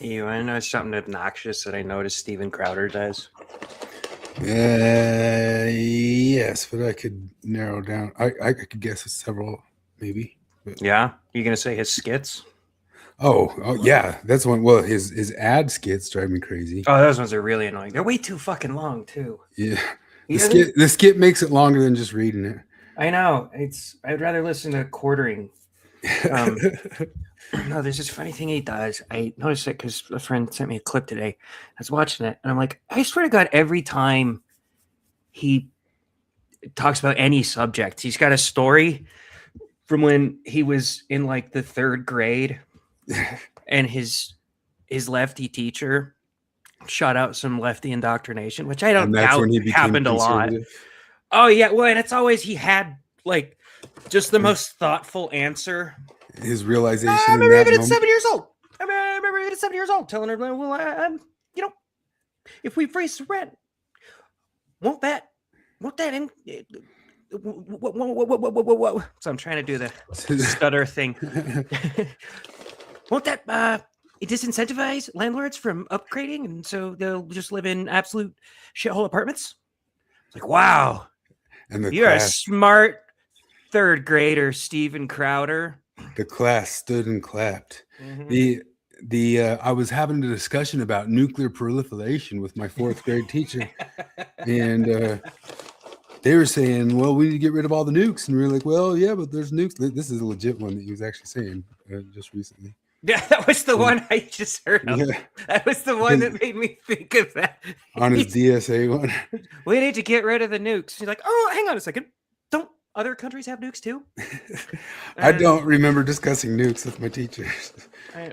You want to know something obnoxious that I noticed Steven Crowder does? Yes, but I could narrow down. I could guess several, maybe. But, Yeah? You going to say his skits? oh, yeah, that's one. Well, his ad skits drive me crazy. Oh, those ones are really annoying. They're way too fucking long, too. Yeah, He doesn't. the skit makes it longer than just reading it. I know. I'd rather listen to quartering. No, there's this funny thing he does. I noticed it because a friend sent me a clip today. I was watching it, and I'm like, I swear to God, every time he talks about any subject, he's got a story from when he was in like the third grade, and his lefty teacher shot out some lefty indoctrination, which I don't And that's doubt when he became happened a lot. conservative. Oh yeah, well, and it's always he had like just the most thoughtful answer. His realization. I in remember that even at moment. 7 years old. I remember even at 7 years old, telling her, "Well, you know, if we freeze the rent, won't that, in, so I'm trying to do the stutter thing. Won't that disincentivize landlords from upgrading, and so they'll just live in absolute shithole apartments?" It's like, wow, And you're a smart third grader, Steven Crowder. The class stood and clapped. Mm-hmm. I was having a discussion about nuclear proliferation with my fourth grade teacher, and they were saying, "Well, we need to get rid of all the nukes," and we were like, "Well, yeah, but there's nukes." This is a legit one that he was actually saying just recently. Yeah, that was the one I just heard of. Yeah. That was the one that made me think of that. On his DSA one. We need to get rid of the nukes. He's like, oh, hang on a second. Don't other countries have nukes too? I don't remember discussing nukes with my teachers.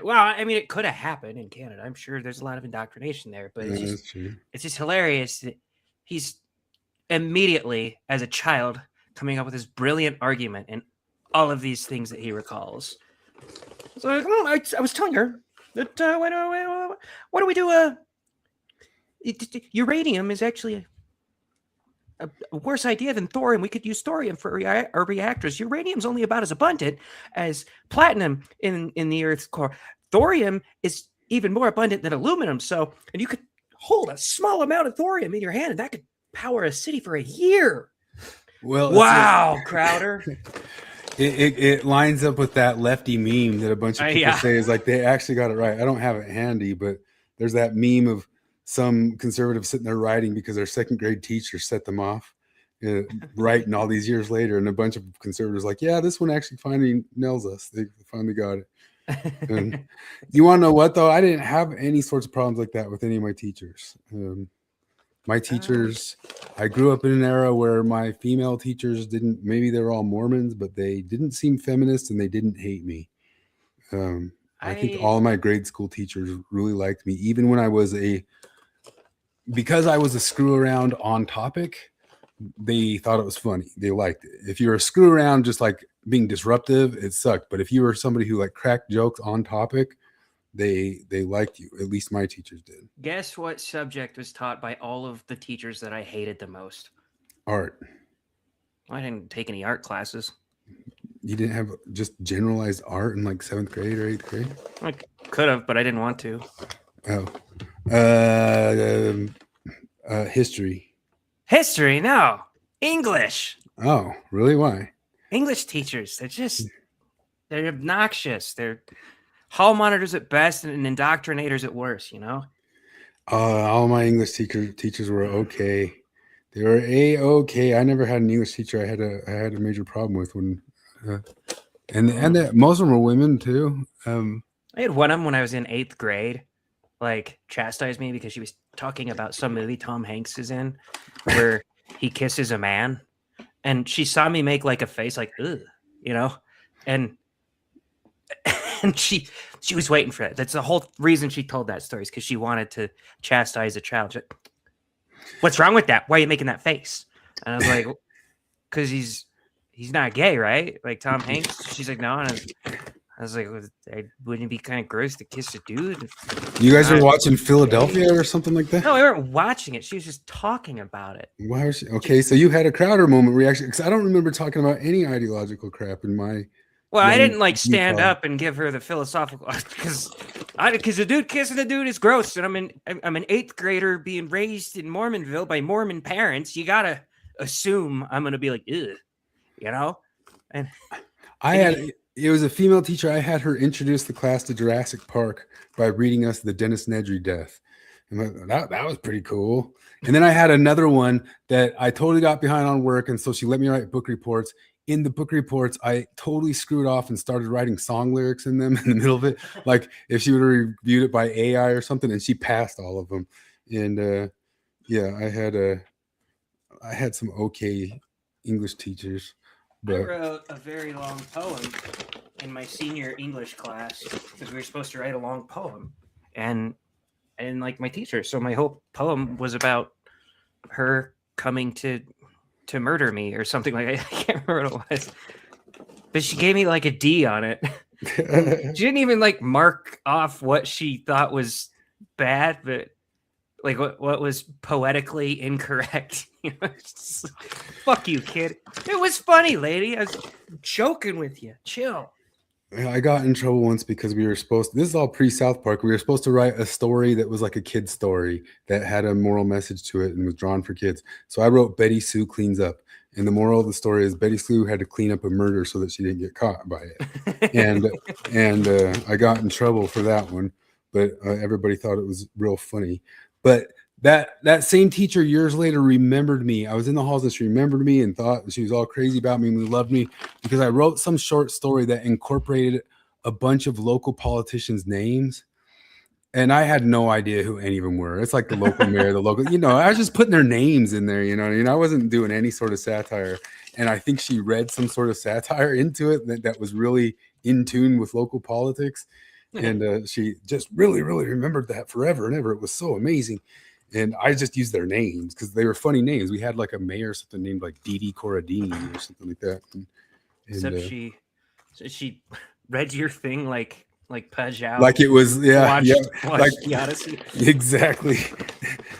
Well, I mean, it could have happened in Canada. I'm sure there's a lot of indoctrination there, but it's just hilarious that he's immediately, as a child, coming up with this brilliant argument and all of these things that he recalls. So I was telling her that what do we do? Uranium is actually a worse idea than thorium. We could use thorium for our reactors. Uranium's only about as abundant as platinum in the Earth's core. Thorium is even more abundant than aluminum. So, and you could hold a small amount of thorium in your hand, and that could power a city for a year. Well, wow, Crowder. It lines up with that lefty meme that a bunch of people say is like they actually got it right. I don't have it handy, but there's that meme of some conservatives sitting there writing because their second grade teacher set them off, writing all these years later, and a bunch of conservatives like, yeah, this one actually finally nails us. They finally got it. And you want to know what though? I didn't have any sorts of problems like that with any of my teachers. My teachers, I grew up in an era where my female teachers didn't, maybe they were all Mormons, but they didn't seem feminist and they didn't hate me. I think all of my grade school teachers really liked me, even when I was because I was a screw around on topic, they thought it was funny. They liked it. If you were a screw around, just like being disruptive, it sucked. But if you were somebody who like cracked jokes on topic, they liked you. At least my teachers did. Guess what subject was taught by all of the teachers that I hated the most? Art. I didn't take any art classes. You didn't have just generalized art in like 7th grade or 8th grade? I could have, but I didn't want to. Oh. History. History? No. English. Oh, really? Why? English teachers. They're obnoxious. They're hall monitors at best and indoctrinators at worst, you know? All my English teachers were okay. They were A-okay. I never had an English teacher I had a major problem with when and most of them were women too. I had one of them when I was in 8th grade, like chastise me because she was talking about some movie Tom Hanks is in where he kisses a man, and she saw me make like a face like ugh, you know, and she was waiting for it. That's the whole reason she told that story, is because she wanted to chastise a child. Like, what's wrong with that? Why are you making that face? And I was like, because he's not gay, right? Like Tom Hanks. She's like, no. And I was like, wouldn't it be kind of gross to kiss a dude? You guys were watching Philadelphia or something like that? No, we weren't watching it. She was just talking about it. Why was she? Okay, so you had a Crowder moment reaction, because I don't remember talking about any ideological crap in my Well, I didn't like stand up and give her the philosophical because the dude kissing the dude is gross, and I'm an 8th grader being raised in Mormonville by Mormon parents. You gotta assume I'm gonna be like, ugh, you know. And it was a female teacher. I had her introduce the class to Jurassic Park by reading us the Dennis Nedry death, and that was pretty cool. And then I had another one that I totally got behind on work, and so she let me write book reports. In the book reports, I totally screwed off and started writing song lyrics in them in the middle of it. Like if she would have reviewed it by AI or something, and she passed all of them. And yeah, I had some okay English teachers. But I wrote a very long poem in my senior English class because we were supposed to write a long poem, and like my teacher. So my whole poem was about her coming to murder me or something like that. I can't remember what it was, but she gave me like a D on it. She didn't even like mark off what she thought was bad, but like what was poetically incorrect. Fuck you, kid. It was funny, lady. I was joking with you. Chill. I got in trouble once because we were supposed to, this is all pre-South Park. We were supposed to write a story that was like a kid's story that had a moral message to it and was drawn for kids. So I wrote Betty Sue Cleans Up. And the moral of the story is Betty Sue had to clean up a murder so that she didn't get caught by it. and I got in trouble for that one, but everybody thought it was real funny. But that same teacher years later remembered me. I was in the halls and she remembered me and thought she was all crazy about me and loved me because I wrote some short story that incorporated a bunch of local politicians' names. And I had no idea who any of them were. It's like the local mayor, the local, I was just putting their names in there, I wasn't doing any sort of satire. And I think she read some sort of satire into it that was really in tune with local politics. And she just really, really remembered that forever and ever. It was so amazing. And I just used their names because they were funny names. We had like a mayor or something named like Didi Corradini or something like that. Except she read your thing like Pajau. Like it was, watched like the Odyssey. Exactly.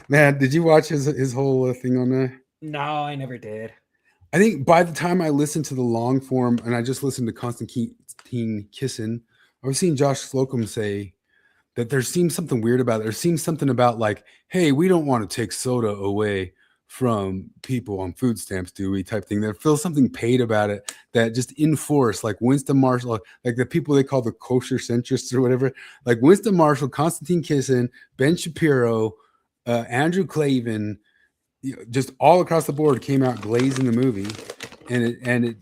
Man, did you watch his whole thing on there? No, I never did. I think by the time I listened to the long form and I just listened to Constantine Kissin, I was seeing Josh Slocum say that there seems something weird about it. There seems something about like, hey, we don't want to take soda away from people on food stamps, do we? Type thing. There feels something paid about it that just enforced, like Winston Marshall, like the people they call the kosher centrists or whatever, like Winston Marshall, Constantine Kissin, Ben Shapiro, Andrew Klavan, just all across the board came out glazing the movie, and it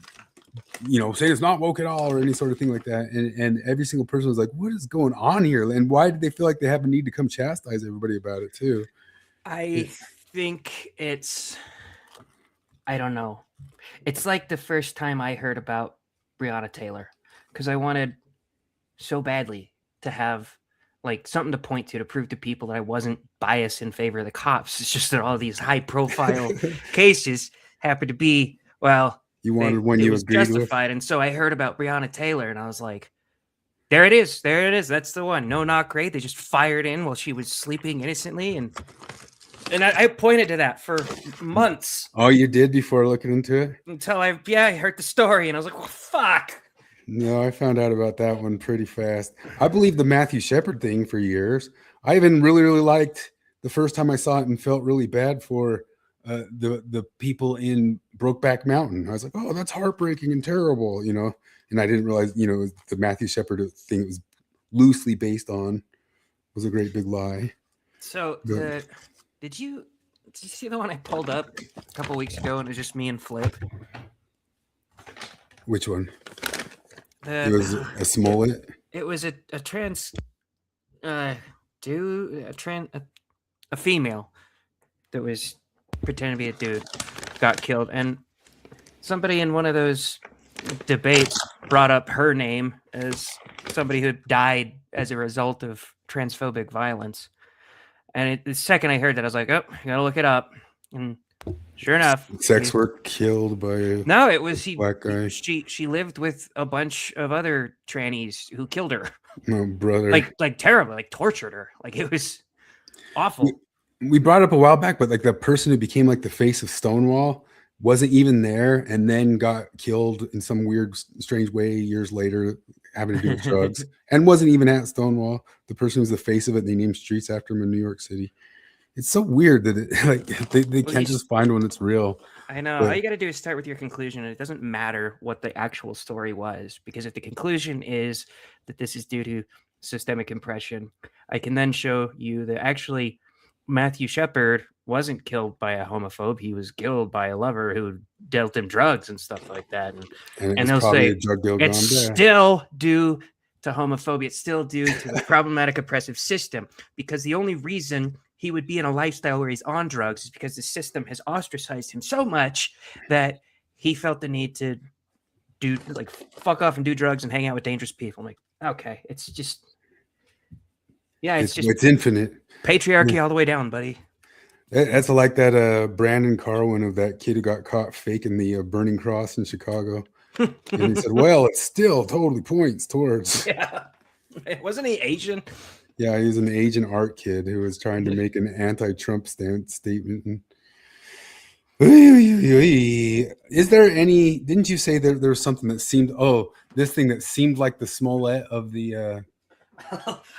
saying it's not woke at all or any sort of thing like that. And every single person was like, what is going on here? And why did they feel like they have a need to come chastise everybody about it too? I think I don't know. It's like the first time I heard about Breonna Taylor because I wanted so badly to have like something to point to prove to people that I wasn't biased in favor of the cops. It's just that all these high profile cases happen to be, well, you wanted one you agreed justified. And so I heard about Breonna Taylor and I was like, there it is. That's the one. No, not great. They just fired in while she was sleeping innocently. And I pointed to that for months. Oh, you did before looking into it? Until I heard the story and I was like, well, fuck. No, I found out about that one pretty fast. I believed the Matthew Shepard thing for years. I even really, really liked the first time I saw it and felt really bad for the people in Brokeback Mountain. I was like, oh, that's heartbreaking and terrible, and I didn't realize, the Matthew Shepard thing it was loosely based on was a great big lie. So did you see the one I pulled up a couple weeks ago and it was just me and Flip? Which one? It was a Smollett. It was a trans dude, a female that was pretending to be a dude got killed, and somebody in one of those debates brought up her name as somebody who died as a result of transphobic violence. And the second I heard that, I was like, oh, I gotta look it up. And sure enough, sex work killed by no, it was black guy. She lived with a bunch of other trannies who killed her. Oh, brother, like terrible, like tortured her. Like it was awful. We brought it up a while back, but like the person who became like the face of Stonewall, wasn't even there, and then got killed in some weird, strange way years later, having to do with drugs, and wasn't even at Stonewall. The person who's the face of it, they named streets after him in New York City. It's so weird that it, like they can't just find one that's real. I know. All you got to do is start with your conclusion, and it doesn't matter what the actual story was, because if the conclusion is that this is due to systemic oppression, I can then show you that actually Matthew Shepard wasn't killed by a homophobe. He was killed by a lover who dealt him drugs and stuff like that. And they'll say it's still due to homophobia. It's still due to the problematic oppressive system, because the only reason he would be in a lifestyle where he's on drugs is because the system has ostracized him so much that he felt the need to do, like, fuck off and do drugs and hang out with dangerous people. I'm like, okay, it's just, yeah, it's infinite patriarchy all the way down, buddy. That's like that Brandon Carwin of that kid who got caught faking the burning cross in Chicago. And he said, well, it still totally points towards. Yeah. Wasn't he Asian? Yeah, he was an Asian art kid who was trying to make an anti-Trump statement. Is there any, didn't you say that there was something that seemed, this thing that seemed like the Smollett of the...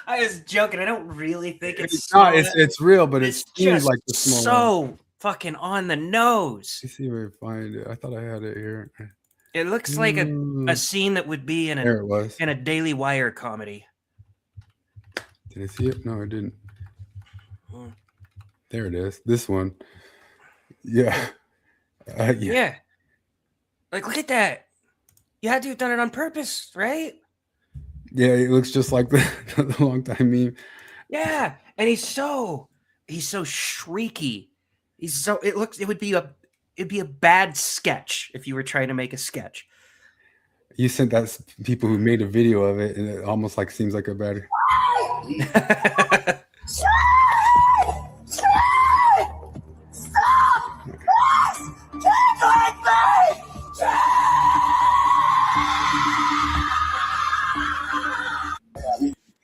I was joking. I don't really think it's not. It's real, but it seems like the Smollett. So fucking on the nose. Let's see if I can find it. I thought I had it here. It looks like a scene that would be in a Daily Wire comedy. Did I see it? No, I didn't. There it is. This one. Yeah. Yeah. Like, look at that. You had to have done it on purpose, right? Yeah, it looks just like the long time meme. Yeah, and he's so shrieky. It would be a bad sketch if you were trying to make a sketch. You sent that people who made a video of it, and it almost like seems like a bad.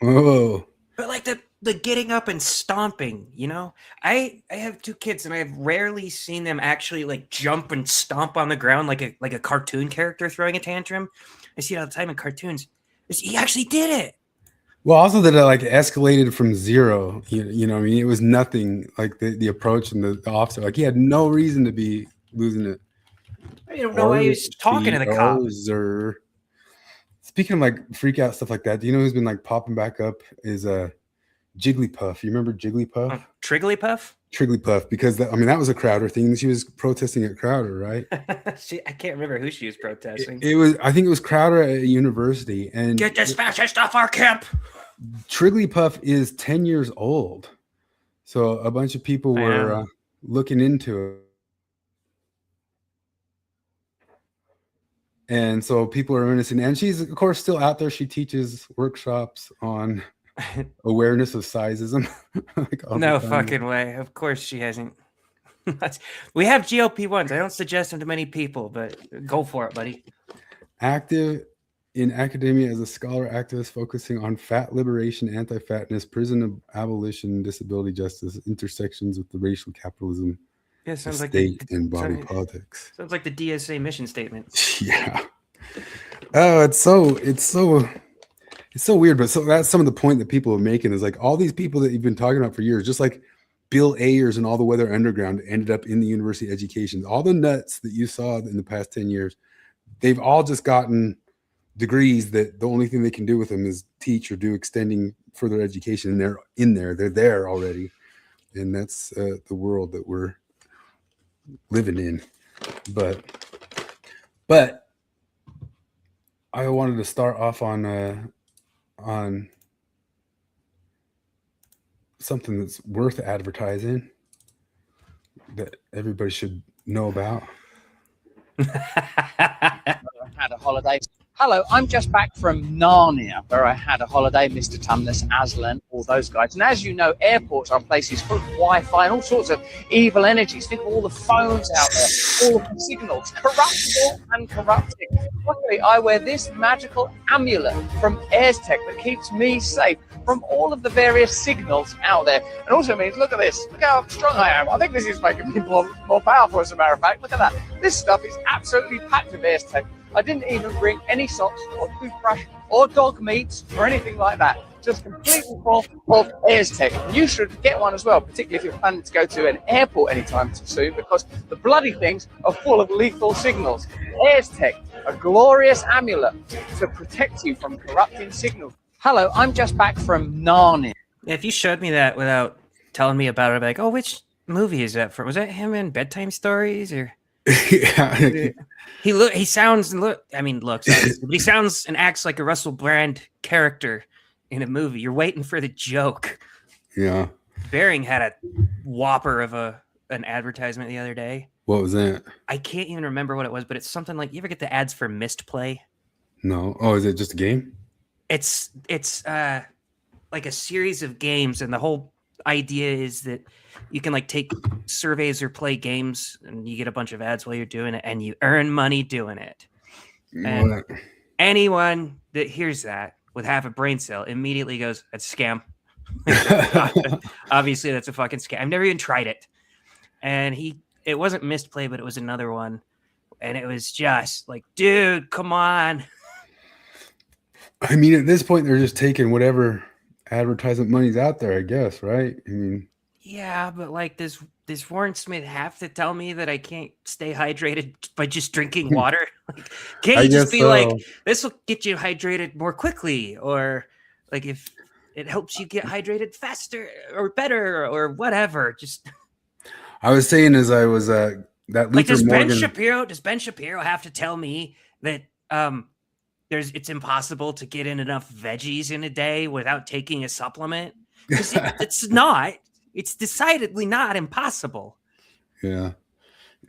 Oh. But like the getting up and stomping, you know? I have 2 kids, and I've rarely seen them actually like jump and stomp on the ground like a cartoon character throwing a tantrum. I see it all the time in cartoons. He actually did it. Well, also that it like escalated from 0. You know, I mean, it was nothing, like the approach and the officer, like he had no reason to be losing it. I don't know why he was talking to the cop. Speaking of like freak out stuff like that, do you know who's been like popping back up is Jigglypuff. You remember Jigglypuff? Trigglypuff? Trigglypuff, because that was a Crowder thing. She was protesting at Crowder, right? I can't remember who she was protesting. I think it was Crowder at a university. And get this fascist off our camp. Trigglypuff is 10 years old. So a bunch of people were looking into it. And so people are innocent, and she's of course still out there. She teaches workshops on awareness of sizeism. Like no fucking way. Of course she hasn't. We have GOP ones. I don't suggest them to many people, but go for it, buddy. Active in academia as a scholar activist focusing on fat liberation, anti-fatness, prison abolition, disability justice, intersections with the racial capitalism. Yeah, sounds like state and body politics. Sounds like the DSA mission statement. Yeah. Oh, it's so weird. But so that's some of the point that people are making is like all these people that you've been talking about for years, just like Bill Ayers and all the Weather Underground ended up in the university education. All the nuts that you saw in the past 10 years, they've all just gotten degrees that the only thing they can do with them is teach or do extending further education. And they're there already. And that's the world that we're living in. But I wanted to start off on something that's worth advertising that everybody should know about. Had a holiday. Hello, I'm just back from Narnia, where I had a holiday, Mr. Tumnus, Aslan, all those guys. And as you know, airports are places full of Wi-Fi and all sorts of evil energies. Think of all the phones out there, all of the signals, corruptible and corrupting. Luckily, I wear this magical amulet from Tech that keeps me safe from all of the various signals out there. And also means, look at this, look how strong I am. I think this is making me more powerful, as a matter of fact. Look at that. This stuff is absolutely packed with Tech. I didn't even bring any socks or toothbrush or dog meat or anything like that. Just completely full of Tech. You should get one as well, particularly if you're planning to go to an airport anytime soon, because the bloody things are full of lethal signals. Tech, a glorious amulet to protect you from corrupting signals. Hello, I'm just back from Narnia. Yeah, if you showed me that without telling me about it, I'd be like, oh, which movie is that from? Was that him in Bedtime Stories or? Yeah. He sounds but he sounds and acts like a Russell Brand character in a movie. You're waiting for the joke. Yeah. Bering had a whopper of an advertisement the other day. What was that? I can't even remember what it was, but it's something like, you ever get the ads for Mist Play? No. Oh, is it just a game? It's like a series of games, and the whole idea is that you can like take surveys or play games, and you get a bunch of ads while you're doing it, and you earn money doing it. And anyone that hears that with half a brain cell immediately goes, "That's a scam." Obviously, that's a fucking scam. I've never even tried it. And it wasn't Misplay, but it was another one, and it was just like, dude, come on. I mean, at this point, they're just taking whatever advertisement money's out there, I guess, right? I mean, yeah, but like, does Warren Smith have to tell me that I can't stay hydrated by just drinking water? Like, can't you just be like, this will get you hydrated more quickly, or like if it helps you get hydrated faster or better or whatever? Just I was saying as I was that like, does Ben Shapiro have to tell me that it's impossible to get in enough veggies in a day without taking a supplement? Because it's not. It's decidedly not impossible. Yeah.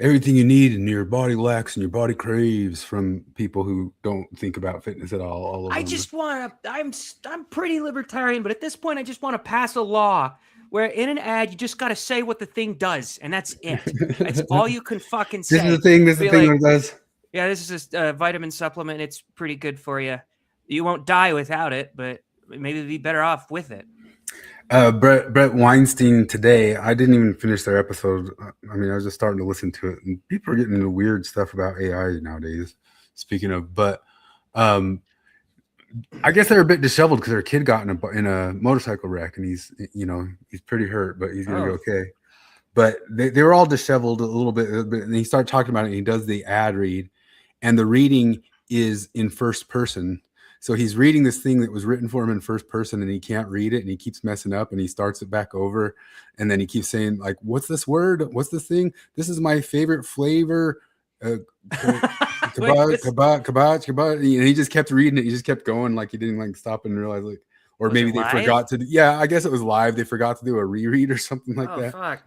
Everything you need and your body lacks and your body craves from people who don't think about fitness at all. I just want to, I'm pretty libertarian, but at this point, I just want to pass a law where in an ad, you just got to say what the thing does. And that's it. That's all you can fucking say. This is the thing it does. Yeah, this is a vitamin supplement. It's pretty good for you. You won't die without it, but maybe be better off with it. Brett Weinstein today, I didn't even finish their episode. I mean, I was just starting to listen to it, and people are getting into weird stuff about AI nowadays. Speaking of, but I guess they're a bit disheveled because their kid got in a motorcycle wreck, and he's pretty hurt, but he's gonna be okay. But they were all disheveled a little bit, and he started talking about it. And he does the ad read, and the reading is in first person. So he's reading this thing that was written for him in first person, and he can't read it, and he keeps messing up, and he starts it back over, and then he keeps saying, like, what's this word? What's this thing? This is my favorite flavor. Kabach. And he just kept reading it. He just kept going, like he didn't like stop and realize, like, or maybe they forgot to. Yeah, I guess it was live. They forgot to do a reread or something like that. Fuck.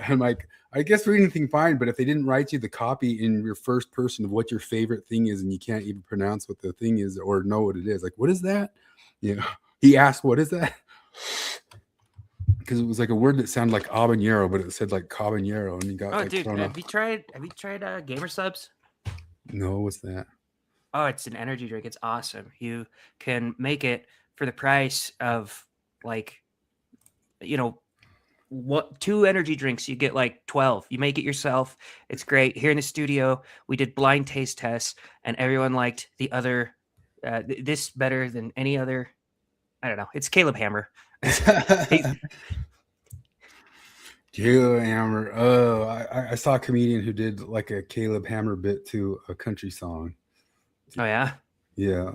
I'm like, I guess read anything fine, but if they didn't write you the copy in your first person of what your favorite thing is, and you can't even pronounce what the thing is or know what it is, like, what is that? You know, he asked, what is that? Because it was like a word that sounded like habanero, but it said like cabanero, and he got thrown off. Have you tried Gamer Subs? No, what's that? Oh, it's an energy drink. It's awesome. You can make it for the price of, like, what 2 energy drinks, you get like 12. You make it yourself. It's great. Here in the studio, we did blind taste tests, and everyone liked the other this better than any other. I don't know. It's Caleb Hammer. Caleb Hammer. Oh, I saw a comedian who did like a Caleb Hammer bit to a country song. Oh yeah. Yeah.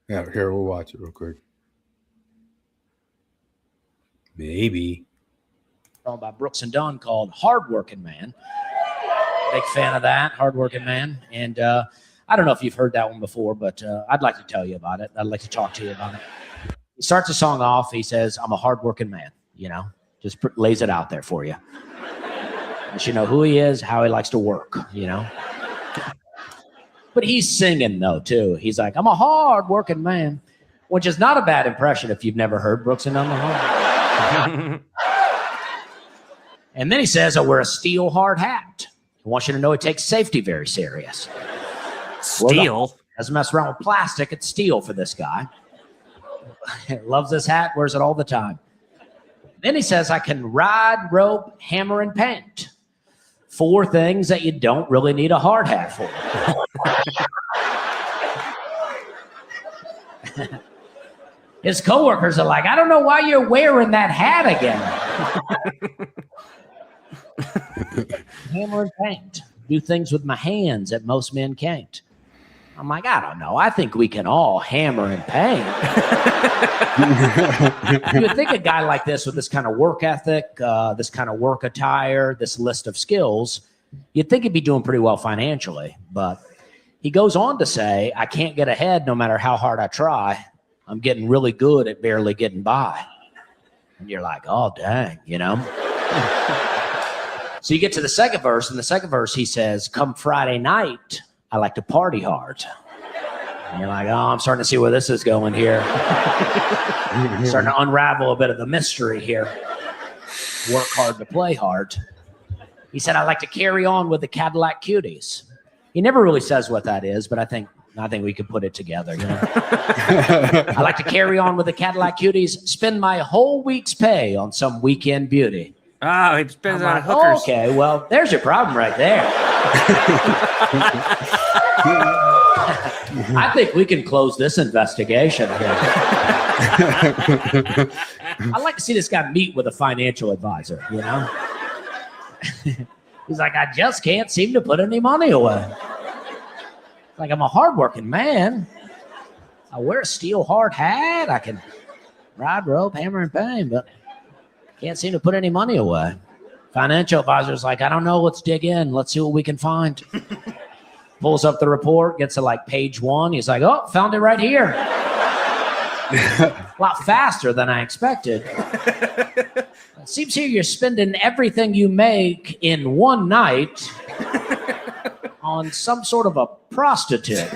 Here, we'll watch it real quick. Maybe. By Brooks and Dunn called Hardworking Man. Big fan of that, Hardworking Man. And I don't know if you've heard that one before, but I'd like to tell you about it. I'd like to talk to you about it. He starts the song off. He says, I'm a hardworking man, just lays it out there for you. But you know who he is, how he likes to work, But he's singing, though, too. He's like, I'm a hard-working man, which is not a bad impression if you've never heard Brooks and Dunn. And then he says, I wear a steel hard hat. I want you to know he takes safety very serious. Steel? Doesn't mess around with plastic. It's steel for this guy. Loves this hat, wears it all the time. Then he says, I can ride, rope, hammer, and paint. 4 things that you don't really need a hard hat for. His coworkers are like, I don't know why you're wearing that hat again. Hammer and paint. Do things with my hands that most men can't. I'm like, I don't know. I think we can all hammer and paint. You would think a guy like this with this kind of work ethic, this kind of work attire, this list of skills, you'd think he'd be doing pretty well financially. But he goes on to say, I can't get ahead no matter how hard I try. I'm getting really good at barely getting by. And you're like, oh, dang, you know? So you get to the second verse. In the second verse, he says, come Friday night, I like to party hard. And you're like, oh, I'm starting to see where this is going here. Starting to unravel a bit of the mystery here. Work hard to play hard. He said, I like to carry on with the Cadillac Cuties. He never really says what that is, but I think we could put it together. You know? I like to carry on with the Cadillac Cuties, spend my whole week's pay on some weekend beauty. Oh, it spends on hookers. Okay, well, there's your problem right there. I think we can close this investigation. I'd like to see this guy meet with a financial advisor, you know? He's like, I just can't seem to put any money away. Like, I'm a hardworking man. I wear a steel hard hat. I can ride, rope, hammer, and paint, but can't seem to put any money away. Financial advisor's like, I don't know. Let's dig in. Let's see what we can find. Pulls up the report, gets to like page 1. He's like, oh, found it right here. A lot faster than I expected. It seems here you're spending everything you make in one night on some sort of a prostitute.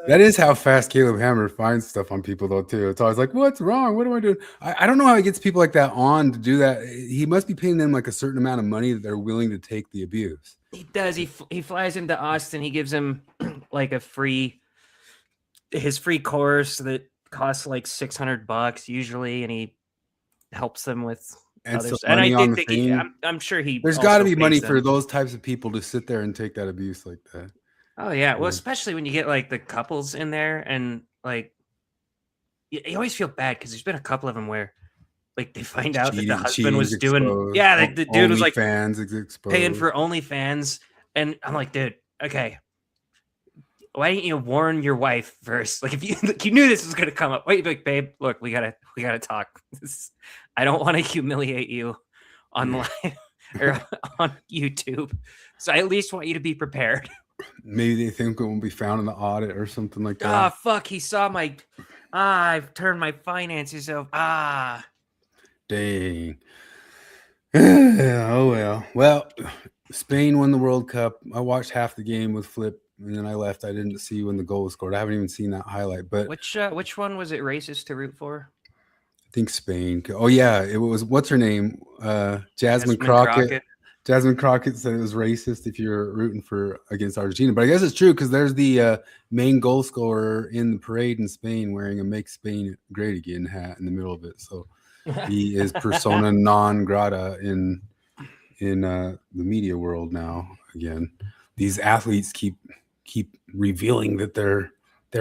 That is how fast Caleb Hammer finds stuff on people, though, too. It's always like, what's wrong? What do I do? I don't know how he gets people like that on to do that. He must be paying them like a certain amount of money that they're willing to take the abuse. He does. He flies into Austin. He gives him like his free course that costs like $600 usually, and he helps them with others. And I did think I'm sure there's got to be money for those types of people to sit there and take that abuse like that. Oh yeah, well, especially when you get like the couples in there, and like you always feel bad because there's been a couple of them where like they find out that the husband was doing the dude was like paying for OnlyFans, and I'm like, dude, okay, why didn't you warn your wife first? Like, if you knew this was gonna come up, wait, like, babe, look, we gotta talk. I don't want to humiliate you online or on YouTube, so I at least want you to be prepared. Maybe they think it won't be found in the audit or something like that. Ah, fuck, he saw my I've turned my finances over. Dang. Oh well. Well, Spain won the World Cup. I watched half the game with Flip, and then I left. I didn't see when the goal was scored. I haven't even seen that highlight. But which one was it racist to root for? I think Spain. Oh yeah, it was. What's her name? Jasmine Crockett. Jasmine Crockett said it was racist if you're rooting against Argentina, but I guess it's true because there's the main goal scorer in the parade in Spain wearing a "Make Spain Great Again" hat in the middle of it. So he is persona non grata in the media world now. Again, these athletes keep revealing that they're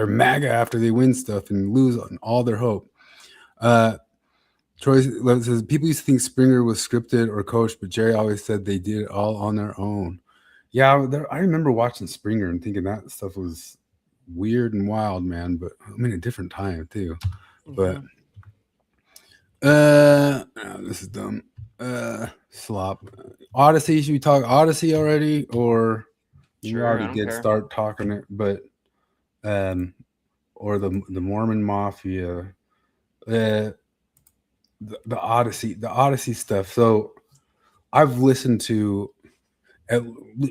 MAGA after they win stuff and lose all their hope. Troy says people used to think Springer was scripted or coached, but Jerry always said they did it all on their own. Yeah, I remember watching Springer and thinking that stuff was weird and wild, man. But I mean, a different time too. But this is dumb. Slop. Odyssey. Should we talk Odyssey already, or you already did start talking it? But or the Mormon Mafia. the Odyssey stuff. So I've listened to,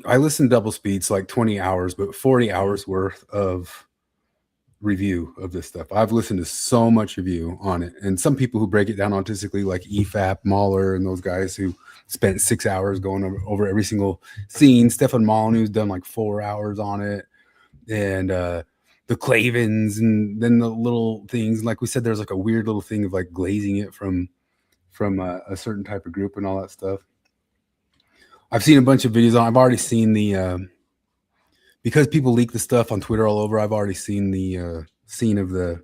I listened double speeds, like 20 hours, but 40 hours worth of review of this stuff. I've listened to so much review on it, and some people who break it down autistically, like EFAP, Mahler, and those guys who spent 6 hours going over every single scene. Stefan Molyneux's done like 4 hours on it, and the Clavins, and then the little things. Like we said, there's like a weird little thing of like glazing it from a certain type of group and all that stuff. I've seen a bunch of videos on. I've already seen the because people leak the stuff on Twitter all over. I've already seen the scene of the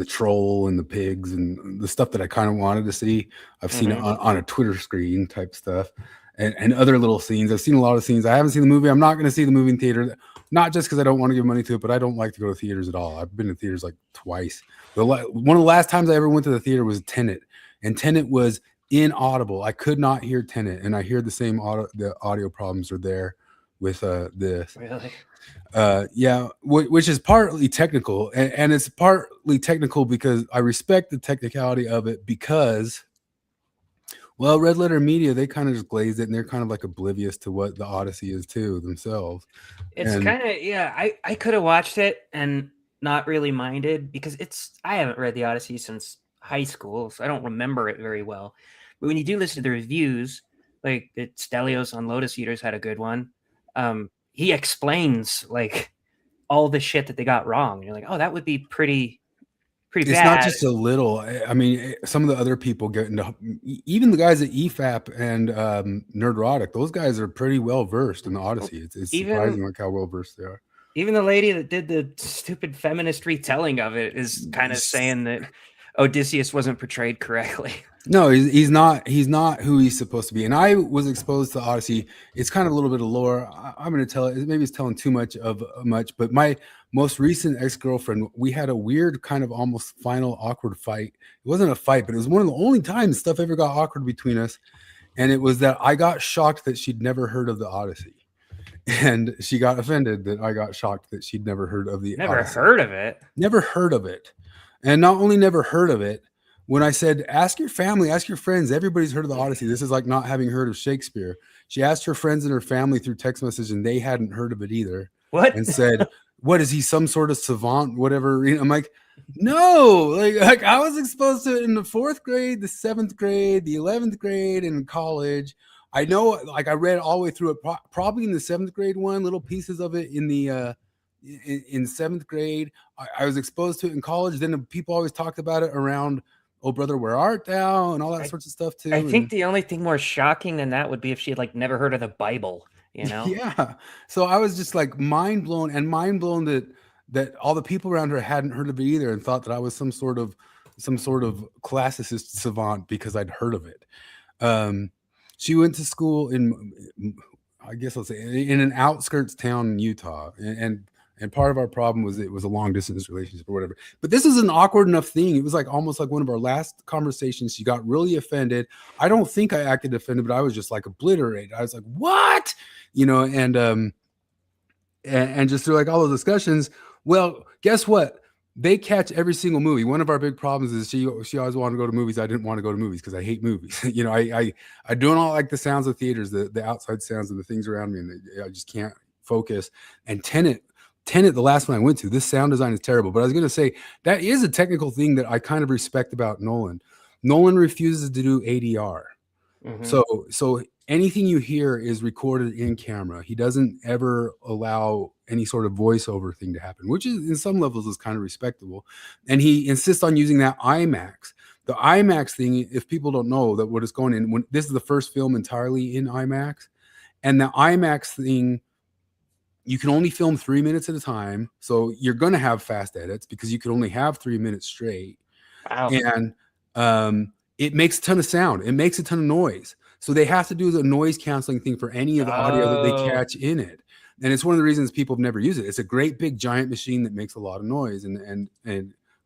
troll and the pigs and the stuff that I kind of wanted to see. I've seen it on a Twitter screen type stuff, and other little scenes. I've seen a lot of scenes. I haven't seen the movie. I'm not going to see the movie in theater, not just because I don't want to give money to it, but I don't like to go to theaters at all. I've been to theaters like twice. One of the last times I ever went to the theater was Tenet, and Tenet was inaudible. I could not hear Tenet, and I hear the same the audio problems are there with this. Really? Yeah, which is partly technical, and it's partly technical because I respect the technicality of it, because, well, Red Letter Media, they kind of just glazed it, and they're kind of like oblivious to what the Odyssey is too themselves. It's kind of, yeah, I could have watched it and not really minded, because I haven't read the Odyssey since high school, so I don't remember it very well. But when you do listen to the reviews, like Stelios on Lotus Eaters had a good one. He explains like all the shit that they got wrong. And you're like, oh, that would be pretty bad. It's not just a little. I mean, some of the other people get into, even the guys at EFAP and Nerdrotic, those guys are pretty well versed in the Odyssey. It's surprising like how well versed they are. Even the lady that did the stupid feminist retelling of it is kind of saying that Odysseus wasn't portrayed correctly. No, he's not who he's supposed to be. And I was exposed to Odyssey. It's kind of a little bit of lore. I'm going to tell it. Maybe it's telling too much, but my most recent ex-girlfriend, we had a weird kind of almost final awkward fight. It wasn't a fight, but it was one of the only times stuff ever got awkward between us. And it was that I got shocked that she'd never heard of the Odyssey. And she got offended that I got shocked that she'd never heard of the Odyssey. Heard of it. Never heard of it. And not only never heard of it, when I said, ask your family, ask your friends, everybody's heard of the Odyssey. This is like not having heard of Shakespeare. She asked her friends and her family through text message, and they hadn't heard of it either. What? And said, what is he, some sort of savant, whatever? I'm like, no, like I was exposed to it in the 4th grade, the 7th grade, the 11th grade, and in college. I know, like I read all the way through it, probably in the 7th grade one, little pieces of it in the in 7th grade. I was exposed to it in college. Then people always talked about it around, oh brother, where art thou, and all that sorts of stuff too. I think the only thing more shocking than that would be if she had like never heard of the Bible, you know? Yeah. So I was just like mind blown that all the people around her hadn't heard of it either, and thought that I was some sort of classicist savant because I'd heard of it. She went to school in, I guess let's say, in an outskirts town in Utah, and part of our problem was it was a long distance relationship or whatever. But this is an awkward enough thing. It was like almost like one of our last conversations. She got really offended. I don't think I acted offended, but I was just like obliterated. I was like, what? You know, and just through like all the discussions. Well, guess what? They catch every single movie. One of our big problems is she always wanted to go to movies. I didn't want to go to movies because I hate movies. You know, I do not like the sounds of theaters, the outside sounds and the things around me, and I just can't focus. And Tenet, the last one I went to, this sound design is terrible. But I was going to say that is a technical thing that I kind of respect about Nolan. Nolan refuses to do ADR. Mm-hmm. So anything you hear is recorded in camera. He doesn't ever allow any sort of voiceover thing to happen, which is in some levels is kind of respectable. And he insists on using that IMAX. The IMAX thing, if people don't know that what is going in, when this is the first film entirely in IMAX, and the IMAX thing, you can only film 3 minutes at a time. So you're going to have fast edits because you can only have 3 minutes straight. Wow. And it makes a ton of sound. It makes a ton of noise. So they have to do the noise canceling thing for any of the audio that they catch in it. And it's one of the reasons people have never used it. It's a great big giant machine that makes a lot of noise and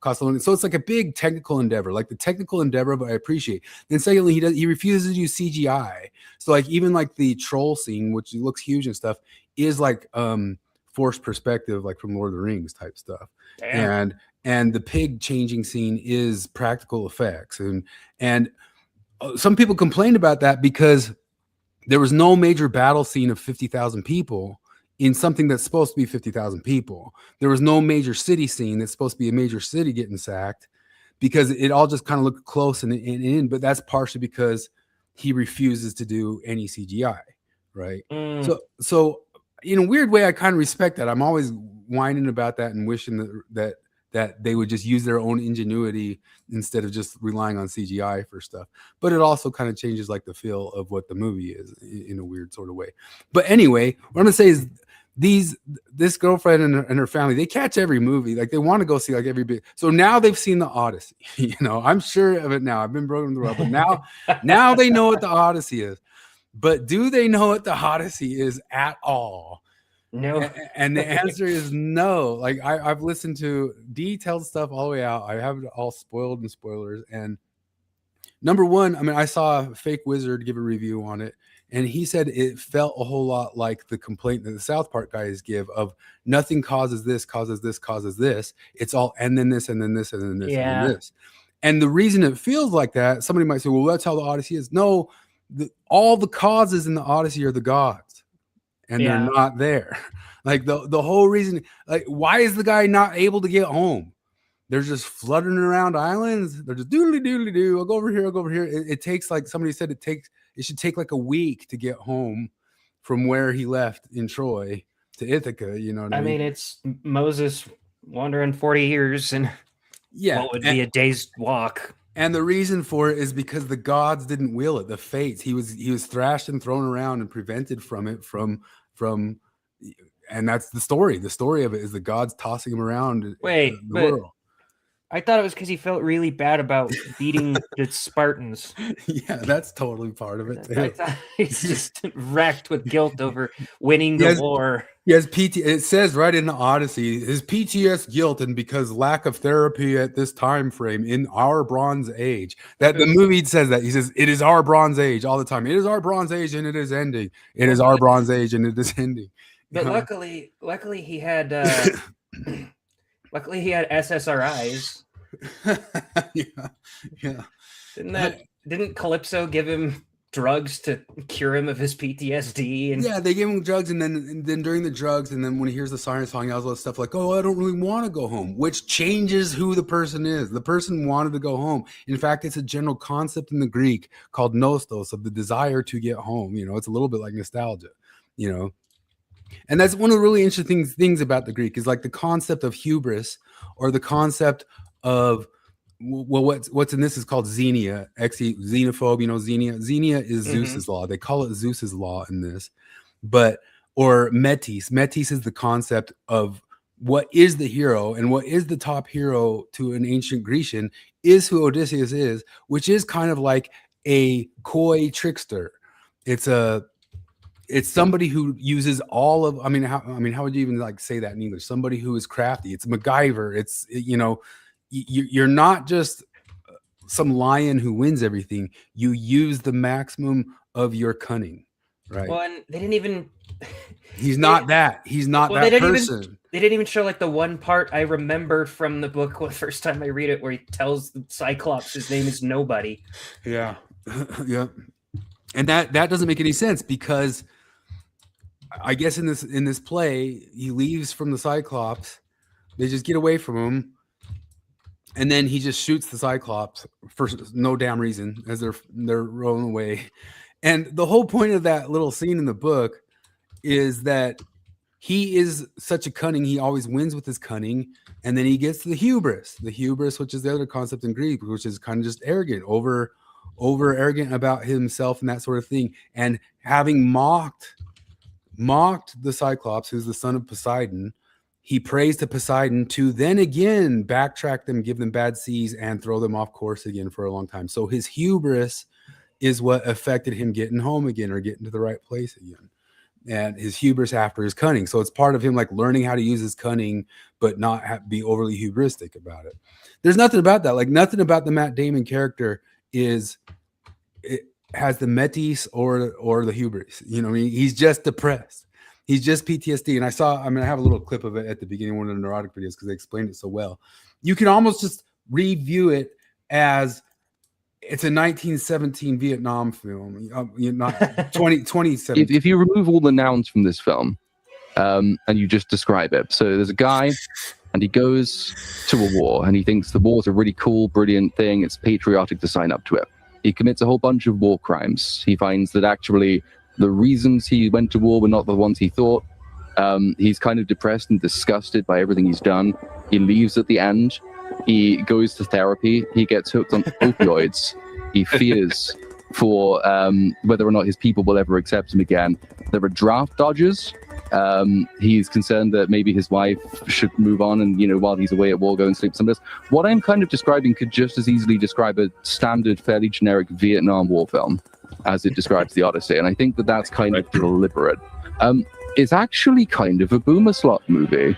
costs a lot. So it's like a big technical endeavor, like the technical endeavor, but I appreciate. Then secondly, he refuses to use CGI. So like even like the troll scene, which looks huge and stuff, is like forced perspective, like from Lord of the Rings type stuff. Damn. and the pig changing scene is practical effects. And some people complained about that because there was no major battle scene of 50,000 people in something that's supposed to be 50,000 people. There was no major city scene that's supposed to be a major city getting sacked, because it all just kind of looked close and in, but that's partially because he refuses to do any CGI, right? So in a weird way, I kind of respect that. I'm always whining about that and wishing that they would just use their own ingenuity instead of just relying on CGI for stuff. But it also kind of changes like the feel of what the movie is in a weird sort of way. But anyway, what I'm gonna say is this girlfriend and her family, they catch every movie. Like they want to go see like every bit. So now they've seen the Odyssey. You know, I'm sure of it now. I've been broken the world, but now they know what the Odyssey is. But do they know what the Odyssey is at all? No. And the answer is no. Like I've listened to detailed stuff all the way out. I have it all spoiled and spoilers. And number one, I mean, I saw a fake wizard give a review on it, and he said it felt a whole lot like the complaint that the South Park guys give of nothing causes this, causes this, causes this. It's all and then this, and then this, and then this, and then this. And the reason it feels like that, somebody might say, well, that's how the Odyssey is. No, all the causes in the Odyssey are the gods, and they're not there. Like the whole reason, like, why is the guy not able to get home? They're just fluttering around islands. They're just doodly doodly doo. I'll go over here. I'll go over here. It takes, like somebody said, it should take like a week to get home from where he left in Troy to Ithaca. You know what I mean? It's Moses wandering 40 years and what would be a day's walk. And the reason for it is because the gods didn't will it. The fates. He was thrashed and thrown around and prevented from it from. And that's the story. The story of it is the gods tossing him around. Wait, the world. I thought it was because he felt really bad about beating the Spartans. Yeah, that's totally part of it. I thought he's just wrecked with guilt over winning the war. Yes, it says right in the Odyssey, his PTS guilt and because lack of therapy at this time frame in our Bronze Age. That the movie says that. He says it is our Bronze Age all the time. It is our Bronze Age and it is ending. It is our Bronze Age and it is ending. But luckily he had luckily he had SSRIs. Yeah. Didn't Calypso give him drugs to cure him of his PTSD? And yeah, they gave him drugs, and then during the drugs, and then when he hears the siren song, he has all this stuff like, "Oh, I don't really want to go home," which changes who the person is. The person wanted to go home. In fact, it's a general concept in the Greek called nostos, of the desire to get home. You know, it's a little bit like nostalgia. You know. And that's one of the really interesting things about the Greek is like the concept of hubris, or the concept of, well, what's in this is called xenia, xenophobe. You know, xenia is Zeus's law. They call it Zeus's law in this, or metis. Metis is the concept of what is the hero, and what is the top hero to an ancient Grecian is who Odysseus is, which is kind of like a coy trickster. It's somebody who uses all of, how would you even like say that in English? Somebody who is crafty. It's MacGyver. It's, you know, you're not just some lion who wins everything. You use the maximum of your cunning, right? Well, and they didn't even. He's not that. He's not that person. They didn't even show like the one part I remember from the book the first time I read it, where he tells the Cyclops his name is Nobody. Yeah, yeah, and that doesn't make any sense, because I guess in this play he leaves from the Cyclops. They just get away from him. And then he just shoots the Cyclops for no damn reason as they're rolling away. And the whole point of that little scene in the book is that he is such a cunning. He always wins with his cunning. And then he gets to the hubris, which is the other concept in Greek, which is kind of just arrogant, over arrogant about himself and that sort of thing. And having mocked the Cyclops, who's the son of Poseidon, he prays to Poseidon to then again backtrack them, give them bad seas, and throw them off course again for a long time. So his hubris is what affected him getting home again, or getting to the right place again. And his hubris after his cunning. So it's part of him like learning how to use his cunning, but not be overly hubristic about it. There's nothing about that. Like nothing about the Matt Damon character has the metis or the hubris. You know what I mean? He's just depressed. He's just PTSD. And I have a little clip of it at the beginning of one of the neurotic videos because they explained it so well. You can almost just review it as it's a 1917 Vietnam film, not 2017. If you remove all the nouns from this film, and you just describe it. So there's a guy and he goes to a war and he thinks the war is a really cool, brilliant thing. It's patriotic to sign up to it. He commits a whole bunch of war crimes. He finds that actually the reasons he went to war were not the ones he thought. He's kind of depressed and disgusted by everything he's done. He leaves at the end. He goes to therapy. He gets hooked on opioids. He fears for whether or not his people will ever accept him again. There are draft dodgers. He's concerned that maybe his wife should move on and, while he's away at war, go and sleep somewhere else. What I'm kind of describing could just as easily describe a standard, fairly generic Vietnam War film as it describes the Odyssey. And I think that that's kind of deliberate. It's actually kind of a boomer slot movie.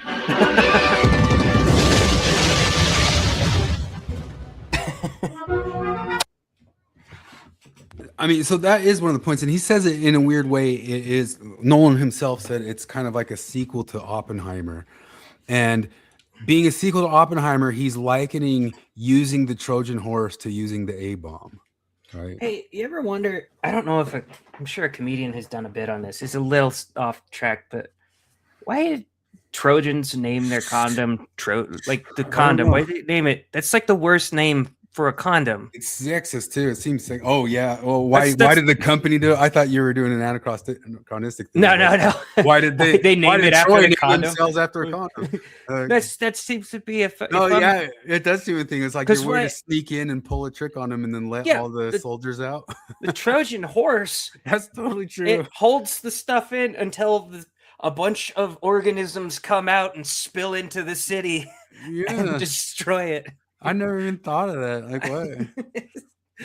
I mean, so that is one of the points, and he says it in a weird way. It is Nolan himself said it's kind of like a sequel to Oppenheimer, and being a sequel to Oppenheimer, he's likening using the Trojan horse to using the A-bomb. Right? Hey, you ever wonder? I don't know if I'm sure a comedian has done a bit on this. It's a little off track, but why did Trojans name their condom the condom? Why did they name it? That's like the worst name for a condom. It's sexist too. It seems like, oh yeah. Well, why did the company do it? I thought you were doing an anachronistic thing. No. Why did they name it after the condom? Themselves after a condom? That seems to be yeah, it does seem a thing. It's like you're going to sneak in and pull a trick on them and then let all the soldiers out. The Trojan horse. That's totally true. It holds the stuff in until a bunch of organisms come out and spill into the city and destroy it. I never even thought of that. Like,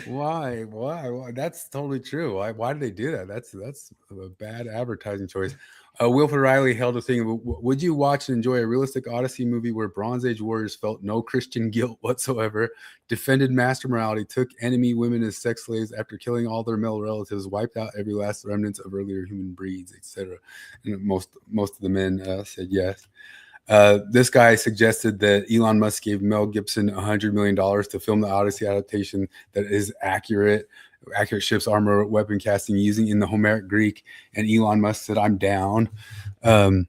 what? Why? That's totally true. Why did they do that? That's a bad advertising choice. Wilford Riley held a thing. Would you watch and enjoy a realistic Odyssey movie where Bronze Age warriors felt no Christian guilt whatsoever, defended master morality, took enemy women as sex slaves after killing all their male relatives, wiped out every last remnants of earlier human breeds, etc.? And most of the men said yes. This guy suggested that Elon Musk gave Mel Gibson $100 million to film the Odyssey adaptation that is accurate ships, armor, weapon casting using in the Homeric Greek. And Elon Musk said, "I'm down." Didn't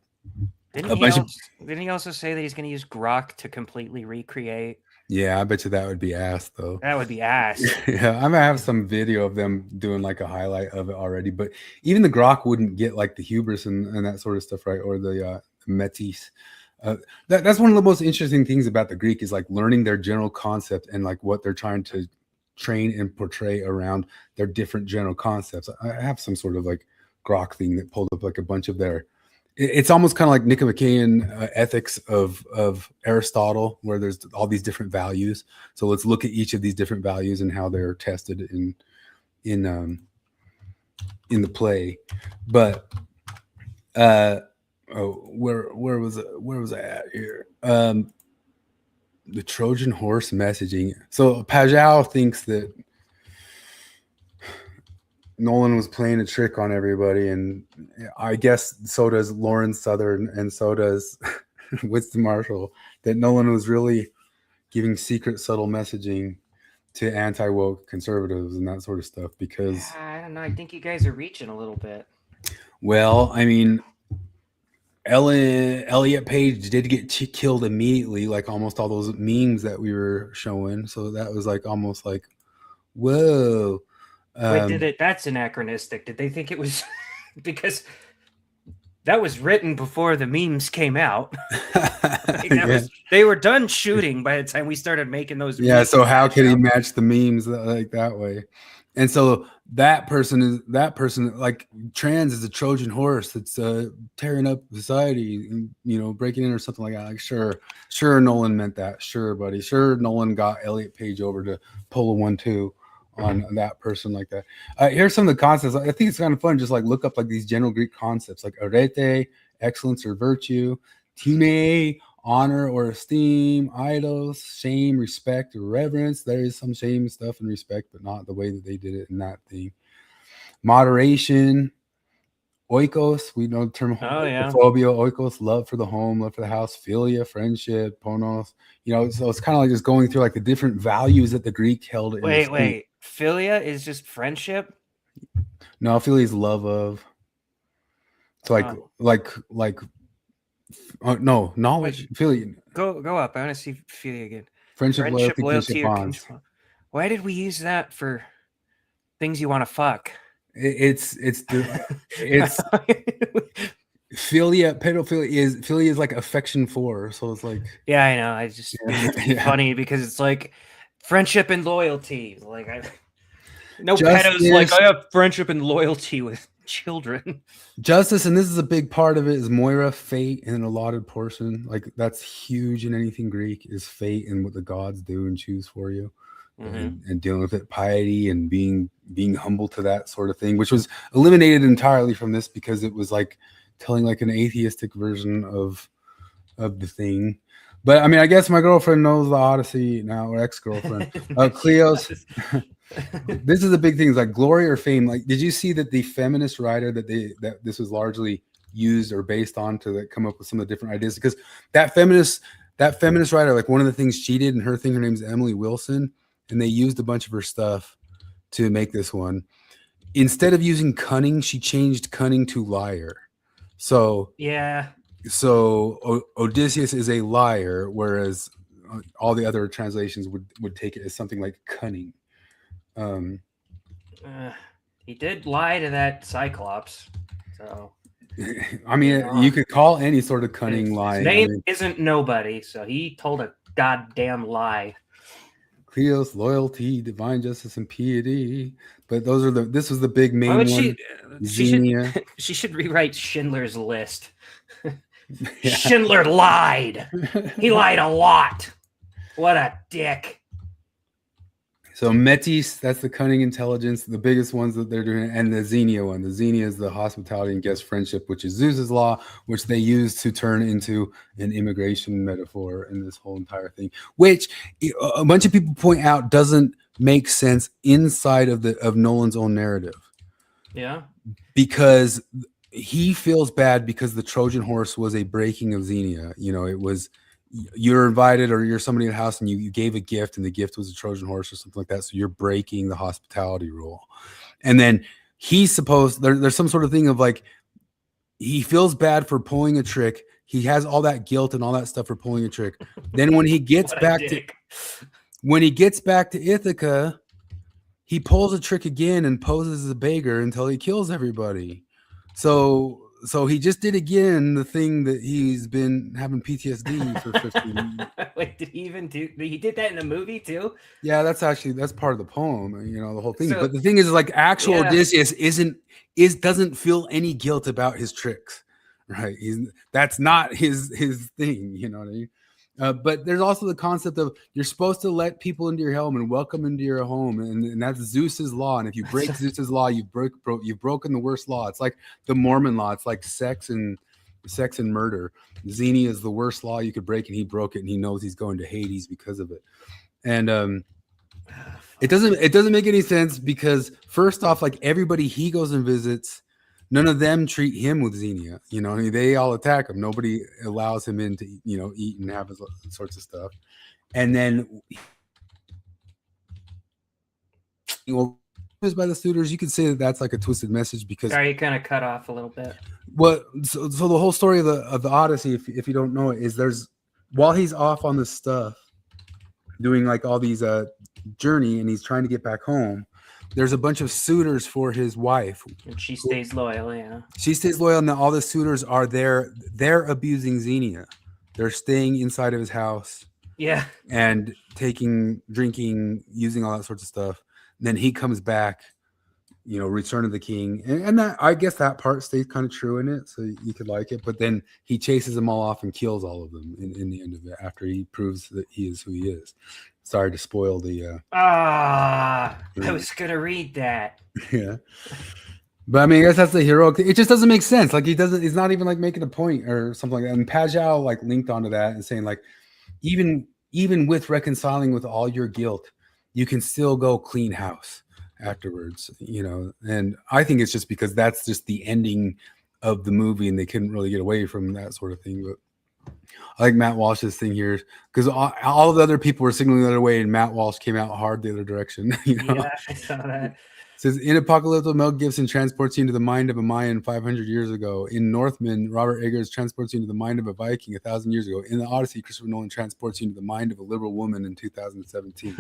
he also say that he's going to use Grok to completely recreate? Yeah, I bet you that would be ass, though. That would be ass. Yeah, I'm gonna have some video of them doing like a highlight of it already. But even the Grok wouldn't get like the hubris and that sort of stuff, right? Or the Metis. That's one of the most interesting things about the Greek is like learning their general concept and like what they're trying to train and portray around their different general concepts. I have some sort of like Grok thing that pulled up like a bunch of their. It's almost kind of like Nicomachean ethics of Aristotle, where there's all these different values. So let's look at each of these different values and how they're tested in the play. But where was I at here? The Trojan horse messaging. So Pajau thinks that Nolan was playing a trick on everybody, and I guess so does Lauren Southern, and so does Winston Marshall, that Nolan was really giving secret, subtle messaging to anti-woke conservatives and that sort of stuff. Because I don't know, I think you guys are reaching a little bit. Well, I mean, Elliot Page did get killed immediately, like almost all those memes that we were showing. So that was like almost like, whoa. Wait, that's anachronistic. Did they think it was because that was written before the memes came out? They were done shooting by the time we started making those. Yeah. So how can he match the memes like that way? And so that person like trans is a Trojan horse that's tearing up society, and, breaking in or something like that. Like, sure, Nolan meant that. Sure, buddy. Sure, Nolan got Elliot Page over to pull a 1-2 on that person like that. Here's some of the concepts. I think it's kind of fun. Just like look up like these general Greek concepts like arete, excellence or virtue, time, honor or esteem, eidos, shame, respect, or reverence. There is some shame stuff and respect, but not the way that they did it in that thing. Moderation, Oikos, we know the term oikophobia, oikos, love for the home, love for the house, philia, friendship, ponos. So it's kind of like just going through like the different values that the Greek held. Wait. Philia is just friendship? No, philia is love of. So no, knowledge. Philia. Go up. I want to see philia again. Friendship, loyalty, bonds. Why did we use that for things you want to fuck? It's philia, pedophilia is like affection for. So it's like, yeah, I know. I just it's funny because it's like friendship and loyalty. Like pedos like I have friendship and loyalty with children. Justice, and this is a big part of it, is Moira, fate, and an allotted portion. Like that's huge in anything Greek, is fate and what the gods do and choose for you. And dealing with it, piety and being humble to that sort of thing, which was eliminated entirely from this because it was like telling like an atheistic version of the thing. But I mean, I guess my girlfriend knows the Odyssey now, or ex-girlfriend. Cleo's. This is a big thing. It's like glory or fame. Like, did you see that the feminist writer that this was largely used or based on to come up with some of the different ideas? Because that feminist writer, like one of the things she did in her thing, her name's Emily Wilson. And they used a bunch of her stuff to make this one. Instead of using cunning, she changed cunning to liar. So Odysseus is a liar, whereas all the other translations would take it as something like cunning. He did lie to that Cyclops. So I mean, you could call any sort of cunning lie. His name isn't nobody, so he told a goddamn lie. Cleos, loyalty, divine justice, and piety. But this was the big main one. She should rewrite Schindler's List. Schindler lied. He lied a lot. What a dick. So Metis, that's the cunning intelligence, the biggest ones that they're doing, and the Xenia one. The Xenia is the hospitality and guest friendship, which is Zeus's law, which they use to turn into an immigration metaphor in this whole entire thing, which a bunch of people point out doesn't make sense inside of Nolan's own narrative. Yeah. Because he feels bad because the Trojan horse was a breaking of Xenia. It was, you're invited or you're somebody in the house and you gave a gift and the gift was a Trojan horse or something like that. So you're breaking the hospitality rule. And then he's supposed, there's some sort of thing of like, he feels bad for pulling a trick. He has all that guilt and all that stuff for pulling a trick. Then when he gets back to Ithaca, he pulls a trick again and poses as a beggar until he kills everybody. So he just did again the thing that he's been having PTSD for 15 years. Wait, did he even do? He did that in the movie too? Yeah, that's part of the poem. The whole thing. But the thing is, like, actual Odysseus doesn't feel any guilt about his tricks, right? That's not his thing. You know what I mean? But there's also the concept of you're supposed to let people into your home and welcome into your home, and that's Zeus's law. And if you break Zeus's law, you've broken the worst law. It's like the Mormon law. It's like sex and murder. Xenia is the worst law you could break, and he broke it, and he knows he's going to Hades because of it. And it doesn't make any sense because first off, like everybody he goes and visits, none of them treat him with Xenia. They all attack him. Nobody allows him in to, eat and have his sorts of stuff. And then, by the suitors, you could say that that's like a twisted message because. Sorry, you kind of cut off a little bit. Well, so the whole story of the Odyssey, if you don't know it, is while he's off on this stuff, doing like all these journey, and he's trying to get back home. There's a bunch of suitors for his wife. And she stays loyal, yeah. She stays loyal, and all the suitors are there. They're abusing Xenia. They're staying inside of his house. Yeah. And drinking, using all that sorts of stuff. And then he comes back, Return of the King. And that, I guess that part stays kind of true in it, so you could like it. But then he chases them all off and kills all of them in the end of it after he proves that he is who he is. Sorry to spoil the. I was gonna read that. Yeah, but I mean, I guess that's the heroic. It just doesn't make sense. Like he's not even like making a point or something like that. And Pajal like linked onto that and saying like, even with reconciling with all your guilt, you can still go clean house afterwards. And I think it's just because that's just the ending of the movie, and they couldn't really get away from that sort of thing. But I like Matt Walsh's thing here because all the other people were signaling the other way, and Matt Walsh came out hard the other direction. Yeah, I saw that. It says in Apocalypto, Mel Gibson transports you into the mind of a Mayan 500 years ago. In Northman, Robert Eggers transports you into the mind of a Viking 1,000 years ago. In the Odyssey, Christopher Nolan transports you into the mind of a liberal woman in 2017.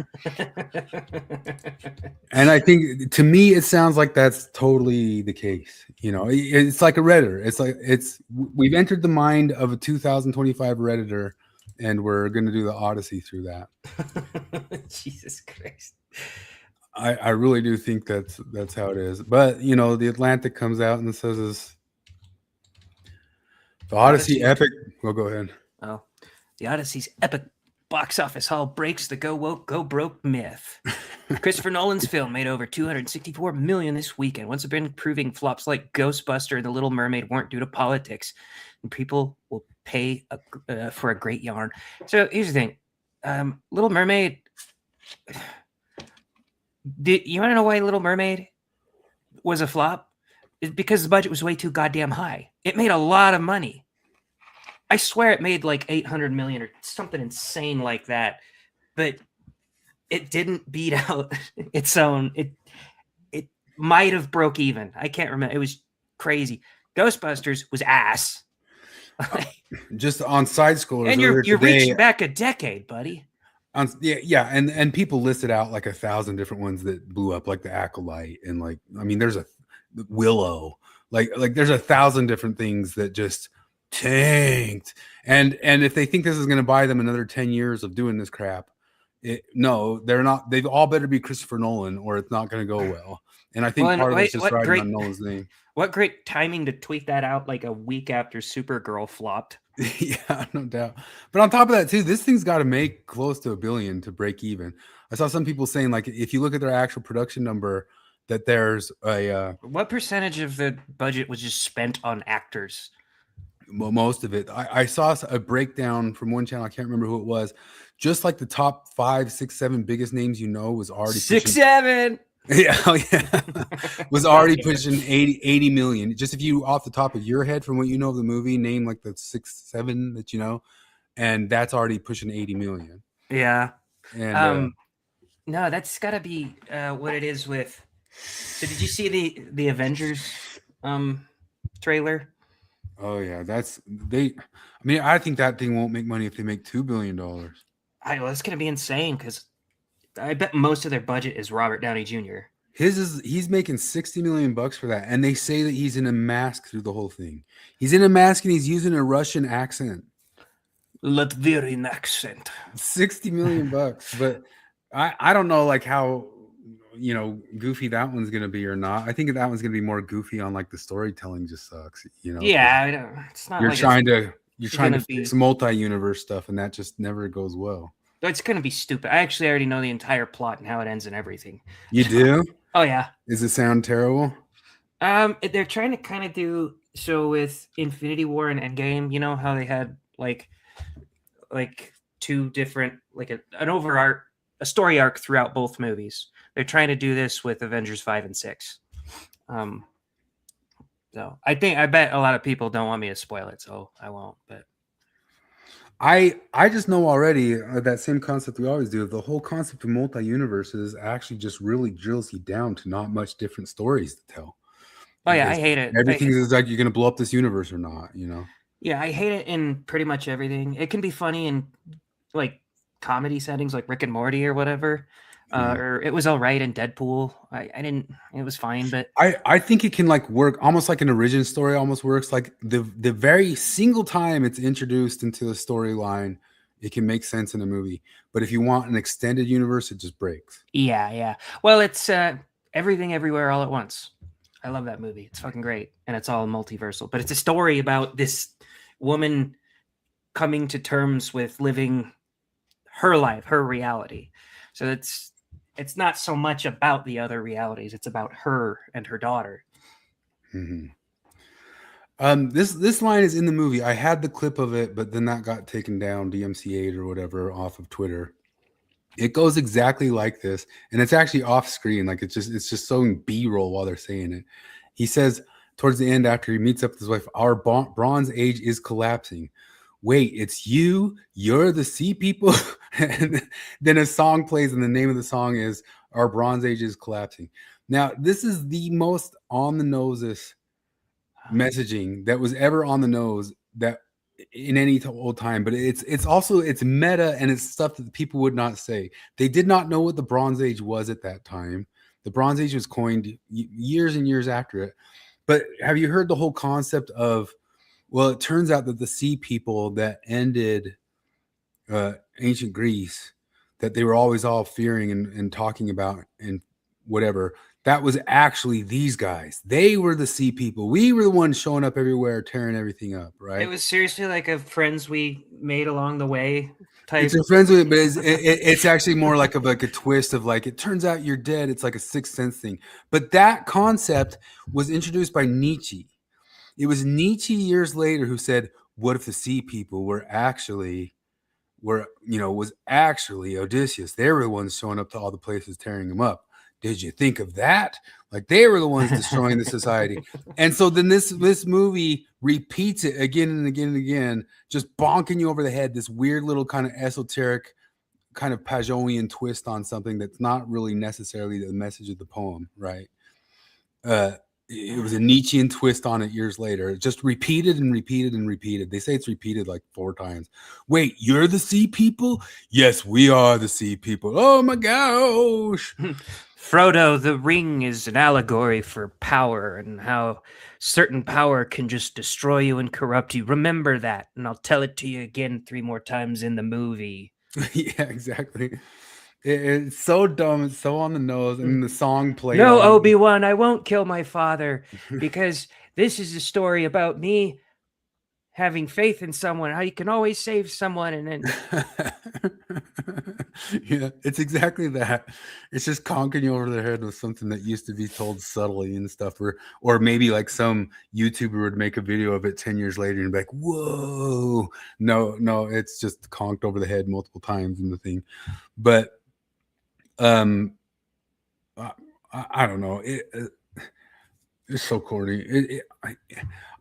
And I think, to me, it sounds like that's totally the case. It's like a Redditor. We've entered the mind of a 2025 Redditor, and we're going to do the Odyssey through that. Jesus Christ. I really do think that's how it is. But the Atlantic comes out and says the Odyssey epic. Well, go ahead. Oh, the Odyssey's epic box office haul breaks the go woke, go broke myth. Christopher Nolan's film made over $264 million this weekend. Once again, proving flops like Ghostbuster and The Little Mermaid weren't due to politics, and people will pay for a great yarn. So here's the thing, Little Mermaid. You want to know why Little Mermaid was a flop? It's because the budget was way too goddamn high. It made a lot of money. I swear it made like $800 million or something insane like that, but it didn't beat out its own. It might have broke even. I can't remember. It was crazy. Ghostbusters was ass. Just on side scrollers, and you're reaching back a decade, buddy. And people listed out like 1,000 different ones that blew up, like the Acolyte, and there's a Willow, like there's 1,000 different things that just tanked. And if they think this is going to buy them another 10 years of doing this crap, no, they're not. They've all better be Christopher Nolan, or it's not going to go well. And I think part of it's just riding on Nolan's name. What great timing to tweet that out like a week after Supergirl flopped. Yeah, no doubt. But on top of that, too, this thing's got to make close to $1 billion to break even. I saw some people saying, like, if you look at their actual production number, that there's a what percentage of the budget was just spent on actors? Well, most of it. I saw a breakdown from one channel. I can't remember who it was. Just like the top 5, 6, 7 biggest names was already 6, 7. Yeah, was already pushing 80 million. Just if you off the top of your head from what you know of the movie, name like the 6, 7 that you know, and that's already pushing 80 million. Yeah. And no, that's got to be what it is with. So did you see the Avengers trailer? Oh yeah, I think that thing won't make money if they make $2 billion. Well, it's going to be insane because I bet most of their budget is Robert Downey Jr. He's making $60 million for that, and they say that he's in a mask through the whole thing. He's in a mask and he's using a Russian accent. Latvian accent. $60 million, but I don't know like how goofy that one's gonna be or not. I think that one's gonna be more goofy on like the storytelling just sucks. Yeah, I don't. It's not. You're trying to fix multi-universe stuff, and that just never goes well. It's going to be stupid. I actually already know the entire plot and how it ends and everything. You do? Oh, yeah. Does it sound terrible? They're trying to kind of do so with Infinity War and Endgame. You know how they had like two different, like a story arc throughout both movies. They're trying to do this with Avengers 5 and 6. So I bet a lot of people don't want me to spoil it, so I won't. But I just know already that same concept we always do. The whole concept of multi-universes actually just really drills you down to not much different stories to tell. Oh yeah, I hate it. Everything is like you're going to blow up this universe or not, Yeah, I hate it in pretty much everything. It can be funny in like comedy settings like Rick and Morty or whatever. Or it was all right in Deadpool. I didn't. It was fine, but I think it can like work almost like an origin story. Almost works like the very single time it's introduced into the storyline, it can make sense in a movie. But if you want an extended universe, it just breaks. Yeah. Well, it's Everything Everywhere All at Once. I love that movie. It's fucking great, and it's all multiversal. But it's a story about this woman coming to terms with living her life, her reality. So it's not so much about the other realities. It's about her and her daughter. Mm-hmm. This line is in the movie. I had the clip of it, but then that got taken down, DMCA'd or whatever, off of Twitter. It goes exactly like this, and it's actually off screen. Like it's just showing B-roll while they're saying it. He says, towards the end, after he meets up with his wife, our Bronze Age is collapsing. Wait, it's you? You're the sea people? And then a song plays, and the name of the song is Our Bronze Age is Collapsing. Now, this is the most on the noses messaging that was ever on the nose that in any old time, but it's also it's meta, and it's stuff that people would not say. They did not know what the Bronze Age was at that time. The Bronze Age was coined years and years after it. But have you heard the whole concept of, well, it turns out that the sea people that ended ancient Greece, that they were always all fearing and talking about and whatever, that was actually these guys. They were the sea people. We were the ones showing up everywhere, tearing everything up, right? It was seriously like a friends we made along the way type. It's a friends with, but it's actually more like a twist of like, it turns out you're dead. It's like a Sixth Sense thing. But that concept was introduced by Nietzsche. It was Nietzsche years later who said, what if the sea people was actually Odysseus? They were the ones showing up to all the places, tearing them up. Did you think of that? Like they were the ones destroying the society. And so then this movie repeats it again and again and again, just bonking you over the head, this weird little kind of esoteric kind of Pageauian twist on something that's not really necessarily the message of the poem, right? It was a Nietzschean twist on it years later. It just repeated and repeated and repeated. They say it's repeated like 4 times. Wait, you're the sea people? Yes, we are the sea people. Oh my gosh. Frodo, the ring is an allegory for power and how certain power can just destroy you and corrupt you. Remember that, and I'll tell it to you again 3 more times in the movie. Yeah, exactly. It's so dumb. It's so on the nose. And the song played. No, Obi-Wan, I won't kill my father because this is a story about me having faith in someone, how you can always save someone. And then yeah, it's exactly that. It's just conking you over the head with something that used to be told subtly and stuff, or maybe like some YouTuber would make a video of it 10 years later and be like, whoa, no, it's just conked over the head multiple times in the thing. But I don't know. It's so corny.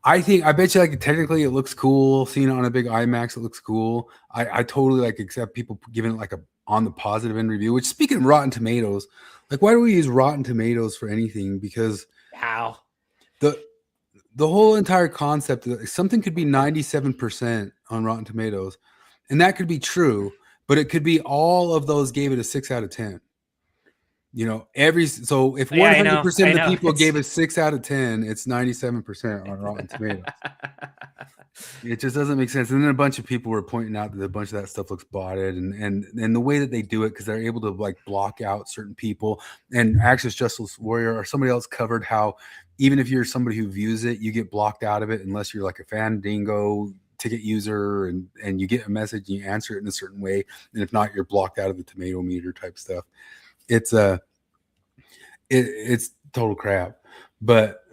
I bet you like technically it looks cool. Seeing it on a big IMAX, it looks cool. I totally like accept people giving it like a on the positive end review. Which, speaking of Rotten Tomatoes, like why do we use Rotten Tomatoes for anything? Because how the whole entire concept, something could be 97% on Rotten Tomatoes, and that could be true, but it could be all of those gave it a 6 out of 10. You know, so if 100% of the people gave it 6 out of 10, it's 97% on Rotten Tomatoes. It just doesn't make sense. And then a bunch of people were pointing out that a bunch of that stuff looks botted, and the way that they do it, because they're able to like block out certain people. And Access Justice Warrior or somebody else covered how even if you're somebody who views it, you get blocked out of it unless you're like a Fandango ticket user and you get a message and you answer it in a certain way, and if not, you're blocked out of the tomato meter type stuff. It's total crap. But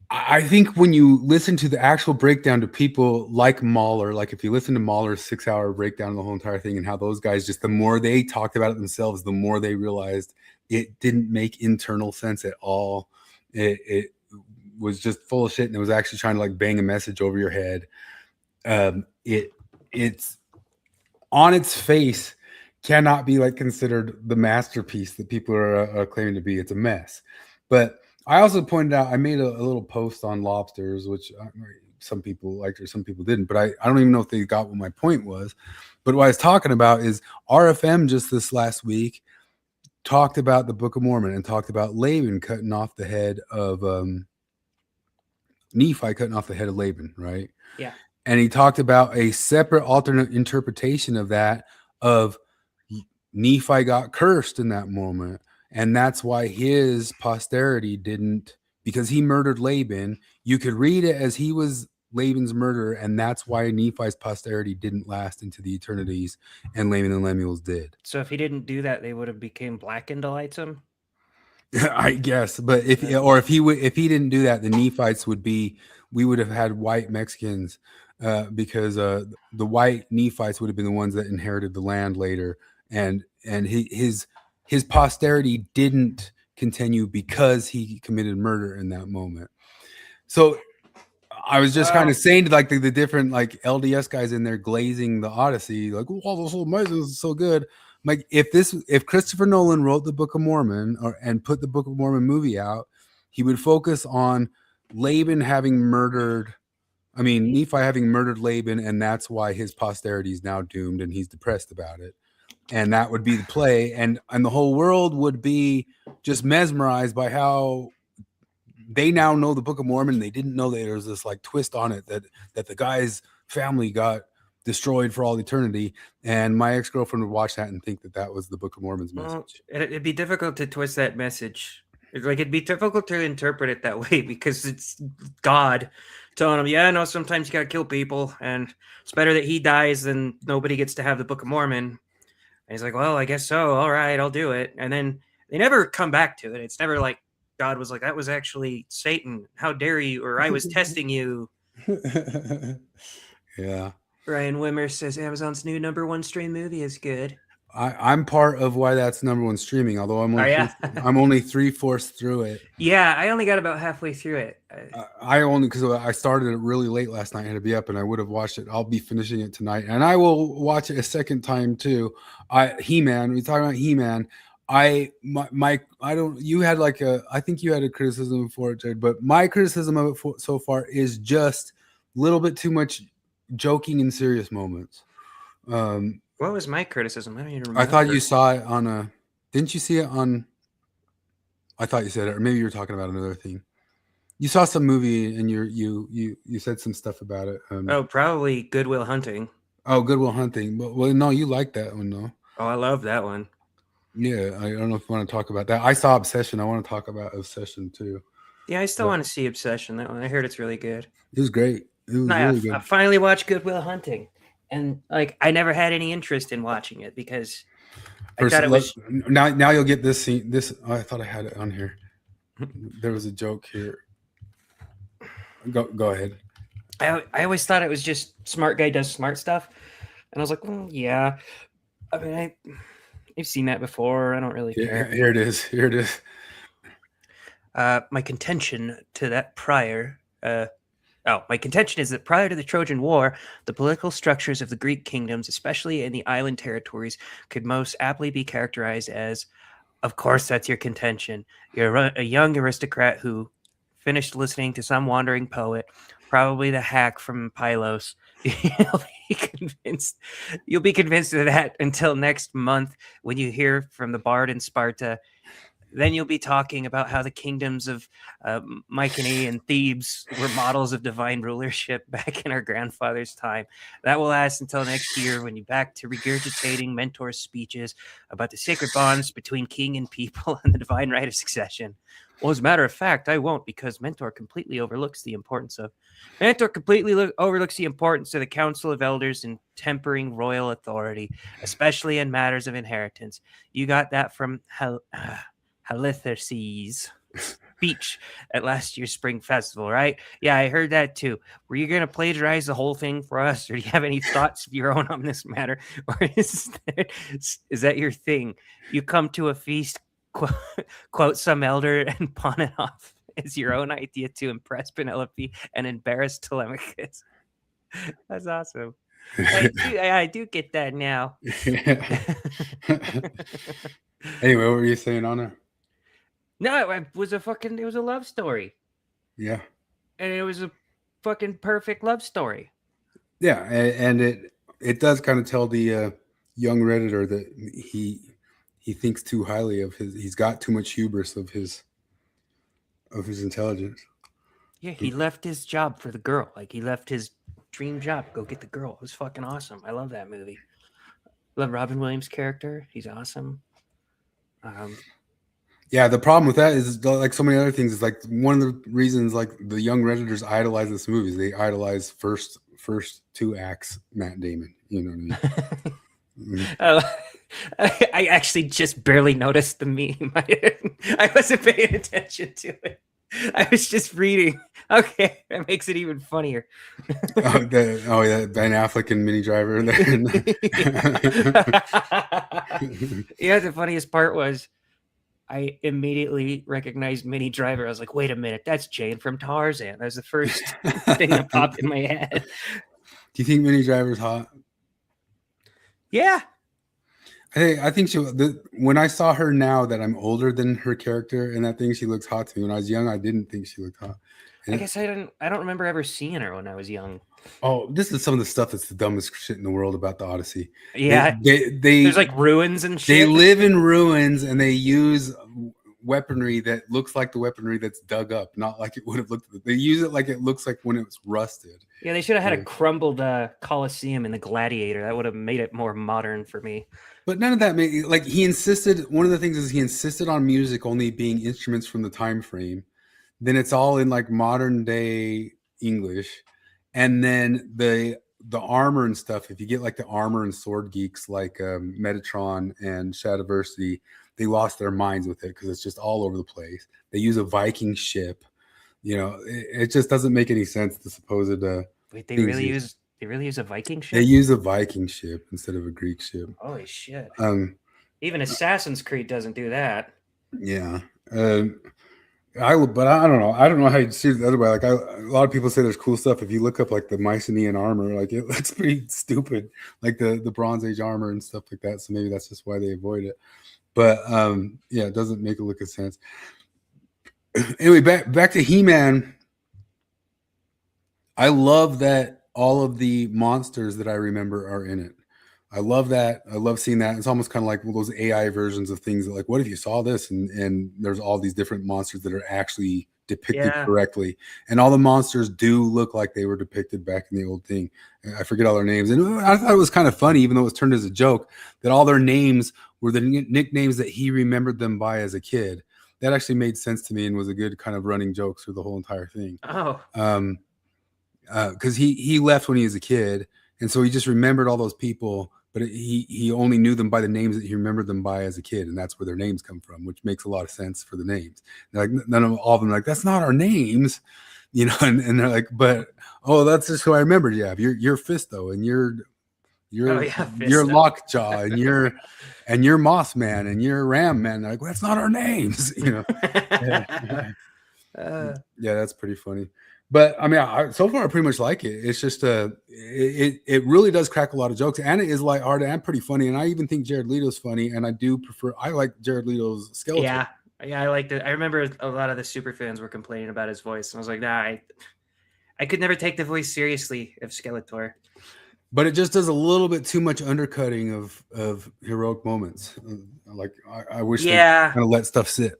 I think when you listen to the actual breakdown to people like Mahler, like if you listen to Mahler's 6-hour breakdown of the whole entire thing and how those guys just, the more they talked about it themselves, the more they realized it didn't make internal sense at all. It was just full of shit, and it was actually trying to like bang a message over your head. It's on its face cannot be like considered the masterpiece that people are claiming to be. It's a mess. But I also pointed out, I made a little post on lobsters, which some people liked or some people didn't, but I don't even know if they got what my point was. But what I was talking about is RFM just this last week talked about the Book of Mormon and talked about Laban cutting off the head of Nephi cutting off the head of Laban, right? Yeah. And he talked about a separate alternate interpretation of that, of Nephi got cursed in that moment, and that's why his posterity didn't, because he murdered Laban. You could read it as he was Laban's murderer, and that's why Nephi's posterity didn't last into the eternities, and Laban and Lemuel's did. So if he didn't do that, they would have became black Indolites. I guess, but if he didn't do that, the Nephites we would have had white Mexicans, because the white Nephites would have been the ones that inherited the land later. And his posterity didn't continue because he committed murder in that moment. So I was just kind of saying to like the different like LDS guys in there glazing the Odyssey, like, oh, this whole amazing, this is so good. Like if Christopher Nolan wrote the Book of Mormon and put the Book of Mormon movie out, he would focus on Nephi having murdered Laban, and that's why his posterity is now doomed and he's depressed about it. And that would be the play, and the whole world would be just mesmerized by how they now know the Book of Mormon. They didn't know that there was this like twist on it that the guy's family got destroyed for all eternity. And my ex-girlfriend would watch that and think that was the Book of Mormon's message. It'd be difficult to twist that message. It'd be difficult to interpret it that way because it's God telling him, yeah, no, sometimes you got to kill people, and it's better that he dies than nobody gets to have the Book of Mormon. And he's like, well, I guess so. All right, I'll do it. And then they never come back to it. It's never like God was like, that was actually Satan. How dare you? Or I was testing you. Yeah. Ryan Wimmer says Amazon's new #1 stream movie is good. I'm part of why that's #1 streaming, although I'm only 3/4 through it. Yeah, I only got about halfway through it. Because I started it really late last night. I had to be up, and I would have watched it. I'll be finishing it tonight, and I will watch it a second time too. He-Man. We talking about He-Man. I think you had a criticism for it, Jared, but my criticism of it so far is just a little bit too much joking in serious moments. What was my criticism? I don't even remember. I thought you saw it on didn't you see it on? I thought you said it, or maybe you were talking about another thing. You saw some movie and you said some stuff about it. Probably Good Will Hunting. Oh, Good Will Hunting. Well, no, you like that one though. Oh, I love that one. Yeah, I don't know if you want to talk about that. I saw Obsession. I want to talk about Obsession too. Yeah, I still want to see Obsession. That one, I heard it's really good. It was great. It was really good. I finally watched Good Will Hunting. And like, I never had any interest in watching it because I thought it was. Now you'll get this scene. I thought I had it on here. There was a joke here. Go ahead. I always thought it was just smart guy does smart stuff, and I was like, well, yeah. I mean, I've seen that before. I don't really care. Here it is. My contention to that prior. My contention is that prior to the Trojan War, the political structures of the Greek kingdoms, especially in the island territories, could most aptly be characterized as, of course, that's your contention. You're a young aristocrat who finished listening to some wandering poet, probably the hack from Pylos. You'll be convinced of that until next month when you hear from the bard in Sparta. Then you'll be talking about how the kingdoms of Mycenae and Thebes were models of divine rulership back in our grandfather's time. That will last until next year when you're back to regurgitating Mentor's speeches about the sacred bonds between king and people and the divine right of succession. Well, as a matter of fact, I won't, because Mentor completely overlooks the importance of the Council of Elders in tempering royal authority, especially in matters of inheritance. You got that from Halitherses speech at last year's spring festival, right? Yeah, I heard that too. Were you going to plagiarize the whole thing for us, or do you have any thoughts of your own on this matter? Or is that your thing? You come to a feast, quote some elder, and pawn it off as your own idea to impress Penelope and embarrass Telemachus. That's awesome. I do get that now. Anyway, what were you saying on it? No, it was a love story. Yeah. And it was a fucking perfect love story. Yeah, and it does kind of tell the young Redditor that he thinks too highly of he's got too much hubris of his intelligence. Yeah, he left his job for the girl. Like, he left his dream job, go get the girl. It was fucking awesome. I love that movie. Love Robin Williams' character. He's awesome. Yeah, the problem with that is, like so many other things, is like one of the reasons like the young Redditors idolize this movie is they idolize first two acts Matt Damon. You know what I mean? I actually just barely noticed the meme. I wasn't paying attention to it. I was just reading. Okay, that makes it even funnier. Yeah, Ben Affleck and Minnie Driver. Yeah, the funniest part was I immediately recognized Minnie Driver. I was like, wait a minute, that's Jane from Tarzan. That was the first thing that popped in my head. Do you think Minnie Driver's hot? Yeah. I think when I saw her now that I'm older than her character and that thing, she looks hot to me. When I was young, I didn't think she looked hot. And I guess I don't remember ever seeing her when I was young. Oh, this is some of the stuff that's the dumbest shit in the world about the Odyssey. Yeah. There's like ruins and shit. They live in ruins and they use weaponry that looks like the weaponry that's dug up, not like it would have looked. They use it like it looks like when it was rusted. Yeah, they should have had a crumbled Colosseum in the Gladiator. That would have made it more modern for me. But none of that made, like, he insisted, one of the things is he insisted on music only being instruments from the time frame. Then it's all in like modern day English. And then the armor and stuff, if you get like the armor and sword geeks like Metatron and Shadowversity, they lost their minds with it because it's just all over the place. They use a Viking ship. You know, it just doesn't make any sense. The supposed wait, they really use a Viking ship? They use a Viking ship instead of a Greek ship. Holy shit. Even Assassin's Creed doesn't do that. Yeah. But I don't know. I don't know how you'd see it the other way. Like a lot of people say there's cool stuff. If you look up like the Mycenaean armor, like it looks pretty stupid, like the Bronze Age armor and stuff like that. So maybe that's just why they avoid it. But yeah, it doesn't make a lick of sense. Anyway, back to He-Man. I love that all of the monsters that I remember are in it. I love that. I love seeing that. It's almost kind of like those AI versions of things that, like, what if you saw this and there's all these different monsters that are actually depicted correctly. And all the monsters do look like they were depicted back in the old thing. I forget all their names. And I thought it was kind of funny, even though it was turned as a joke, that all their names were the nicknames that he remembered them by as a kid. That actually made sense to me and was a good kind of running joke through the whole entire thing. Oh. Because he left when he was a kid. And so he just remembered all those people, but he only knew them by the names that he remembered them by as a kid, and that's where their names come from, which makes a lot of sense for the names. They're like, none of all of them are like, that's not our names, you know. And they're like, but that's just who I remembered. Yeah, you're Fisto, and you're Lockjaw, and you're Moss Man, and you're Ram Man. They're like, well, that's not our names, you know. Yeah, that's pretty funny. But I mean, so far I pretty much like it. It's just it really does crack a lot of jokes, and it is lighthearted and pretty funny. And I even think Jared Leto's funny, and I like Jared Leto's Skeletor. Yeah, I liked it. I remember a lot of the super fans were complaining about his voice, and I was like, nah, I could never take the voice seriously of Skeletor. But it just does a little bit too much undercutting of heroic moments. Like I wish they kind of let stuff sit.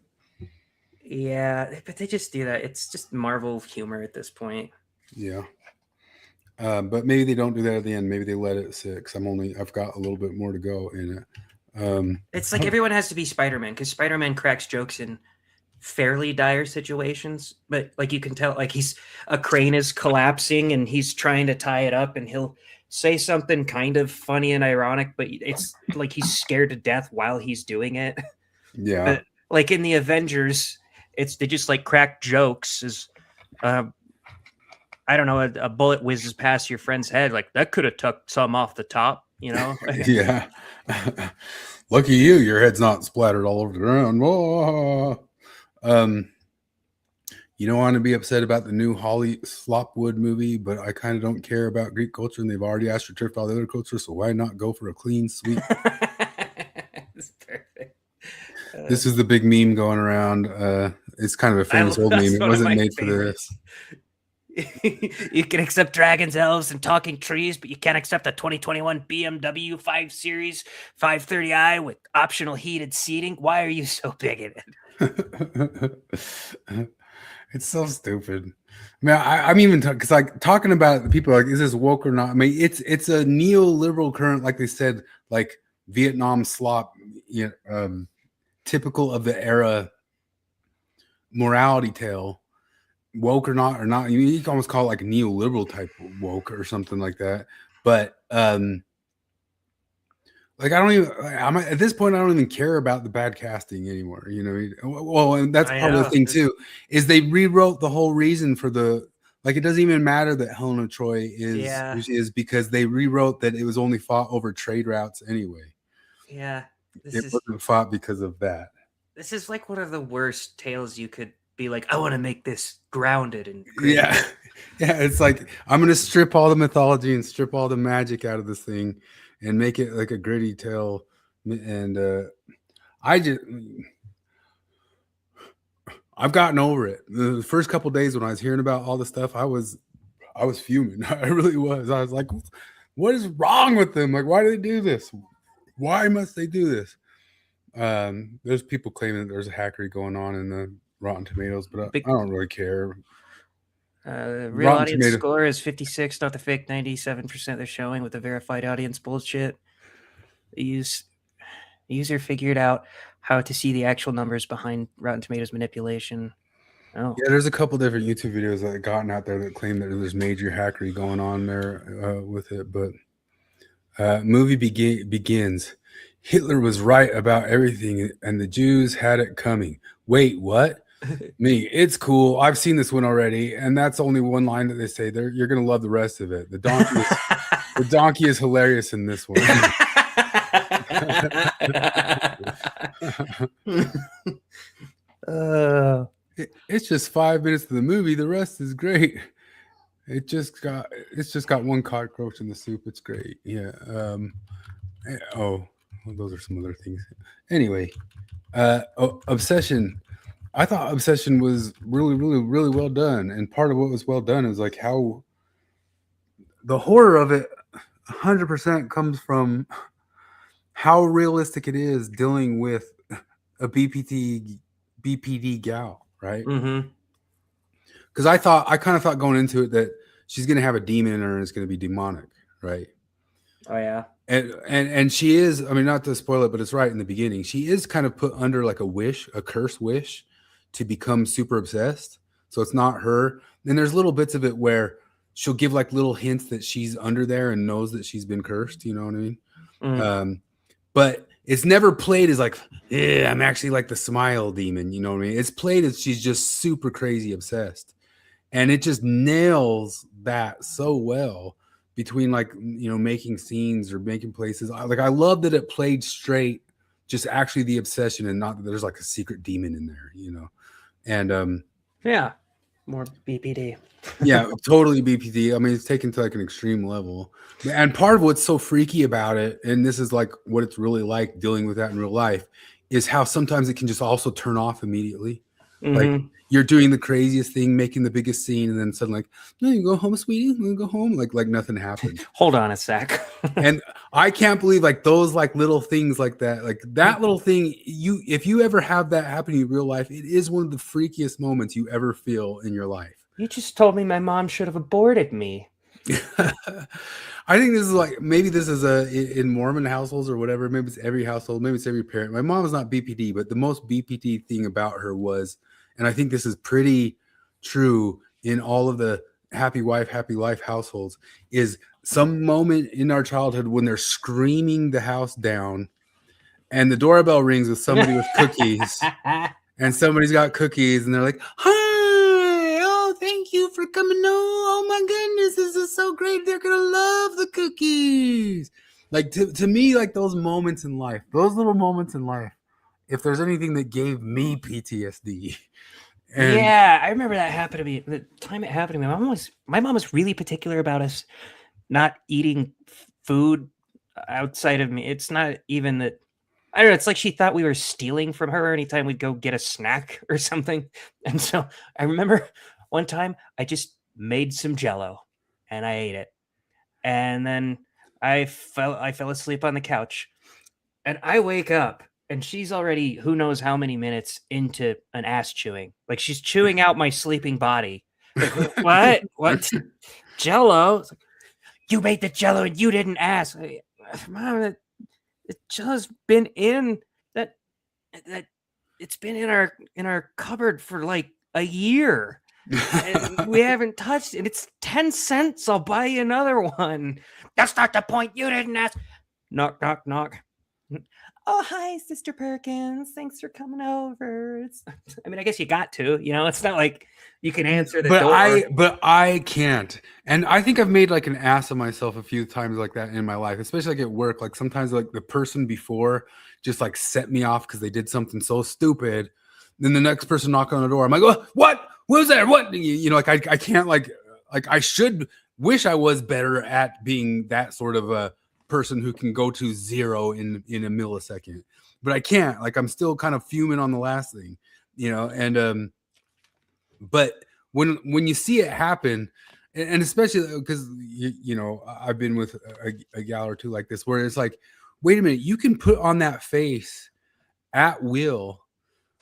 Yeah, but they just do that. It's just Marvel humor at this point. Yeah. But maybe they don't do that at the end. Maybe they let it sit because I've got a little bit more to go in it. It's like everyone has to be Spider-Man because Spider-Man cracks jokes in fairly dire situations, but like you can tell, like a crane is collapsing and he's trying to tie it up, and he'll say something kind of funny and ironic, but it's like he's scared to death while he's doing it. Yeah. But like in the Avengers, they just like crack jokes as I don't know, a bullet whizzes past your friend's head, like that could have tucked some off the top, you know. Yeah. Lucky your head's not splattered all over the ground. Whoa. You don't want to be upset about the new Holly Slopwood movie, but I kind of don't care about Greek culture, and they've already astroturfed all the other culture, so why not go for a clean sweep? It's perfect. This is the big meme going around. It's kind of a famous old meme. It wasn't made for this. You can accept dragons, elves, and talking trees, but you can't accept a 2021 BMW 5 Series 530i with optional heated seating. Why are you so bigoted? It's so stupid. I mean, I'm even because like talking about the people like, is this woke or not? I mean, it's a neoliberal current, like they said, like Vietnam slop, typical of the era morality tale. Woke or not, you can almost call it like a neoliberal type of woke or something like that. But like I'm at this point, I don't even care about the bad casting anymore. You know, well, and that's part of the thing too, is they rewrote the whole reason for it doesn't even matter that Helen of Troy is because they rewrote that it was only fought over trade routes anyway. Yeah, it wasn't fought because of that. This is like one of the worst tales you could be like, I want to make this grounded and gritty. Yeah. Yeah, it's like I'm gonna strip all the mythology and strip all the magic out of this thing and make it like a gritty tale. And I've gotten over it. The first couple days when I was hearing about all the stuff, I was fuming. I really was. I was like, what is wrong with them? Like, why do they do this? Why must they do this? There's people claiming that there's a hackery going on in the Rotten Tomatoes, but I don't really care. Real Rotten audience Tomato- score is 56, not the fake 97% they're showing with the verified audience bullshit. The user figured out how to see the actual numbers behind Rotten Tomatoes manipulation. Oh. Yeah, there's a couple different YouTube videos that have gotten out there that claim that there's major hackery going on there with it. But movie begins. Hitler was right about everything, and the Jews had it coming. Wait, what? Me, it's cool. I've seen this one already, and that's only one line that they say. You're gonna love the rest of it. The donkey is hilarious in this one. It's just 5 minutes of the movie. The rest is great. It's just got one cockroach in the soup. It's great. Yeah. Those are some other things. Anyway, Obsession. I thought Obsession was really, really, really well done. And part of what was well done is like how the horror of it 100% comes from how realistic it is dealing with a BPD gal, right? Mm-hmm. Because I kind of thought going into it that she's going to have a demon in her and it's going to be demonic, right? Oh yeah. And she is, I mean, not to spoil it, but it's right in the beginning. She is kind of put under like a curse wish to become super obsessed. So it's not her. And there's little bits of it where she'll give like little hints that she's under there and knows that she's been cursed. You know what I mean? Mm. But it's never played as like, yeah, I'm actually like the smile demon. You know what I mean? It's played as she's just super crazy obsessed. And it just nails that so well between like, you know, making scenes or making places. I love that it played straight, just actually the obsession and not that there's like a secret demon in there, you know? And yeah, more BPD. Yeah, totally BPD. I mean, it's taken to like an extreme level. And part of what's so freaky about it, and this is like what it's really like dealing with that in real life, is how sometimes it can just also turn off immediately. Mm-hmm. Like you're doing the craziest thing, making the biggest scene, and then suddenly like, no, you go home, sweetie. You go home. Like nothing happened. Hold on a sec. And I can't believe like those like little things like that little thing. If you ever have that happen in real life, it is one of the freakiest moments you ever feel in your life. You just told me my mom should have aborted me. I think this is like, maybe this is in Mormon households or whatever. Maybe it's every household. Maybe it's every parent. My mom is not BPD, but the most BPD thing about her was, and I think this is pretty true in all of the happy wife, happy life households, is some moment in our childhood when they're screaming the house down and the doorbell rings with somebody with cookies and somebody's got cookies and they're like, hi, oh, thank you for coming. Oh my goodness, this is so great. They're going to love the cookies. Like to me, like those moments in life, those little moments in life, if there's anything that gave me PTSD. Yeah, I remember that happened to me. The time it happened to me, my mom was really particular about us not eating food outside of me. It's not even that, I don't know, it's like she thought we were stealing from her anytime we'd go get a snack or something. And so I remember one time I just made some Jell-O and I ate it. And then I fell asleep on the couch and I wake up and she's already who knows how many minutes into an ass chewing. Like she's chewing out my sleeping body. Like, what? Jell-O? Like, you made the Jell-O and you didn't ask. Like, Mom, the Jell-O's been in that it's been in our cupboard for like a year. And we haven't touched it. It's 10 cents. I'll buy you another one. That's not the point. You didn't ask. Knock, knock, knock. Oh, hi, Sister Perkins. Thanks for coming over. I mean, I guess you got to, you know, it's not like You can answer the but door. I can't. And I think I've made like an ass of myself a few times like that in my life, especially like at work. Like sometimes like the person before just like set me off because they did something so stupid. Then the next person knock on the door. I'm like, oh, what was that? What? You know, like I can't like I should wish I was better at being that sort of a person who can go to zero in a millisecond. But I can't. Like I'm still kind of fuming on the last thing, you know, and but when you see it happen, and especially because you know I've been with a gal or two like this, where it's like, wait a minute, you can put on that face at will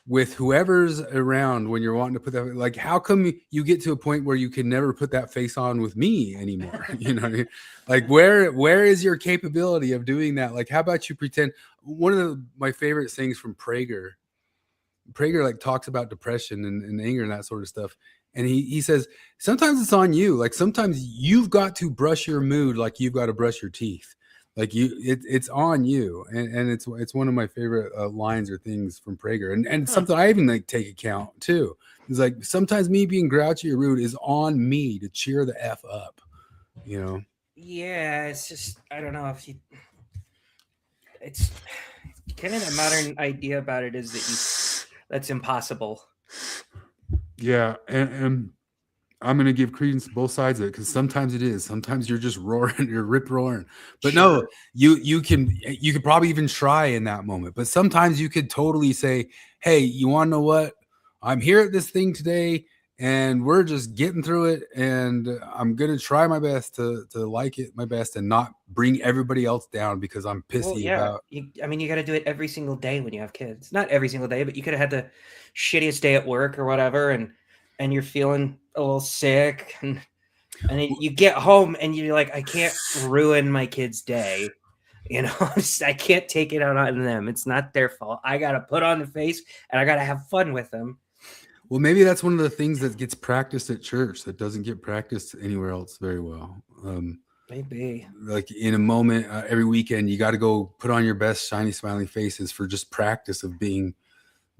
with whoever's around when you're wanting to put that. Like, how come you get to a point where you can never put that face on with me anymore? You know what I mean? Like, where is your capability of doing that? Like, how about you pretend? One of my favorite things from Prager like talks about depression and anger and that sort of stuff. And he says, sometimes it's on you. Like sometimes you've got to brush your mood like you've got to brush your teeth. Like it's on you. And it's one of my favorite lines or things from Prager. And something I even like take account too. It's like sometimes me being grouchy or rude is on me to cheer the F up, you know? Yeah, it's just, I don't know if it's kind of the modern idea about it is that that's impossible. Yeah, and I'm gonna give credence to both sides of it because sometimes it is. Sometimes you're just roaring, you're rip roaring. But Sure. No, you could probably even try in that moment. But sometimes you could totally say, "Hey, you want to know what? I'm here at this thing today, and we're just getting through it. And I'm gonna try my best to like it my best and not bring everybody else down because I'm pissy about." I mean, you got to do it every single day when you have kids. Not every single day, but you could have had the shittiest day at work or whatever, and you're feeling a little sick, and you get home and you're like, I can't ruin my kid's day. You know, I can't take it out on them. It's not their fault. I got to put on the face and I got to have fun with them. Well, maybe that's one of the things that gets practiced at church that doesn't get practiced anywhere else very well. Maybe like in a moment every weekend, you got to go put on your best shiny smiling faces for just practice of being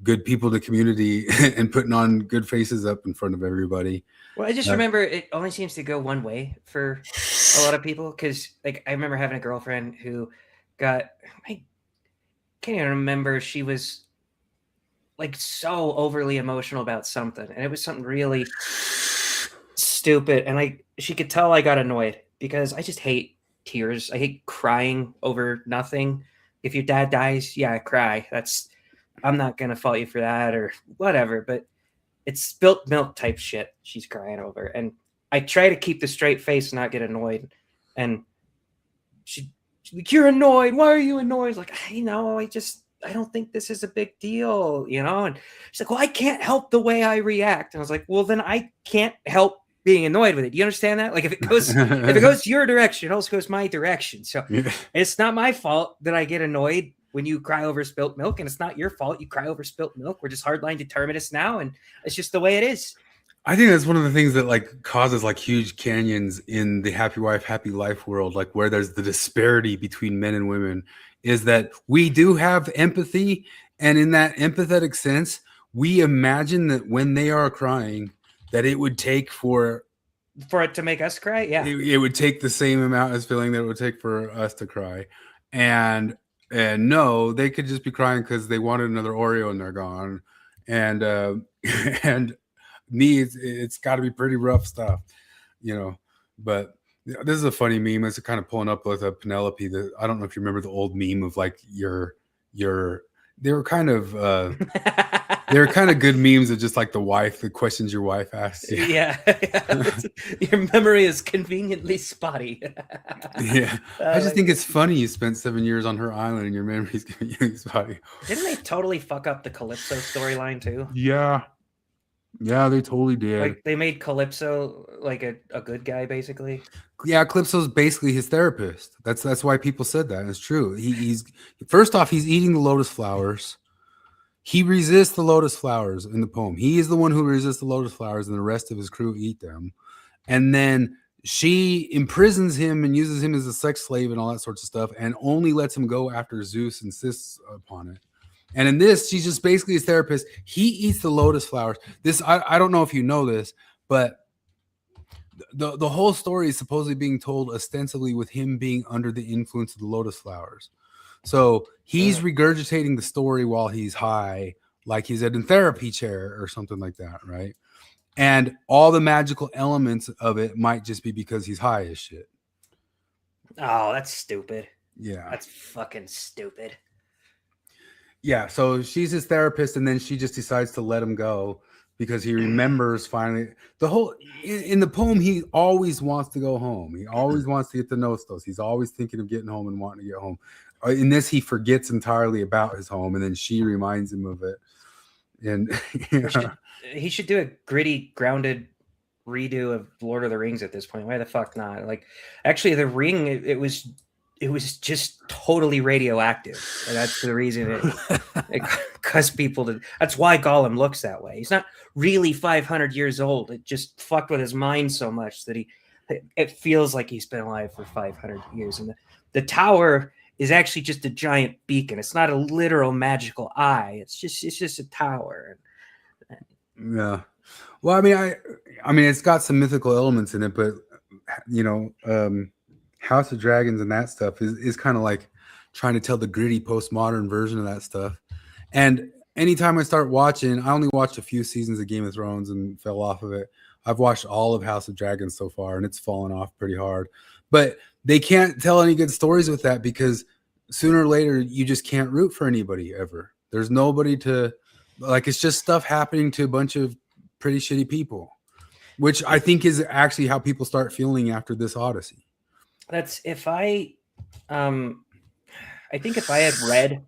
good people to community and putting on good faces up in front of everybody. Well, I just remember it only seems to go one way for a lot of people. Cause like, I remember having a girlfriend who I can't even remember. She was like so overly emotional about something. And it was something really stupid. And she could tell I got annoyed because I just hate tears. I hate crying over nothing. If your dad dies, yeah, cry. I'm not going to fault you for that or whatever, but it's spilt milk type shit she's crying over. And I try to keep the straight face and not get annoyed. And she's like, you're annoyed. Why are you annoyed? Like, I don't think this is a big deal, you know? And she's like, well, I can't help the way I react. And I was like, well, then I can't help being annoyed with it. Do you understand that? Like if it goes your direction, it also goes my direction. So It's not my fault that I get annoyed when you cry over spilt milk, and it's not your fault you cry over spilt milk. We're just hardline determinists now, and it's just the way it is. I think that's one of the things that like causes like huge canyons in the happy wife, happy life world, like where there's the disparity between men and women, is that we do have empathy. And in that empathetic sense, we imagine that when they are crying, that it would take for it to make us cry. Yeah. It would take the same amount as feeling that it would take for us to cry. And no, they could just be crying because they wanted another Oreo and they're gone. And and me, it's got to be pretty rough stuff, you know. But this is a funny meme. It's kind of pulling up with a Penelope. I don't know if you remember the old meme of like they were kind of they're kind of good memes of just like the questions your wife asks you. Yeah. Your memory is conveniently spotty. Yeah. I just think it's funny you spent 7 years on her island and your memory's conveniently spotty. Didn't they totally fuck up the Calypso storyline too? Yeah. Yeah, they totally did. Like they made Calypso like a good guy, basically. Yeah, Calypso's basically his therapist. That's why people said that. It's true. He's first off, he's eating the lotus flowers. He resists the lotus flowers in the poem. He is the one who resists the lotus flowers, and the rest of his crew eat them. And then she imprisons him and uses him as a sex slave and all that sorts of stuff, and only lets him go after Zeus insists upon it. And in this, she's just basically his therapist. He eats the lotus flowers. This I don't know if you know this, but the whole story is supposedly being told ostensibly with him being under the influence of the lotus flowers. So he's regurgitating the story while he's high, like he's in a therapy chair or something like that, right? And all the magical elements of it might just be because he's high as shit. Oh, that's stupid. Yeah. That's fucking stupid. Yeah, so she's his therapist, and then she just decides to let him go because he remembers finally the whole in the poem. He always wants to go home. He always wants to get the Nostos. He's always thinking of getting home and wanting to get home. In this, he forgets entirely about his home, and then she reminds him of it. And he should do a gritty, grounded redo of Lord of the Rings at this point. Why the fuck not? Like, actually, the ring it was just totally radioactive, and that's the reason it caused people to. That's why Gollum looks that way. He's not really 500 years old. It just fucked with his mind so much that it feels like he's been alive for 500 years. And the tower is actually just a giant beacon. It's not a literal magical eye. It's just a tower. Yeah. Well, I mean, it's got some mythical elements in it, but House of Dragons and that stuff is kind of like trying to tell the gritty postmodern version of that stuff. And anytime I start watching, I only watched a few seasons of Game of Thrones and fell off of it. I've watched all of House of Dragons so far, and it's fallen off pretty hard. But they can't tell any good stories with that because sooner or later you just can't root for anybody ever. There's nobody to like. It's just stuff happening to a bunch of pretty shitty people, which I think is actually how people start feeling after this Odyssey. That's if I think if I had read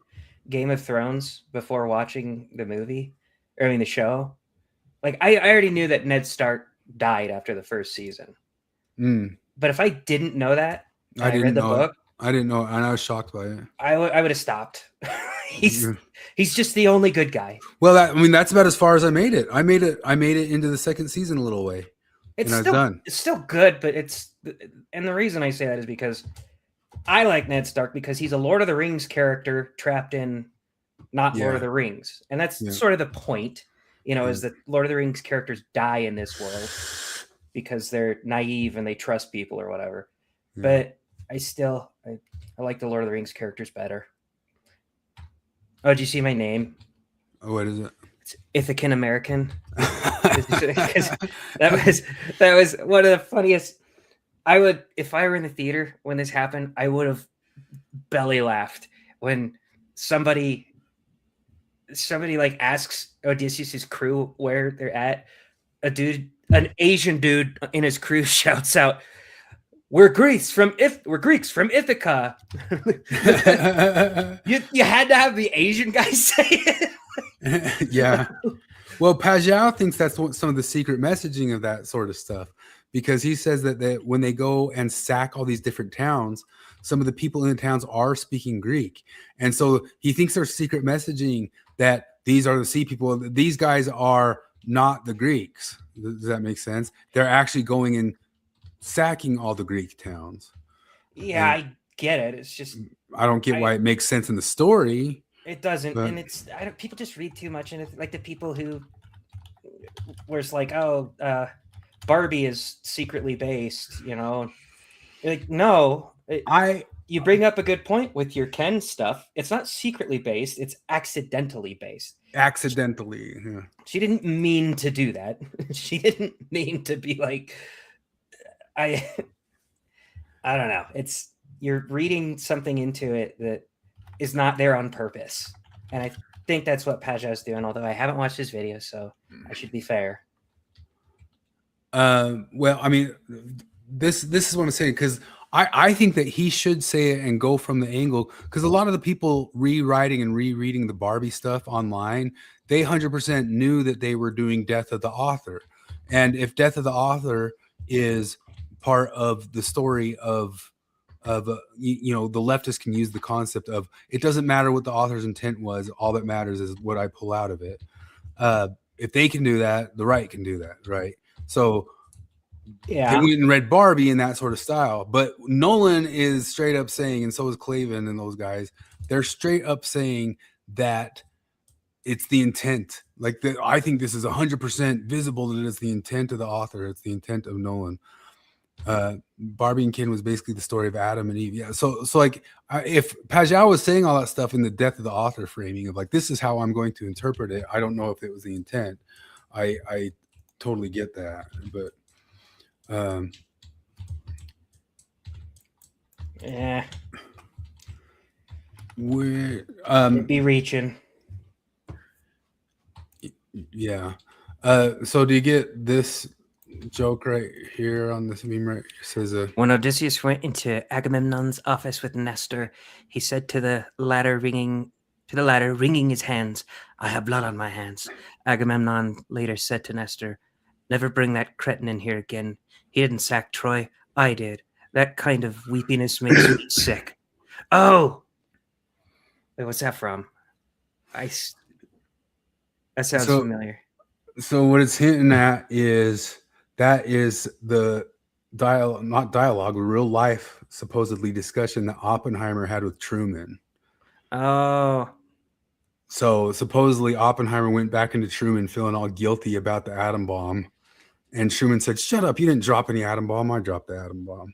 Game of Thrones before watching the show, like I already knew that Ned Stark died after the first season. But if I didn't know that, I read the book. I didn't know, and I was shocked by it. I would have stopped. He's just the only good guy. Well, that's about as far as I made it. I made it into the second season a little way. It's still good, but and the reason I say that is because I like Ned Stark because he's a Lord of the Rings character trapped in Lord of the Rings. And that's sort of the point, is that Lord of the Rings characters die in this world because they're naive and they trust people or whatever. Yeah. But I like the Lord of the Rings characters better. Oh, did you see my name? Oh, what is it? It's Ithacan American. that was one of the funniest. If I were in the theater when this happened, I would have belly laughed when somebody like asks Odysseus' crew where they're at. An Asian dude in his crew shouts out, "We're Greeks from Ithaca." you had to have the Asian guy say it. Yeah. Well, Pajau thinks that's some of the secret messaging of that sort of stuff, because he says that when they go and sack all these different towns, some of the people in the towns are speaking Greek. And so he thinks there's secret messaging that these are the sea people. These guys are not the Greeks. Does that make sense? They're actually going and sacking all the Greek towns. Yeah, I get it. It's just I don't get why it makes sense in the story. It doesn't, but, and people just read too much, and like the people where it's like, Barbie is secretly based, You're like, no, you bring up a good point with your Ken stuff. It's not secretly based; it's accidentally based. Accidentally, yeah. She didn't mean to do that. She didn't mean to be like, I don't know. You're reading something into it that is not there on purpose. And I think that's what Pajau's doing, although I haven't watched his video, so I should be fair. Well, I mean, this is what I'm saying, because I think that he should say it and go from the angle, because a lot of the people rewriting and rereading the Barbie stuff online, they 100% knew that they were doing Death of the Author. And if Death of the Author is part of the story of the leftists can use the concept of it doesn't matter what the author's intent was, all that matters is what I pull out of it. If they can do that, the right can do that, right? So they went and read Barbie in that sort of style, but Nolan is straight up saying, and so is Clavin and those guys, they're straight up saying that it's the intent. Like I think this is 100% visible that it's the intent of the author. It's the intent of Nolan. Barbie and Ken was basically the story of Adam and Eve. Yeah. So like if Pajau was saying all that stuff in the death of the author framing of like, this is how I'm going to interpret it, I don't know if it was the intent. I totally get that, but yeah, we're be reaching. Yeah. So do you get this joke right here on this meme right? It says when Odysseus went into Agamemnon's office with Nestor, he said to the latter, wringing his hands, "I have blood on my hands." Agamemnon later said to Nestor, "Never bring that cretin in here again. He didn't sack Troy. I did. That kind of weepiness makes me sick." Oh! Wait, what's that from? That sounds familiar. So what it's hinting at is that is the not dialogue, but real life supposedly discussion that Oppenheimer had with Truman. Oh. So supposedly Oppenheimer went back into Truman feeling all guilty about the atom bomb. And Truman said, "Shut up, you didn't drop any atom bomb. I dropped the atom bomb."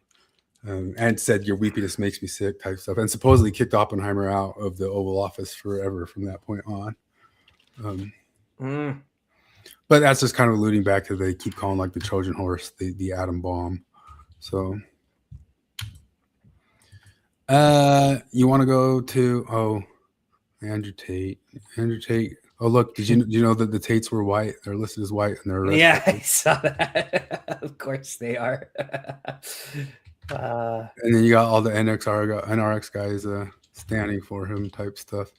And said, "Your weepiness makes me sick," type stuff. And supposedly kicked Oppenheimer out of the Oval Office forever from that point on. But that's just kind of alluding back to they keep calling like the Trojan horse the atom bomb. So you want to go to Andrew Tate. Oh, look, did you know that the Tates were white? They're listed as white and they're yeah, I saw that. Of course they are. And then you got all the NRX guys standing for him type stuff.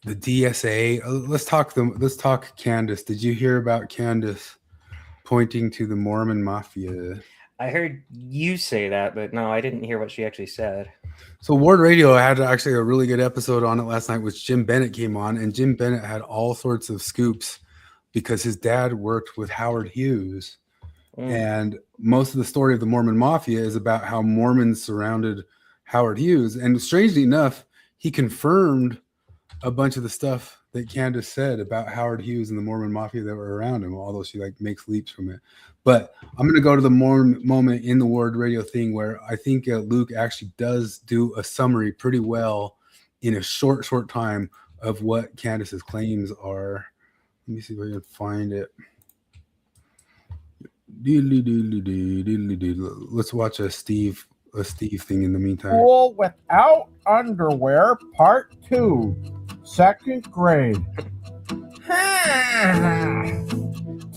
The DSA. Let's talk Candace. Did you hear about Candace pointing to the Mormon Mafia? I heard you say that, but no, I didn't hear what she actually said. So Ward Radio had actually a really good episode on it last night, which Jim Bennett came on, and Jim Bennett had all sorts of scoops because his dad worked with Howard Hughes. And most of the story of the Mormon Mafia is about how Mormons surrounded Howard Hughes. And strangely enough, he confirmed a bunch of the stuff that Candace said about Howard Hughes and the Mormon Mafia that were around him, although she like makes leaps from it. But I'm going to go to the moment in the Ward Radio thing where I think Luke actually does do a summary pretty well in a short time of what Candace's claims are. Let me see if I can find it. Let's watch a Steve thing in the meantime. School without underwear, part 2, 2nd grade.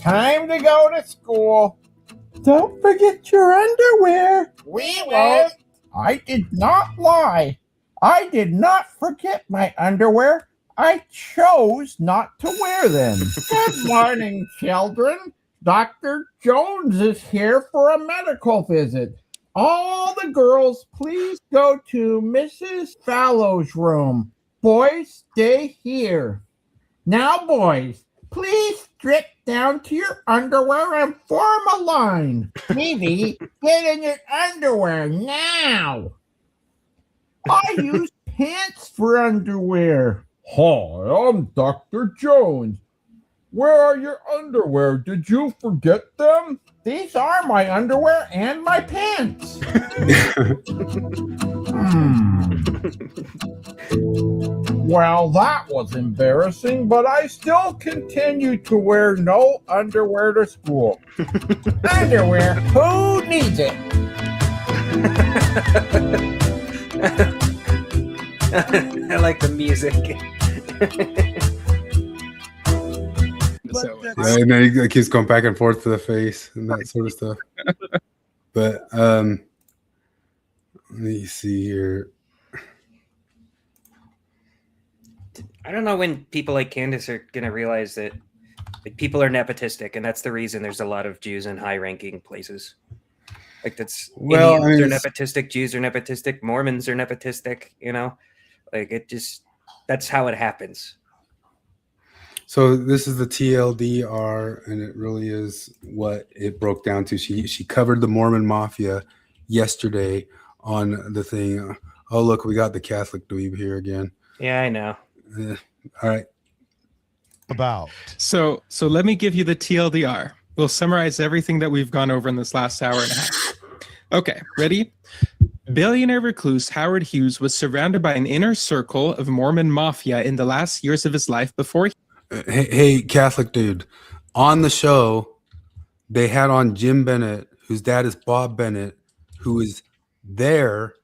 Time to go to school. Don't forget your underwear. We won't. I did not lie. I did not forget my underwear. I chose not to wear them. Good morning, children. Dr. Jones is here for a medical visit. All the girls, please go to Mrs. Fallow's room. Boys, stay here. Now, boys, please strip down to your underwear and form a line. Evie, get in your underwear now. I use pants for underwear. Hi, I'm Dr. Jones. Where are your underwear? Did you forget them? These are my underwear and my pants. Well, that was embarrassing, but I still continue to wear no underwear to school. Underwear? Who needs it? I like the music. And then he keeps going back and forth to the face and that sort of stuff. But let me see here. I don't know when people like Candace are going to realize that like, people are nepotistic, and that's the reason there's a lot of Jews in high-ranking places. Like that's Indians are nepotistic, Jews are nepotistic, Mormons are nepotistic. You know, like that's how it happens. So this is the TLDR, and it really is what it broke down to. She covered the Mormon Mafia yesterday on the thing. Oh, look, we got the Catholic dweeb here again. Yeah, I know. All right. About. So let me give you the TLDR. We'll summarize everything that we've gone over in this last hour and a half. Okay, ready? Billionaire recluse Howard Hughes was surrounded by an inner circle of Mormon Mafia in the last years of his life before he... Hey, Catholic dude. On the show, they had on Jim Bennett, whose dad is Bob Bennett, who was there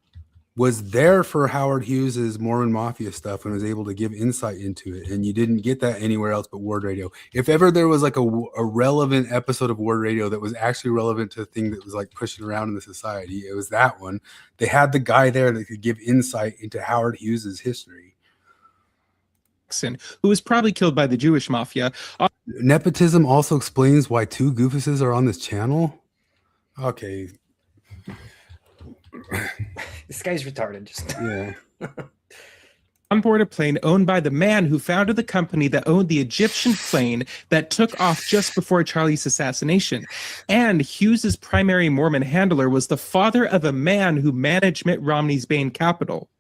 for Howard Hughes's Mormon Mafia stuff and was able to give insight into it. And you didn't get that anywhere else but Word Radio. If ever there was like a relevant episode of Word Radio that was actually relevant to the thing that was like pushing around in the society, it was that one. They had the guy there that could give insight into Howard Hughes's history. Who was probably killed by the Jewish Mafia. Nepotism also explains why 2 goofuses are on this channel. Okay. This guy's retarded. Just Yeah. On board a plane owned by the man who founded the company that owned the Egyptian plane that took off just before Charlie's assassination. And Hughes's primary Mormon handler was the father of a man who managed Mitt Romney's Bain Capital.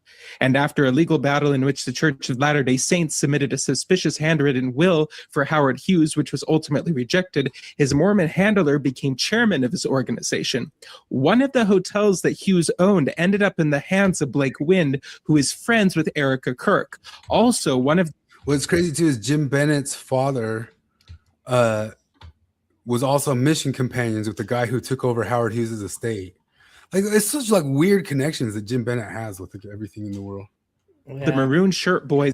And after a legal battle in which the Church of Latter-day Saints submitted a suspicious handwritten will for Howard Hughes, which was ultimately rejected, his Mormon handler became chairman of his organization. One of the hotels that Hughes owned ended up in the hands of Blake Wind, who is friends with Erica Kirk. Also, one of... What's crazy too is Jim Bennett's father was also mission companions with the guy who took over Howard Hughes's estate. Like, it's such like weird connections that Jim Bennett has with everything in the world. The Maroon Shirt Boys.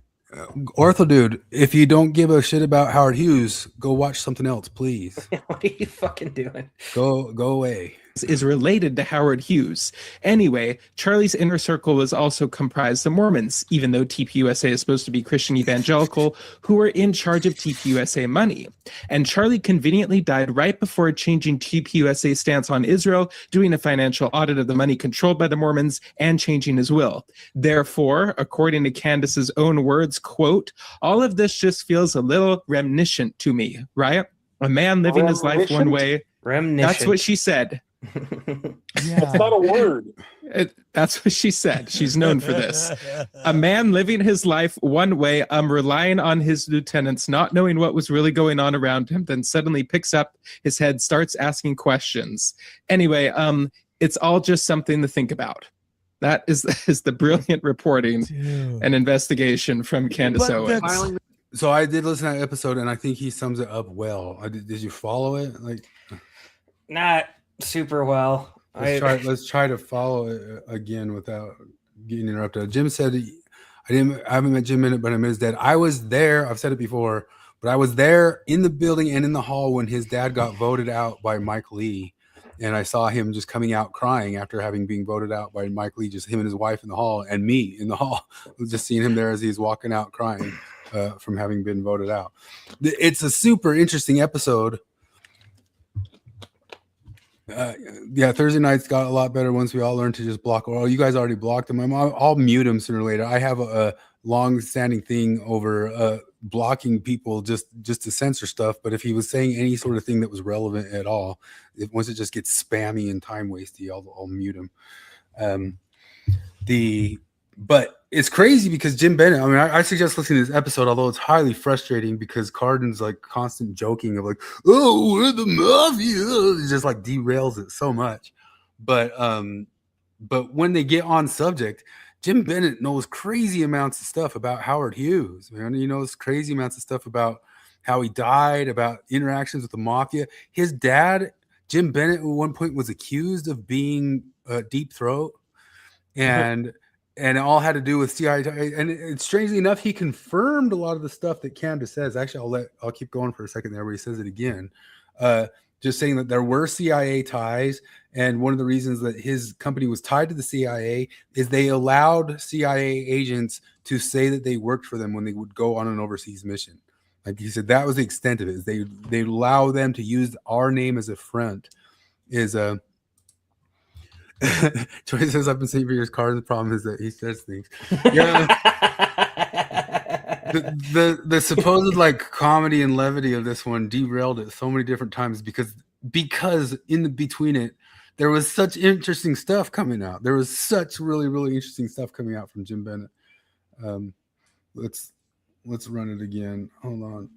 Ortho dude, if you don't give a shit about Howard Hughes, go watch something else, please. What are you fucking doing? Go away. Is related to Howard Hughes. Anyway, Charlie's inner circle was also comprised of Mormons, even though TPUSA is supposed to be Christian evangelical, who were in charge of TPUSA money. And Charlie conveniently died right before changing TPUSA's stance on Israel, doing a financial audit of the money controlled by the Mormons, and changing his will. Therefore, according to Candace's own words, quote, all of this just feels a little reminiscent to me, right? A man living his life one way. That's what she said. It's not a word. That's what she said. She's known for this. A man living his life one way, relying on his lieutenants, not knowing what was really going on around him, then suddenly picks up his head, starts asking questions. Anyway, it's all just something to think about. That is the brilliant reporting and investigation from Candace Owens. So I did listen to that episode, and I think he sums it up well. Did you follow it? Like, not super well. Let's try to follow it again without getting interrupted. Jim said, I haven't met Jim Bennett, but I met his dad. I was there. I've said it before, but I was there in the building and in the hall when his dad got voted out by Mike Lee. And I saw him just coming out crying after having been voted out by Mike Lee, just him and his wife in the hall, and me in the hall. Just seeing him there as he's walking out crying from having been voted out. It's a super interesting episode. Thursday nights got a lot better once we all learned to just block. Oh, you guys already blocked him. I'll mute him sooner or later. I have a long-standing thing over blocking people just to censor stuff. But if he was saying any sort of thing that was relevant at all, once it just gets spammy and time wasty, I'll mute him. But it's crazy because Jim Bennett, I mean, I suggest listening to this episode, although it's highly frustrating because Cardin's like constant joking of like, oh, we're the mafia. It just like derails it so much. But when they get on subject, Jim Bennett knows crazy amounts of stuff about Howard Hughes, man. He knows crazy amounts of stuff about how he died, about interactions with the mafia. His dad, Jim Bennett, at one point was accused of being Deep Throat. And it all had to do with CIA. And strangely enough, he confirmed a lot of the stuff that Candace says. Actually, I'll keep going for a second there where he says it again. Just saying that there were CIA ties. And one of the reasons that his company was tied to the CIA is they allowed CIA agents to say that they worked for them when they would go on an overseas mission. Like he said, that was the extent of it. They allow them to use our name as a front. Joy says, I've been saying for years, Carter, the problem is that he says things. Yeah. the supposed like comedy and levity of this one derailed it so many different times because in between it, there was such interesting stuff coming out. There was such really, really interesting stuff coming out from Jim Bennett. let's run it again. Hold on.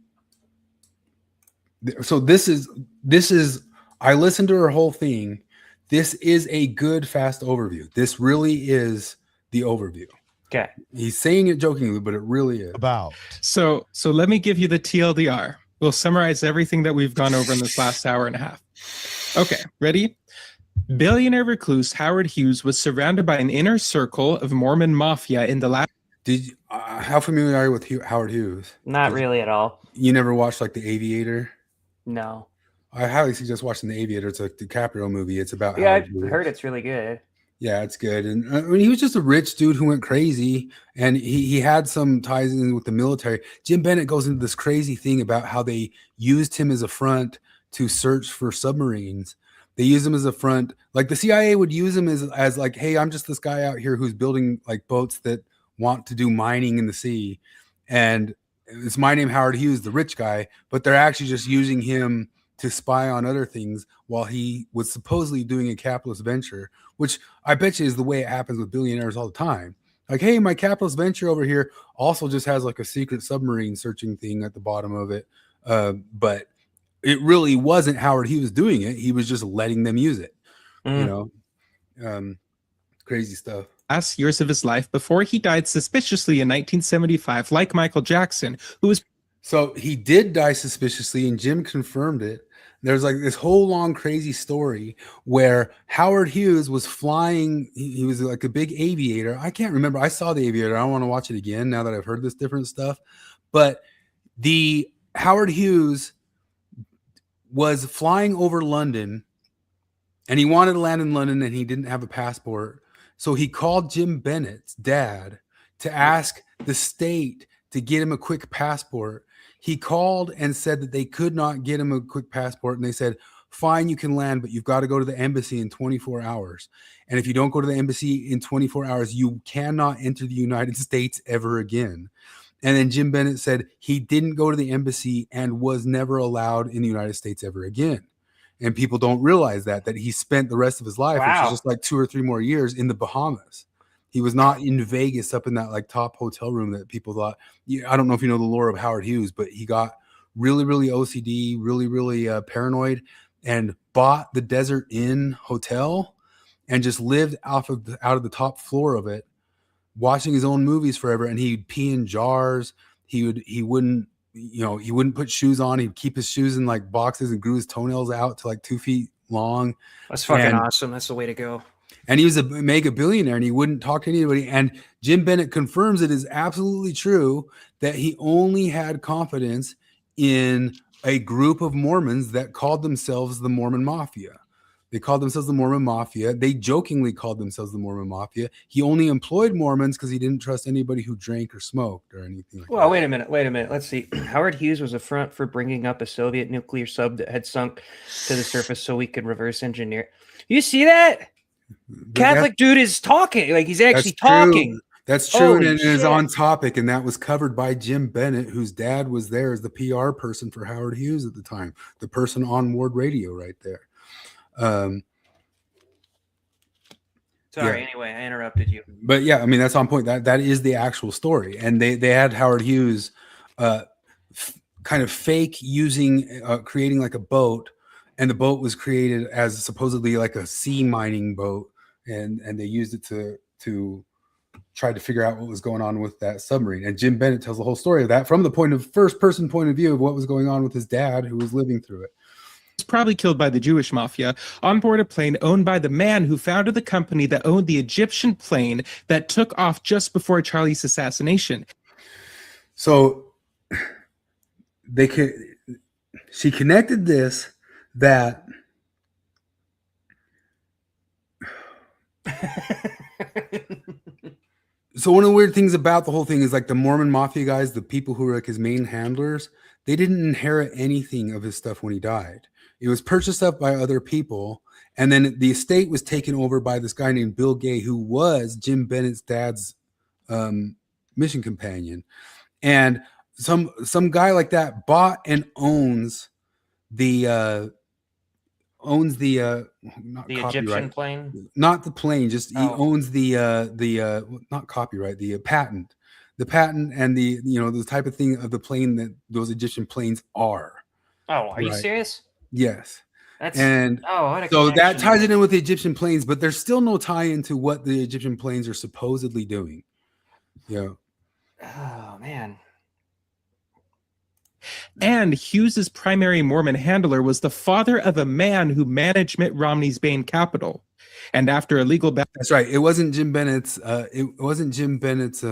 So this is I listened to her whole thing. This is a good fast overview. This really is the overview. Okay. He's saying it jokingly, but it really is. So let me give you the TLDR. We'll summarize everything that we've gone over in this last hour and a half. Okay, ready? Billionaire recluse Howard Hughes was surrounded by an inner circle of Mormon Mafia in the last. How familiar are you with Howard Hughes? Not really at all. You never watched like The Aviator? No. I highly suggest watching The Aviator. It's a DiCaprio movie. It's about I've heard it's really good. Yeah, it's good. And I mean, he was just a rich dude who went crazy, and he had some ties in with the military. Jim Bennett goes into this crazy thing about how they used him as a front to search for submarines. They use him as a front, like the CIA would use him as like, hey, I'm just this guy out here who's building like boats that want to do mining in the sea, and it's my name Howard Hughes, the rich guy, but they're actually just using him to spy on other things while he was supposedly doing a capitalist venture, which I bet you is the way it happens with billionaires all the time. Like, hey, my capitalist venture over here also just has like a secret submarine searching thing at the bottom of it. But it really wasn't Howard Hughes doing it. He was just letting them use it, you know, crazy stuff. Last years of his life before he died suspiciously in 1975, like Michael Jackson, who was. So he did die suspiciously, and Jim confirmed it. There's like this whole long crazy story where Howard Hughes was flying. He was like a big aviator. I can't remember. I saw The Aviator. I don't want to watch it again now that I've heard this different stuff. But the Howard Hughes was flying over London, and he wanted to land in London, and he didn't have a passport. So he called Jim Bennett's dad to ask the state to get him a quick passport. He called and said that they could not get him a quick passport. And they said, fine, you can land, but you've got to go to the embassy in 24 hours. And if you don't go to the embassy in 24 hours, you cannot enter the United States ever again. And then Jim Bennett said he didn't go to the embassy and was never allowed in the United States ever again. And people don't realize that he spent the rest of his life, which is just like 2 or 3 more years, in the Bahamas. He was not in Vegas up in that like top hotel room that people thought. I don't know if you know the lore of Howard Hughes, but he got really, really OCD, really, really paranoid, and bought the Desert Inn Hotel and just lived out of the top floor of it, watching his own movies forever. And he'd pee in jars. He wouldn't put shoes on. He'd keep his shoes in like boxes and grew his toenails out to like 2 feet long. That's fucking awesome. That's the way to go. And he was a mega billionaire, and he wouldn't talk to anybody. And Jim Bennett confirms it is absolutely true that he only had confidence in a group of Mormons that called themselves the Mormon Mafia. They called themselves the Mormon Mafia. They jokingly called themselves the Mormon Mafia. He only employed Mormons because he didn't trust anybody who drank or smoked or anything like that. Well, wait a minute. Let's see. Howard Hughes was a front for bringing up a Soviet nuclear sub that had sunk to the surface so we could reverse engineer. You see that? Catholic dude is talking. Like, he's actually talking. That's true, and it is on topic, and that was covered by Jim Bennett, whose dad was there as the PR person for Howard Hughes at the time, the person on Ward Radio right there. Sorry, anyway, I interrupted you. But yeah, I mean, that's on point. That is the actual story. And they had Howard Hughes kind of fake creating like a boat, and the boat was created as supposedly like a sea mining boat, and they used it to try to figure out what was going on with that submarine. And Jim Bennett tells the whole story of that from the first person point of view of what was going on with his dad, who was living through it. Was probably killed by the Jewish mafia on board a plane owned by the man who founded the company that owned the Egyptian plane that took off just before Charlie's assassination. So she connected this that so one of the weird things about the whole thing is like the Mormon Mafia guys, the people who were like his main handlers, they didn't inherit anything of his stuff when he died. It was purchased up by other people, and then the estate was taken over by this guy named Bill Gay, who was Jim Bennett's dad's mission companion. And some guy like that bought and owns the Egyptian plane, not the plane, just he owns the not copyright, the patent the patent and the the type of thing of the plane that those Egyptian planes are. Oh, are you serious? Yes. That's and what a so that connection. ties it in with the Egyptian planes, but there's still no tie into what the Egyptian planes are supposedly doing. Yeah. Oh man. And Hughes's primary Mormon handler was the father of a man who managed Mitt Romney's Bain Capital. And after a legal battle, that's right. It wasn't Jim Bennett's. It wasn't Jim Bennett's.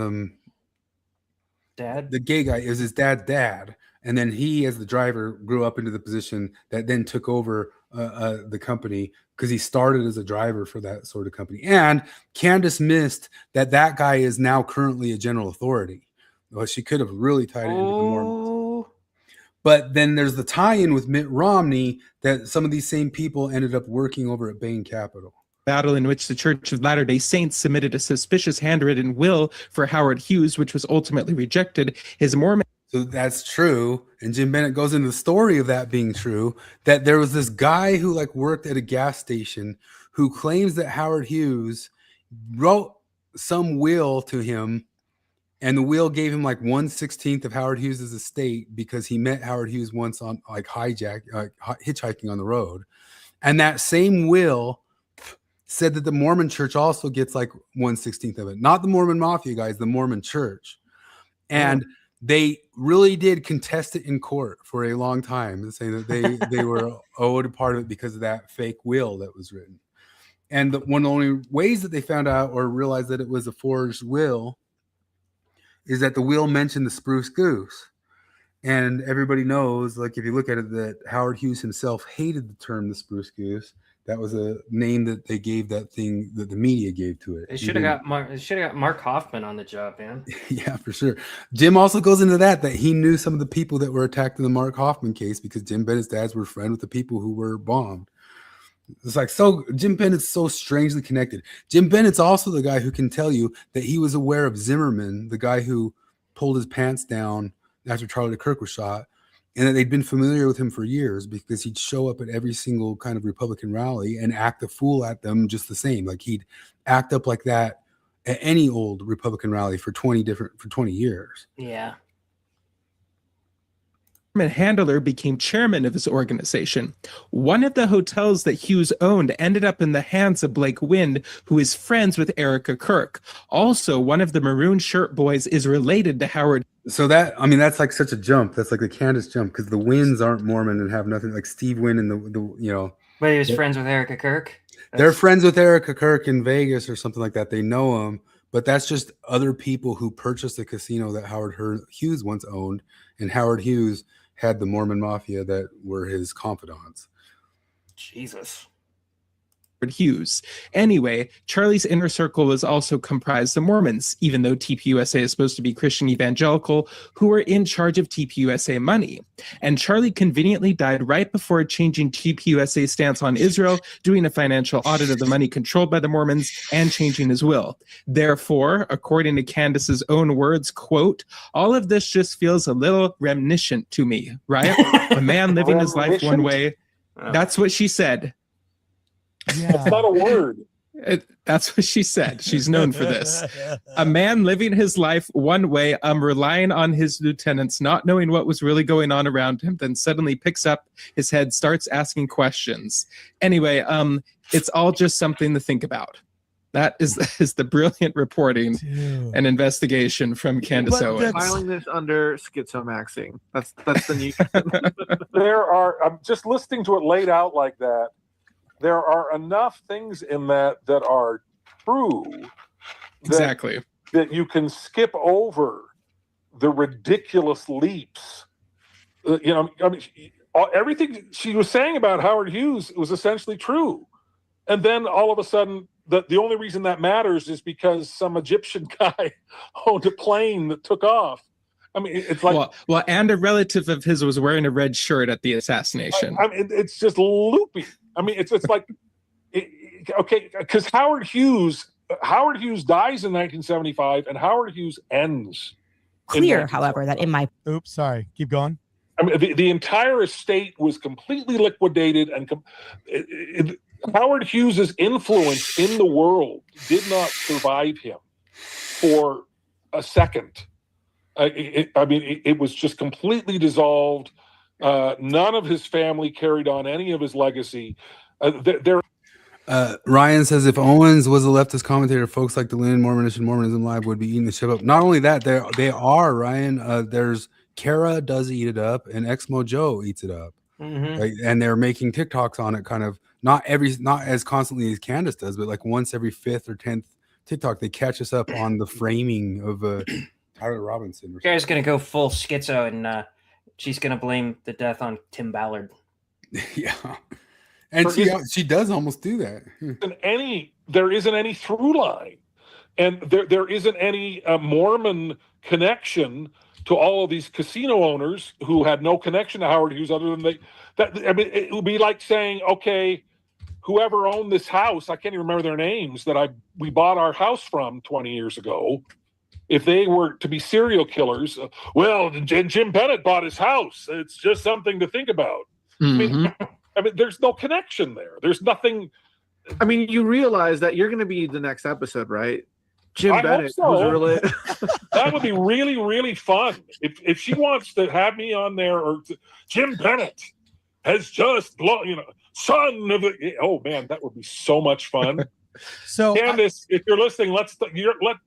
Dad. The gay guy is his dad's dad, and then he, as the driver, grew up into the position that then took over the company because he started as a driver for that sort of company. And Candace missed that guy is now currently a general authority. Well, she could have really tied it into the Mormons. But then there's the tie-in with Mitt Romney that some of these same people ended up working over at Bain Capital. Battle in which the Church of Latter-day Saints submitted a suspicious handwritten will for Howard Hughes, which was ultimately rejected. His Mormon... So that's true. And Jim Bennett goes into the story of that being true, that there was this guy who worked at a gas station who claims that Howard Hughes wrote some will to him, and the will gave him 1/16 of Howard Hughes' estate because he met Howard Hughes once on hitchhiking on the road. And that same will said that the Mormon church also gets 1/16 of it. Not the Mormon Mafia guys, the Mormon church. And they really did contest it in court for a long time, saying that they were owed a part of it because of that fake will that was written. And one of the only ways that they found out or realized that it was a forged will is that the will mentioned the spruce goose. And everybody knows, if you look at it, that Howard Hughes himself hated the term the spruce goose. That was a name that they gave that thing that the media gave to it. They should have got Mark Hoffman on the job, man. Yeah, for sure. Jim also goes into that he knew some of the people that were attacked in the Mark Hoffman case because Jim Bennett's dads were friends with the people who were bombed. It's so Jim Bennett's so strangely connected. Jim Bennett's also the guy who can tell you that he was aware of Zimmerman, the guy who pulled his pants down after Charlie Kirk was shot, and that they'd been familiar with him for years because he'd show up at every single kind of Republican rally and act a fool at them just the same. He'd act up like that at any old Republican rally for 20 years. Yeah. Handler became chairman of his organization. One of the hotels that Hughes owned ended up in the hands of Blake Wind, who is friends with Erica Kirk. Also, one of the maroon shirt boys is related to Howard. So that's such a jump. That's the Candace jump because the Winds aren't Mormon and have nothing Steve Wynn and the. But he was friends with Erica Kirk. They're friends with Erica Kirk in Vegas or something like that. They know him, but that's just other people who purchased the casino that Howard Hughes once owned, and Howard Hughes had the Mormon Mafia that were his confidants. Jesus. Hughes. Anyway, Charlie's inner circle was also comprised of Mormons, even though TPUSA is supposed to be Christian evangelical, who were in charge of TPUSA money. And Charlie conveniently died right before changing TPUSA's stance on Israel, doing a financial audit of the money controlled by the Mormons, and changing his will. Therefore, according to Candace's own words, quote, all of this just feels a little reminiscent to me, right? A man living his life one way. That's what she said. Yeah. It's not a word. That's what she said. She's known for this. A man living his life one way, relying on his lieutenants, not knowing what was really going on around him, then suddenly picks up his head, starts asking questions. Anyway, it's all just something to think about. That is the brilliant reporting and investigation from Candace Owens. Filing this under schizomaxing. That's the new. I'm just listening to it laid out like that. There are enough things in that are true. Exactly. That you can skip over the ridiculous leaps. Everything she was saying about Howard Hughes was essentially true. And then all of a sudden, the only reason that matters is because some Egyptian guy owned a plane that took off. I mean, it's well, and a relative of his was wearing a red shirt at the assassination. It's just loopy. I mean, it's okay, because Howard Hughes dies in 1975, and Howard Hughes ends. Clear, however, that in my oops, sorry, keep going. I mean, the entire estate was completely liquidated, and Howard Hughes's influence in the world did not survive him for a second. It was just completely dissolved. None of his family carried on any of his legacy. Ryan says if Owens was a leftist commentator, folks like the Lynn Mormonish and Mormonism Live would be eating the shit up. Not only that, they are, Ryan. There's Kara does eat it up, and Exmo Joe eats it up. Mm-hmm. Like, and they're making TikToks on it, kind of not as constantly as Candace does, but like once every 5th or 10th TikTok, they catch us up on the framing of Tyler Robinson. Kara's gonna go full schizo, and she's gonna blame the death on Tim Ballard. Yeah. And she does almost do that. There isn't any through line, and there isn't any Mormon connection to all of these casino owners who had no connection to Howard Hughes other than it would be like saying, okay, whoever owned this house, I can't even remember their names, that we bought our house from 20 years ago. If they were to be serial killers, well, Jim Bennett bought his house. It's just something to think about. Mm-hmm. I mean, there's no connection there. There's nothing. I mean, you realize that you're going to be the next episode, right? Jim I Bennett. hope so. Who's really... That would be really, really fun. If she wants to have me on there, or Jim Bennett has just blown, son of the. Oh man, that would be so much fun. So, Candace, if you're listening,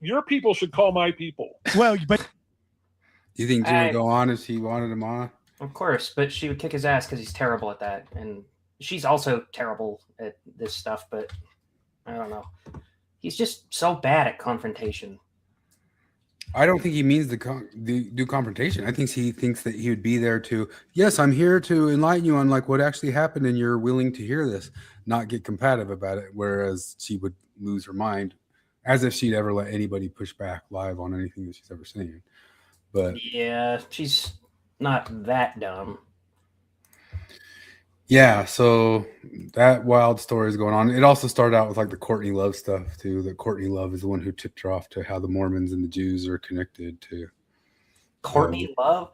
your people should call my people. Well, but do you think Jim would go on if she wanted him on? Of course, but she would kick his ass because he's terrible at that, and she's also terrible at this stuff. But I don't know. He's just so bad at confrontation. I don't think he means to do confrontation. I think he thinks that he would be there to, yes, I'm here to enlighten you on like what actually happened, and you're willing to hear this, not get combative about it. Whereas she would lose her mind, as if she'd ever let anybody push back live on anything that she's ever seen. But yeah, she's not that dumb. Yeah, so that wild story is going on. It also started out with like the Courtney Love stuff too. That Courtney Love is the one who tipped her off to how the Mormons and the Jews are connected to. Courtney Love?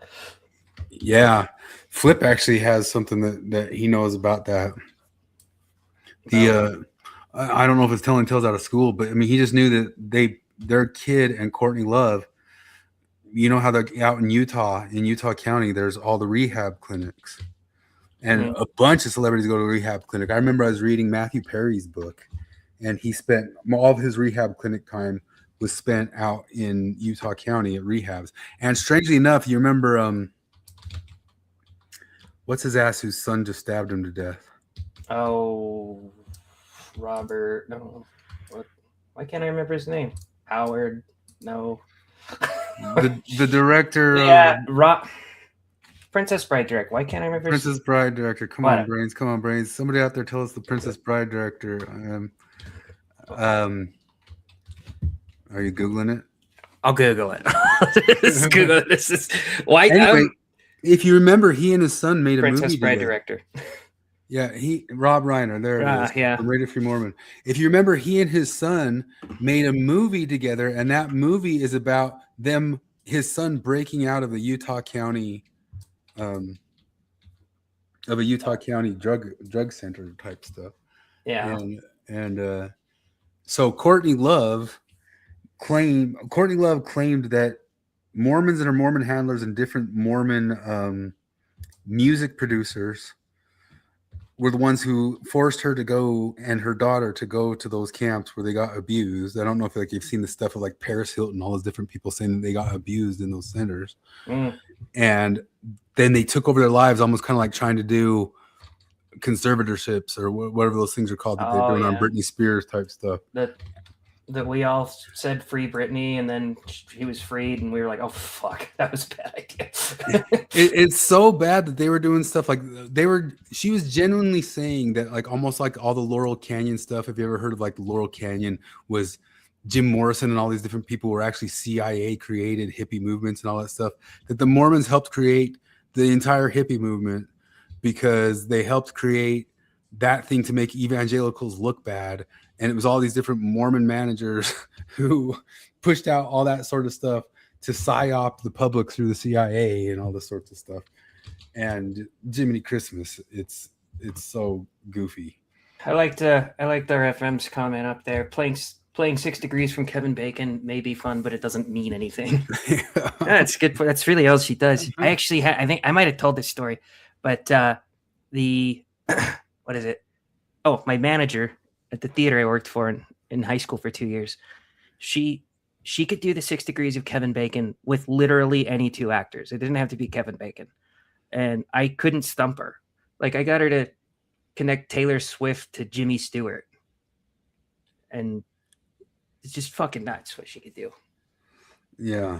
Yeah. Flip actually has something that he knows about that. I don't know if it's telling tales out of school, but I mean he just knew that their kid and Courtney Love, you know how they're out in Utah County, there's all the rehab clinics. And a bunch of celebrities go to a rehab clinic. I remember I was reading Matthew Perry's book, and he spent all of his rehab clinic time was spent out in Utah County at rehabs. And strangely enough, you remember what's his ass whose son just stabbed him to death? Oh, Robert. No, what? Why can't I remember his name? Howard. No. the director. Yeah, Princess Bride director. Why can't I remember? Princess Bride director. Come on, brains. Somebody out there tell us the Princess Bride director. Are you Googling it? I'll Google it. Google it. Why? Anyway, if you remember, he and his son made a Princess movie Bride together. director. Yeah, Rob Reiner. There it is. Yeah. From Radio Free Mormon. If you remember, he and his son made a movie together, and that movie is about his son breaking out of the Utah County. Of a Utah County drug center type stuff. Yeah. And so Courtney Love claimed that Mormons and her Mormon handlers and different Mormon music producers were the ones who forced her to go, and her daughter to go to those camps where they got abused. I don't know if you've seen the stuff of like Paris Hilton, all those different people saying that they got abused in those centers. And then they took over their lives, almost kind of like trying to do conservatorships or whatever those things are called that they're doing on Britney Spears type stuff. That we all said free Britney, and then he was freed, and we were like, oh fuck, that was a bad idea. It's so bad that they were doing stuff like she was genuinely saying that like almost like all the Laurel Canyon stuff. Have you ever heard of like the Laurel Canyon was Jim Morrison and all these different people were actually CIA created hippie movements and all that stuff, that the Mormons helped create the entire hippie movement because they helped create that thing to make evangelicals look bad. And it was all these different Mormon managers who pushed out all that sort of stuff to psyop the public through the CIA and all this sorts of stuff. And Jiminy Christmas, it's so goofy. I liked their FM's comment up there. Playing playing 6 Degrees from Kevin Bacon may be fun, but it doesn't mean anything. That's good. That's really all she does. I actually, I think I might have told this story, but the what is it? Oh, my manager at the theater I worked for in high school for 2 years. She could do the 6 Degrees of Kevin Bacon with literally any 2 actors. It didn't have to be Kevin Bacon, and I couldn't stump her. Like, I got her to connect Taylor Swift to Jimmy Stewart, and it's just fucking nuts what she could do. Yeah.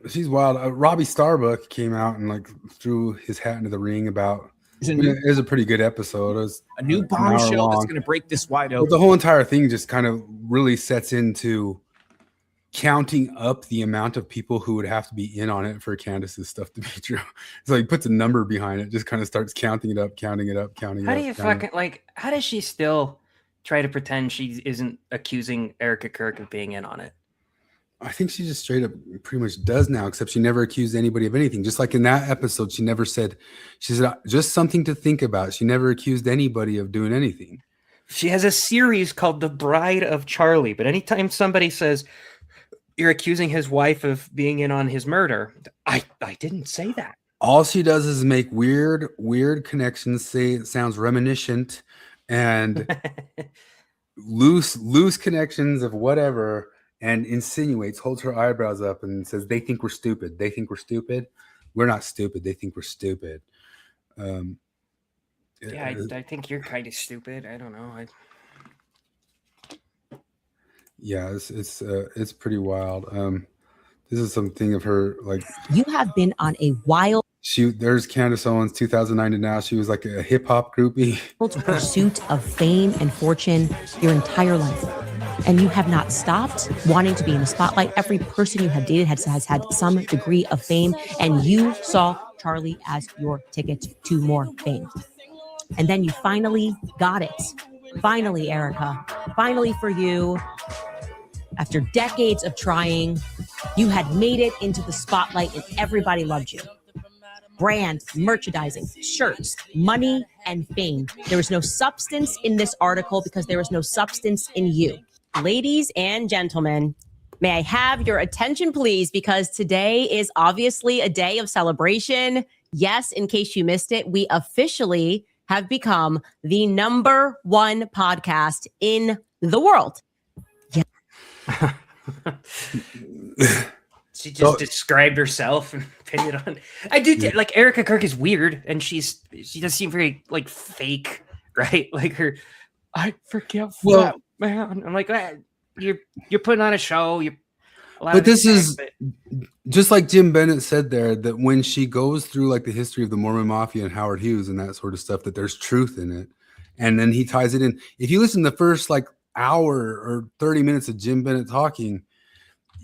She's wild. Robbie Starbuck came out and like threw his hat into the ring about it was a pretty good episode. It was a new bombshell that's going to break this wide open. But the whole entire thing just kind of really sets into counting up the amount of people who would have to be in on it for Candace's stuff to be true. So he puts a number behind it, just kind of starts counting it up. How do you fucking like? How does she still try to pretend she isn't accusing Erica Kirk of being in on it? I think she just straight up pretty much does now, except she never accused anybody of anything. Just like in that episode, she said just something to think about. She never accused anybody of doing anything. She has a series called The Bride of Charlie, but anytime somebody says you're accusing his wife of being in on his murder, I didn't say that. All she does is make weird connections, say it sounds reminiscent, and loose connections of whatever, and insinuates, holds her eyebrows up and says, they think we're stupid. They think we're stupid. We're not stupid. They think we're stupid. Yeah, I think you're kind of stupid. I don't know. Yeah, it's pretty wild. This is something of her, like, you have been on a wild there's Candace Owens, 2009 to now. She was like a hip hop groupie. Pursuit of fame and fortune your entire life, and you have not stopped wanting to be in the spotlight. Every person you have dated has had some degree of fame, and you saw Charlie as your ticket to more fame. And then you finally got it. Finally, Erica. Finally for you. After decades of trying, you had made it into the spotlight and everybody loved you. Brand, merchandising, shirts, money, and fame. There was no substance in this article because there was no substance in you. Ladies and gentlemen, may I have your attention, please? Because today is obviously a day of celebration. Yes, in case you missed it, we officially have become the #1 podcast in the world. Yeah. She just described herself and pinned it on. I do like Erica Kirk is weird, and she does seem very like fake, right? Like her, I forgive that man. I'm like, you're putting on a show. But this is just like Jim Bennett said there, that when she goes through like the history of the Mormon Mafia and Howard Hughes and that sort of stuff, that there's truth in it, and then he ties it in. If you listen to the first like hour or 30 minutes of Jim Bennett talking,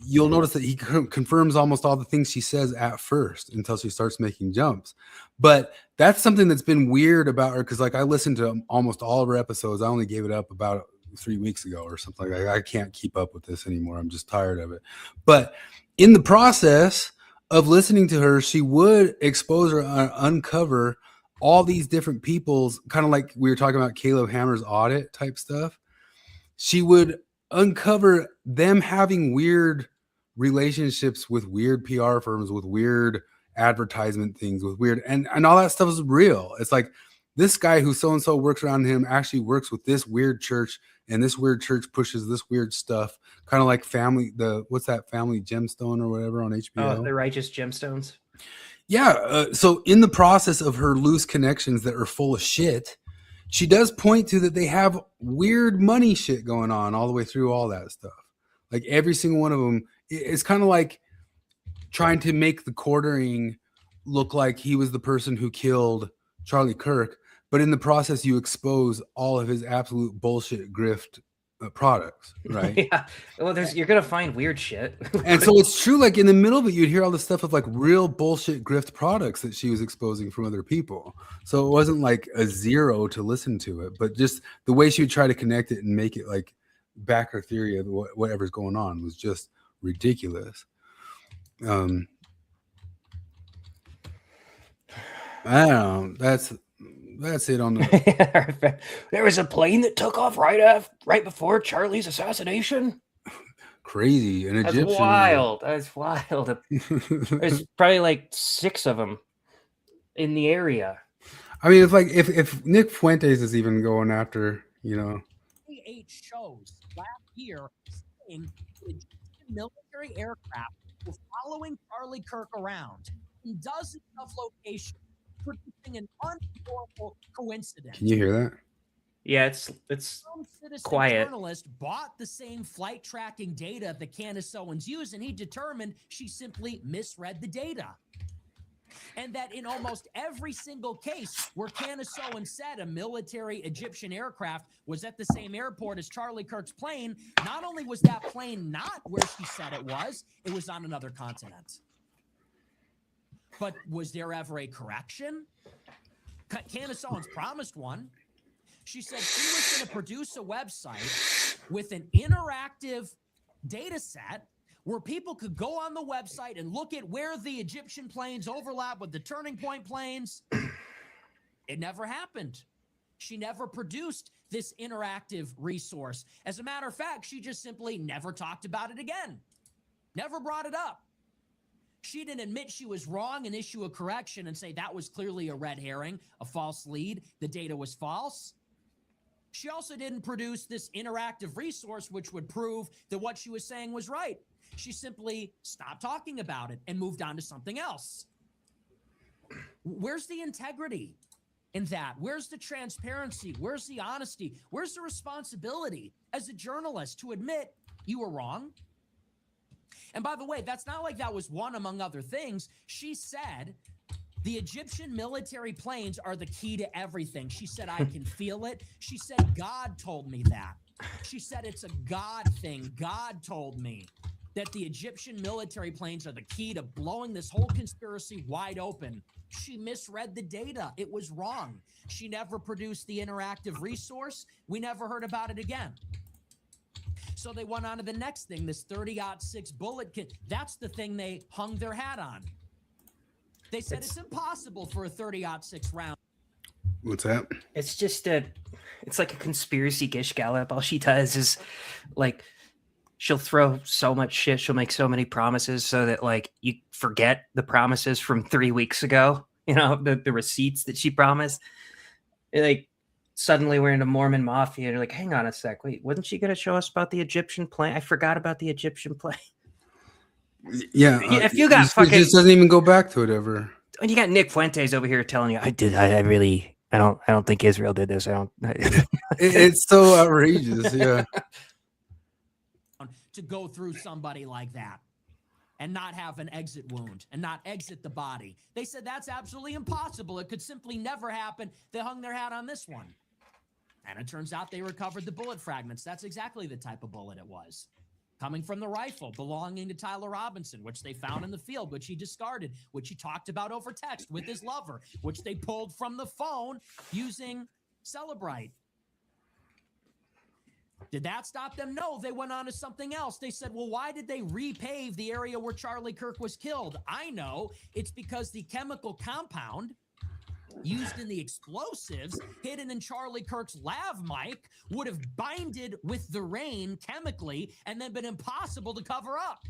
you'll notice that he confirms almost all the things she says at first until she starts making jumps. But that's something that's been weird about her, because like I listened to almost all of her episodes. I only gave it up about 3 weeks ago or something like that. I can't keep up with this anymore. I'm just tired of it. But in the process of listening to her, she would expose or uncover all these different people's, kind of like we were talking about Caleb Hammer's audit type stuff. She would uncover them having weird relationships with weird PR firms, with weird advertisement things, with weird, and all that stuff is real. It's like this guy who so-and-so works around him actually works with this weird church, and this weird church pushes this weird stuff, kind of like what's that Family Gemstone or whatever on HBO? Oh, The Righteous Gemstones. Yeah. So in the process of her loose connections that are full of shit, she does point to that they have weird money shit going on all the way through all that stuff. Like every single one of them, it's kind of like trying to make the quartering look like he was the person who killed Charlie Kirk, but in the process you expose all of his absolute bullshit grift products, right? Yeah. Well, you're gonna find weird shit. And so it's true, like in the middle of it, you'd hear all this stuff of like real bullshit grift products that she was exposing from other people. So it wasn't like a zero to listen to it, but just the way she would try to connect it and make it like back her theory of whatever's going on was just ridiculous. I don't know. That's it on the. There was a plane that took off right before Charlie's assassination. Crazy, an That's Egyptian. wild. That's wild. There's probably like 6 of them in the area. I mean, it's like if Nick Fuentes is even going after, 8 shows last year saying Egyptian military aircraft were following Charlie Kirk around in dozens of locations, producing an unbelievable coincidence. Can you hear that? Yeah, it's Some citizen quiet. journalist bought the same flight tracking data that Candace Owens used, and he determined she simply misread the data. And that in almost every single case where Candace Owens said a military Egyptian aircraft was at the same airport as Charlie Kirk's plane, not only was that plane not where she said it was on another continent. But was there ever a correction? Candace Owens promised one. She said she was going to produce a website with an interactive data set where people could go on the website and look at where the Egyptian planes overlap with the turning point planes. It never happened. She never produced this interactive resource. As a matter of fact, she just simply never talked about it again. Never brought it up. She didn't admit she was wrong and issue a correction and say that was clearly a red herring, a false lead. The data was false. She also didn't produce this interactive resource which would prove that what she was saying was right. She simply stopped talking about it and moved on to something else. Where's the integrity in that? Where's the transparency? Where's the honesty? Where's the responsibility as a journalist to admit you were wrong? And by the way, that's not like that was one among other things. She said the Egyptian military planes are the key to everything. She said, I can feel it. She said, God told me that. She said, it's a God thing. God told me that the Egyptian military planes are the key to blowing this whole conspiracy wide open. She misread the data. It was wrong. She never produced the interactive resource. We never heard about it again. So they went on to the next thing, this 30-06 bullet kit. That's the thing they hung their hat on. They said it's impossible for a 30-06 round. What's that? It's just it's like a conspiracy gish gallop. All she does is like she'll throw so much shit. She'll make so many promises so that like you forget the promises from 3 weeks ago. The receipts that she promised. Like suddenly we're into Mormon Mafia. And you're like, hang on a sec. Wait, wasn't she going to show us about the Egyptian plane? I forgot about the Egyptian plane. Yeah. If you got it just doesn't even go back to it ever. When you got Nick Fuentes over here telling you, I don't think Israel did this. It's so outrageous. Yeah. To go through somebody like that and not have an exit wound and not exit the body. They said that's absolutely impossible. It could simply never happen. They hung their hat on this one. And it turns out they recovered the bullet fragments. That's exactly the type of bullet it was. Coming from the rifle belonging to Tyler Robinson, which they found in the field, which he discarded, which he talked about over text with his lover, which they pulled from the phone using Celebrite. Did that stop them? No, they went on to something else. They said, well, why did they repave the area where Charlie Kirk was killed? I know. It's because the chemical compound used in the explosives hidden in Charlie Kirk's lav mic would have binded with the rain chemically and then been impossible to cover up.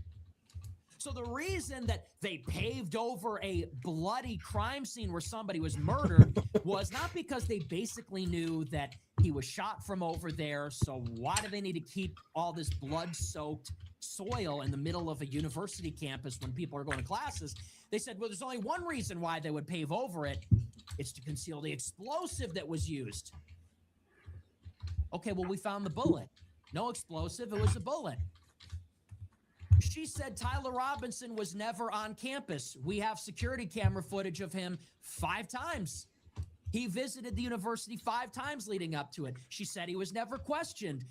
So the reason that they paved over a bloody crime scene where somebody was murdered was not because they basically knew that he was shot from over there. So why do they need to keep all this blood-soaked soil in the middle of a university campus when people are going to classes? They said, well, there's only one reason why they would pave over it. It's to conceal the explosive that was used. Okay, well, we found the bullet. No explosive, it was a bullet. She said Tyler Robinson was never on campus. We have security camera footage of him 5 times. He visited the university 5 times leading up to it. She said he was never questioned.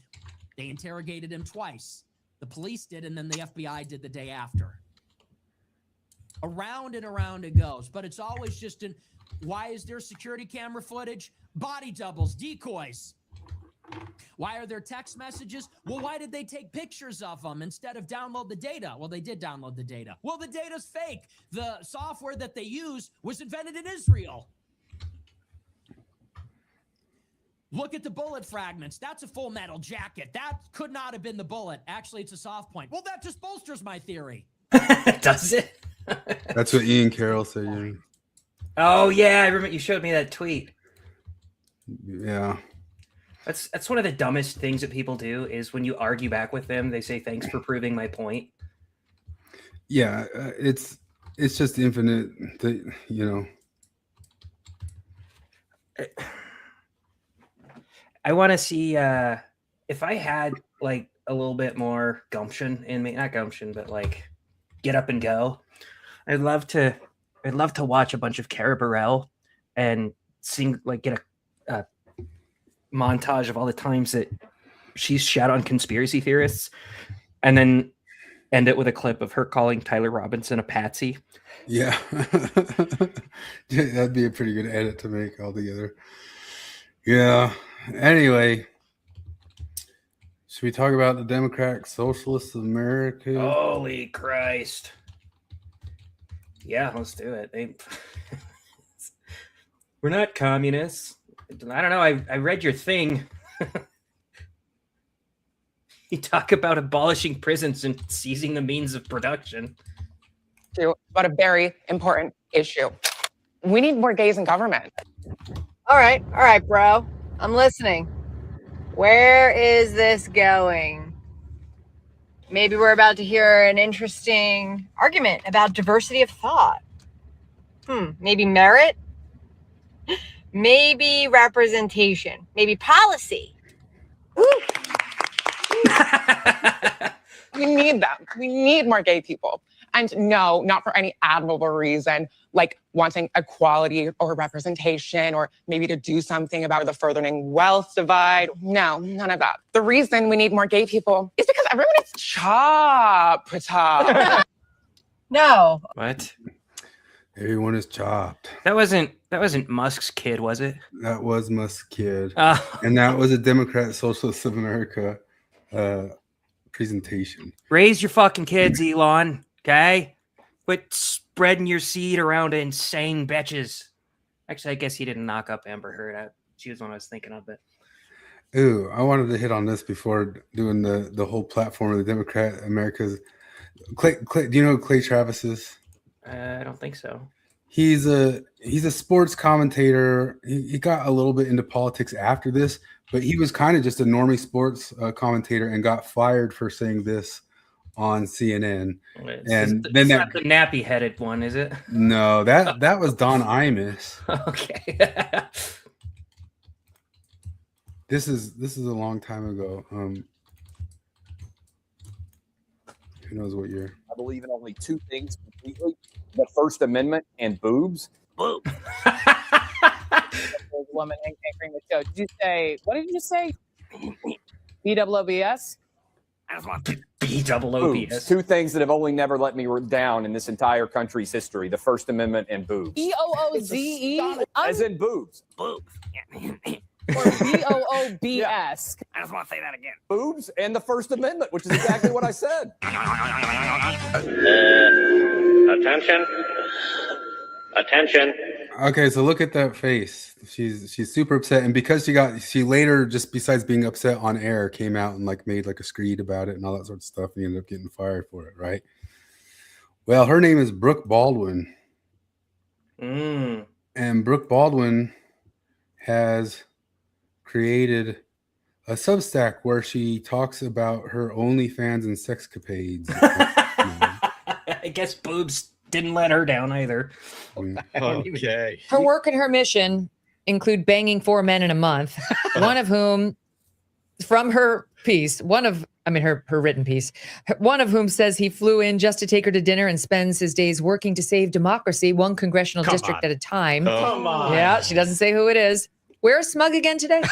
They interrogated him twice. The police did, and then the FBI did the day after. Around and around it goes, but it's always just why is there security camera footage? Body doubles, decoys. Why are there text messages? Well, why did they take pictures of them instead of download the data? Well, they did download the data. Well, the data's fake. The software that they used was invented in Israel. Look at the bullet fragments. That's a Full Metal Jacket. That could not have been the bullet. Actually, it's a soft point. Well, that just bolsters my theory. Does it? That's what Ian Carroll said. Yeah. Oh yeah, I remember you showed me that tweet. Yeah. That's one of the dumbest things that people do is when you argue back with them, they say thanks for proving my point. Yeah, it's just infinite. I want to see if I had like a little bit more gumption in me, not gumption, but like get up and go. I'd love to watch a bunch of Cara Burrell and sing, like get a montage of all the times that she's shat on conspiracy theorists, and then end it with a clip of her calling Tyler Robinson a patsy. Yeah, that'd be a pretty good edit to make altogether. Yeah. Anyway, should we talk about the Democratic Socialists of America? Holy Christ. Yeah, let's do it. We're not communists. I don't know. I read your thing. You talk about abolishing prisons and seizing the means of production. About a very important issue. We need more gays in government. All right, bro. I'm listening. Where is this going? Maybe we're about to hear an interesting argument about diversity of thought. Maybe merit? Maybe representation? Maybe policy? We need them. We need more gay people. And no, not for any admirable reason, like wanting equality or representation, or maybe to do something about the furthering wealth divide. No, none of that. The reason we need more gay people is because everyone is chopped. No. What? Everyone is chopped. That wasn't Musk's kid, was it? That was Musk's kid. And that was a Democrat Socialist of America presentation. Raise your fucking kids, Elon. Okay? Quit spreading your seed around to insane bitches. Actually, I guess he didn't knock up Amber Heard. She was one I was thinking of, but Ooh, I wanted to hit on this before doing the whole platform of the Democrat America's. Clay, do you know who Clay Travis is? I don't think so. He's a sports commentator. He got a little bit into politics after this, but he was kind of just a normie sports commentator and got fired for saying this on CNN. It's not the nappy-headed one, is it? No, that was Don Imus. Okay. This is a long time ago. Who knows what year? I believe in only two things completely: the First Amendment and boobs. Boobs. Woman anchoring the show. Did you say? What did you say? BWOBS. I just want BWOBS. Boobs. Two things that have only never let me down in this entire country's history: the First Amendment and boobs. BOOZE. As in boobs. Boobs. Or BOOBS. Yeah. I just want to say that again. Boobs and the First Amendment, which is exactly what I said. Attention. Okay, so look at that face. She's super upset, and because she later, just besides being upset on air, came out and like made like a screed about it and all that sort of stuff, and ended up getting fired for it, right? Well, her name is Brooke Baldwin. And Brooke Baldwin has created a Substack where she talks about her OnlyFans and sexcapades. I guess boobs didn't let her down either. Okay. Her work and her mission include banging 4 men in a month, one of whom, from her piece, her written piece, one of whom says he flew in just to take her to dinner and spends his days working to save democracy, one congressional district at a time. Come on. Yeah, she doesn't say who it is. Where's Smug again today?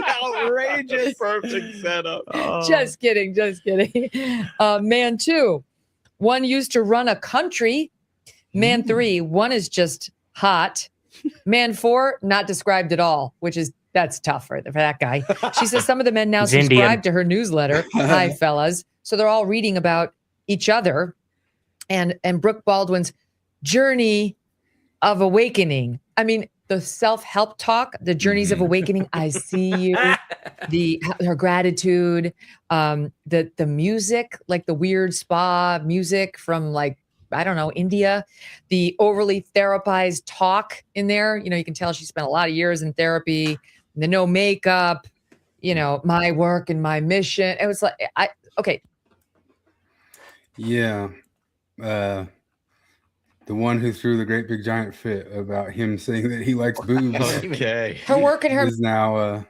Outrageous. Perfect setup. Just kidding. Man 2, one used to run a country. Man 3, one is just hot. Man 4, not described at all, that's tough for that guy. She says some of the men now subscribe to her newsletter. Hi, fellas. So they're all reading about each other and Brooke Baldwin's journey of awakening. I mean, the self-help talk, the journeys of awakening, I see you, her gratitude, the music, like the weird spa music from like, I don't know, India, the overly therapized talk in there. You know, you can tell she spent a lot of years in therapy, the no makeup, you know, my work and my mission. It was like, okay. Yeah. The one who threw the great big giant fit about him saying that he likes boobs. Okay. Her work and her is now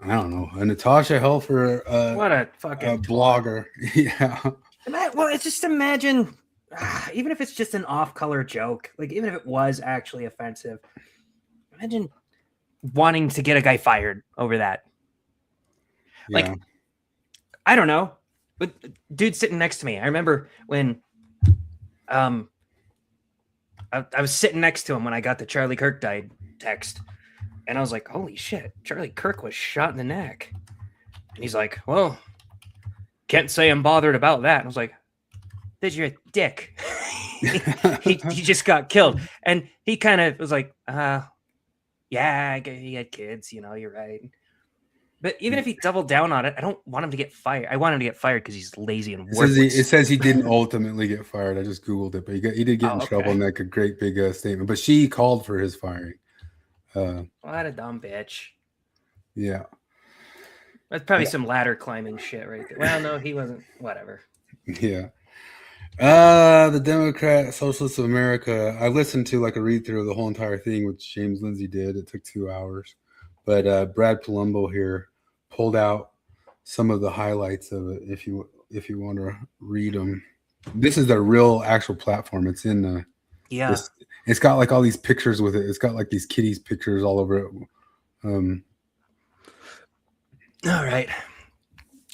I don't know, a Natasha Helfer what a fucking blogger. Yeah. Well, it's just imagine, even if it's just an off-color joke, like even if it was actually offensive, imagine wanting to get a guy fired over that. Yeah. Like, I don't know, but dude sitting next to me, I remember when I was sitting next to him when I got the Charlie Kirk died text, and I was like, holy shit, Charlie Kirk was shot in the neck. And he's like, well, can't say I'm bothered about that. And I was like, dude, you're a dick. he just got killed. And he kind of was like, yeah, he had kids, you know, you're right. But even if he doubled down on it, I don't want him to get fired. I want him to get fired because he's lazy and worthless. It says he didn't ultimately get fired. I just Googled it, but he did get in trouble and like a great big statement. But she called for his firing. What a dumb bitch. Yeah. That's probably some ladder climbing shit right there. Well, no, he wasn't. Whatever. Yeah. The Democrat Socialists of America. I listened to like a read through of the whole entire thing, which James Lindsay did. It took 2 hours. But Brad Palumbo here pulled out some of the highlights of it. If you want to read them, this is the real actual platform. It's in the it's got like all these pictures with it. It's got like these kitties pictures all over it. All right.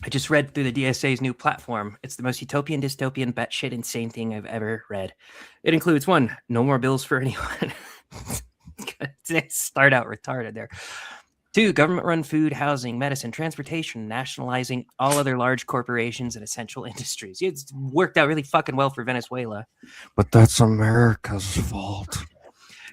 I just read through the DSA's new platform. It's the most utopian, dystopian, batshit insane thing I've ever read. It includes 1, no more bills for anyone. Start out retarded there. 2, government-run food, housing, medicine, transportation, nationalizing all other large corporations and essential industries. It's worked out really fucking well for Venezuela. But that's America's fault.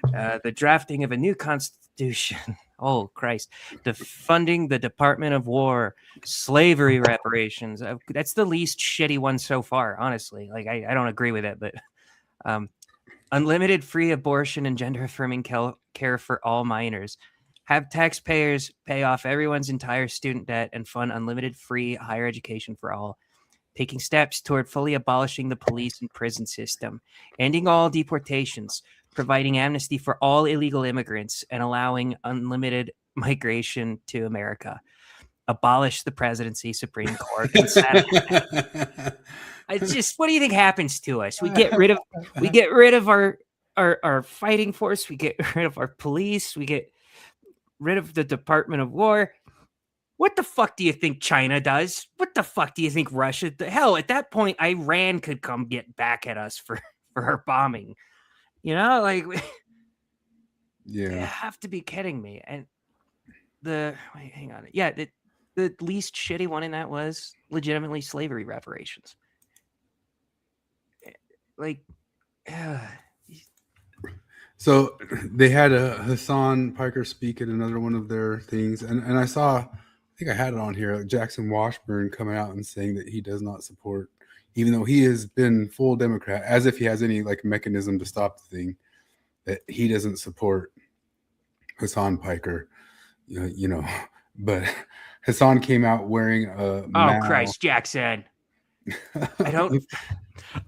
The drafting of a new constitution. Oh, Christ. Defunding the Department of War. Slavery reparations. That's the least shitty one so far, honestly. Like, I don't agree with it, but... unlimited free abortion and gender-affirming care for all minors. Have taxpayers pay off everyone's entire student debt and fund unlimited free higher education for all. Taking steps toward fully abolishing the police and prison system. Ending all deportations. Providing amnesty for all illegal immigrants and allowing unlimited migration to America. Abolish the presidency, Supreme Court, and Senate. I just, what do you think happens to us? We get rid of our fighting force. We get rid of our police. We get rid of the Department of War. What the fuck do you think China does? What the fuck do you think Russia? Hell, at that point, Iran could come get back at us for our bombing. You know, like, yeah, you have to be kidding me. And hang on, yeah, the least shitty one in that was legitimately slavery reparations. Like, so they had a Hasan Piker speak at another one of their things, and I saw, I think I had it on here, Jackson Washburn coming out and saying that he does not support, even though he has been full Democrat, as if he has any like mechanism to stop the thing, that he doesn't support Hasan Piker, you know. But Hasan came out wearing a oh Christ, Jackson.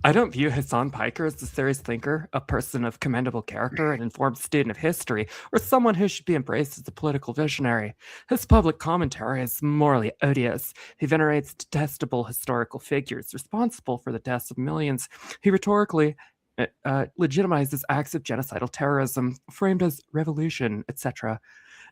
I don't view Hasan Piker as a serious thinker, a person of commendable character, an informed student of history, or someone who should be embraced as a political visionary. His public commentary is morally odious. He venerates detestable historical figures responsible for the deaths of millions. He rhetorically legitimizes acts of genocidal terrorism, framed as revolution, etc.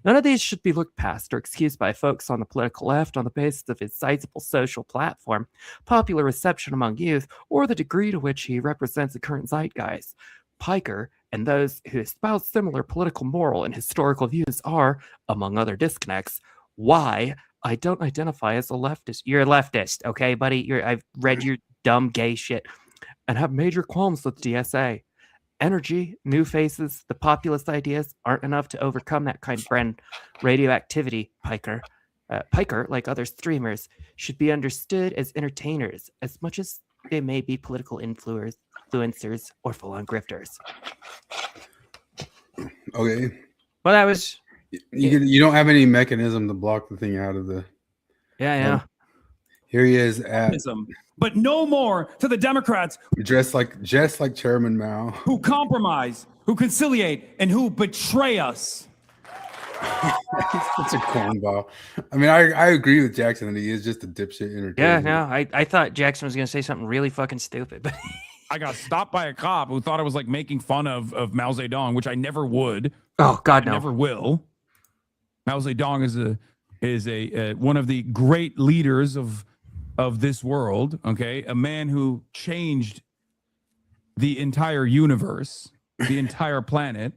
None of these should be looked past or excused by folks on the political left on the basis of his sizable social platform, popular reception among youth, or the degree to which he represents the current zeitgeist. Piker and those who espouse similar political, moral, and historical views are, among other disconnects, why I don't identify as a leftist. You're a leftist, okay, buddy? I've read your dumb gay shit and have major qualms with DSA. energy, new faces, the populist ideas aren't enough to overcome that kind of brand radioactivity, Piker. Piker, like other streamers, should be understood as entertainers as much as they may be political influencers or full-on grifters. Okay. Well, that was... You don't have any mechanism to block the thing out of the... Yeah. Here he is at... But no more to the Democrats just like Chairman Mao, who compromise, who conciliate, and who betray us. Such a cornball. I mean, I agree with Jackson that he is just a dipshit entertainer. Yeah, no, I thought Jackson was going to say something really fucking stupid, but I got stopped by a cop who thought I was like making fun of Mao Zedong, which I never would. Oh God, no, never will. Mao Zedong is a one of the great leaders of this world. Okay, a man who changed the entire universe, the entire planet.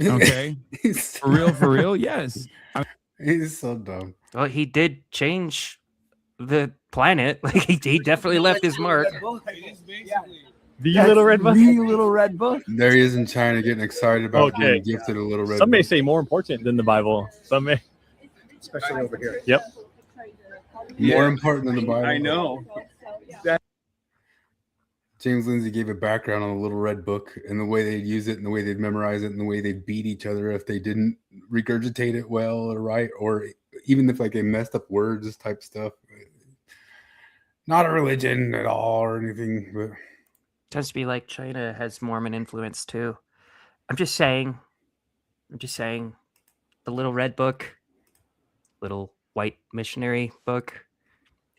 Okay, for real, yes. He's so dumb. Well, he did change the planet. Like he definitely left his mark. The little red book. The little red book. There he is in China getting excited about being gifted a little red book. Some may say more important than the Bible. Some may, especially over here. Yep. More important than the Bible. I know. James Lindsay gave a background on the little red book and the way they'd use it and the way they'd memorize it and the way they'd beat each other if they didn't regurgitate it well or right, or even if like they messed up words type stuff. Not a religion at all or anything, but tends to be like China has Mormon influence too. I'm just saying the little red book, little white missionary book.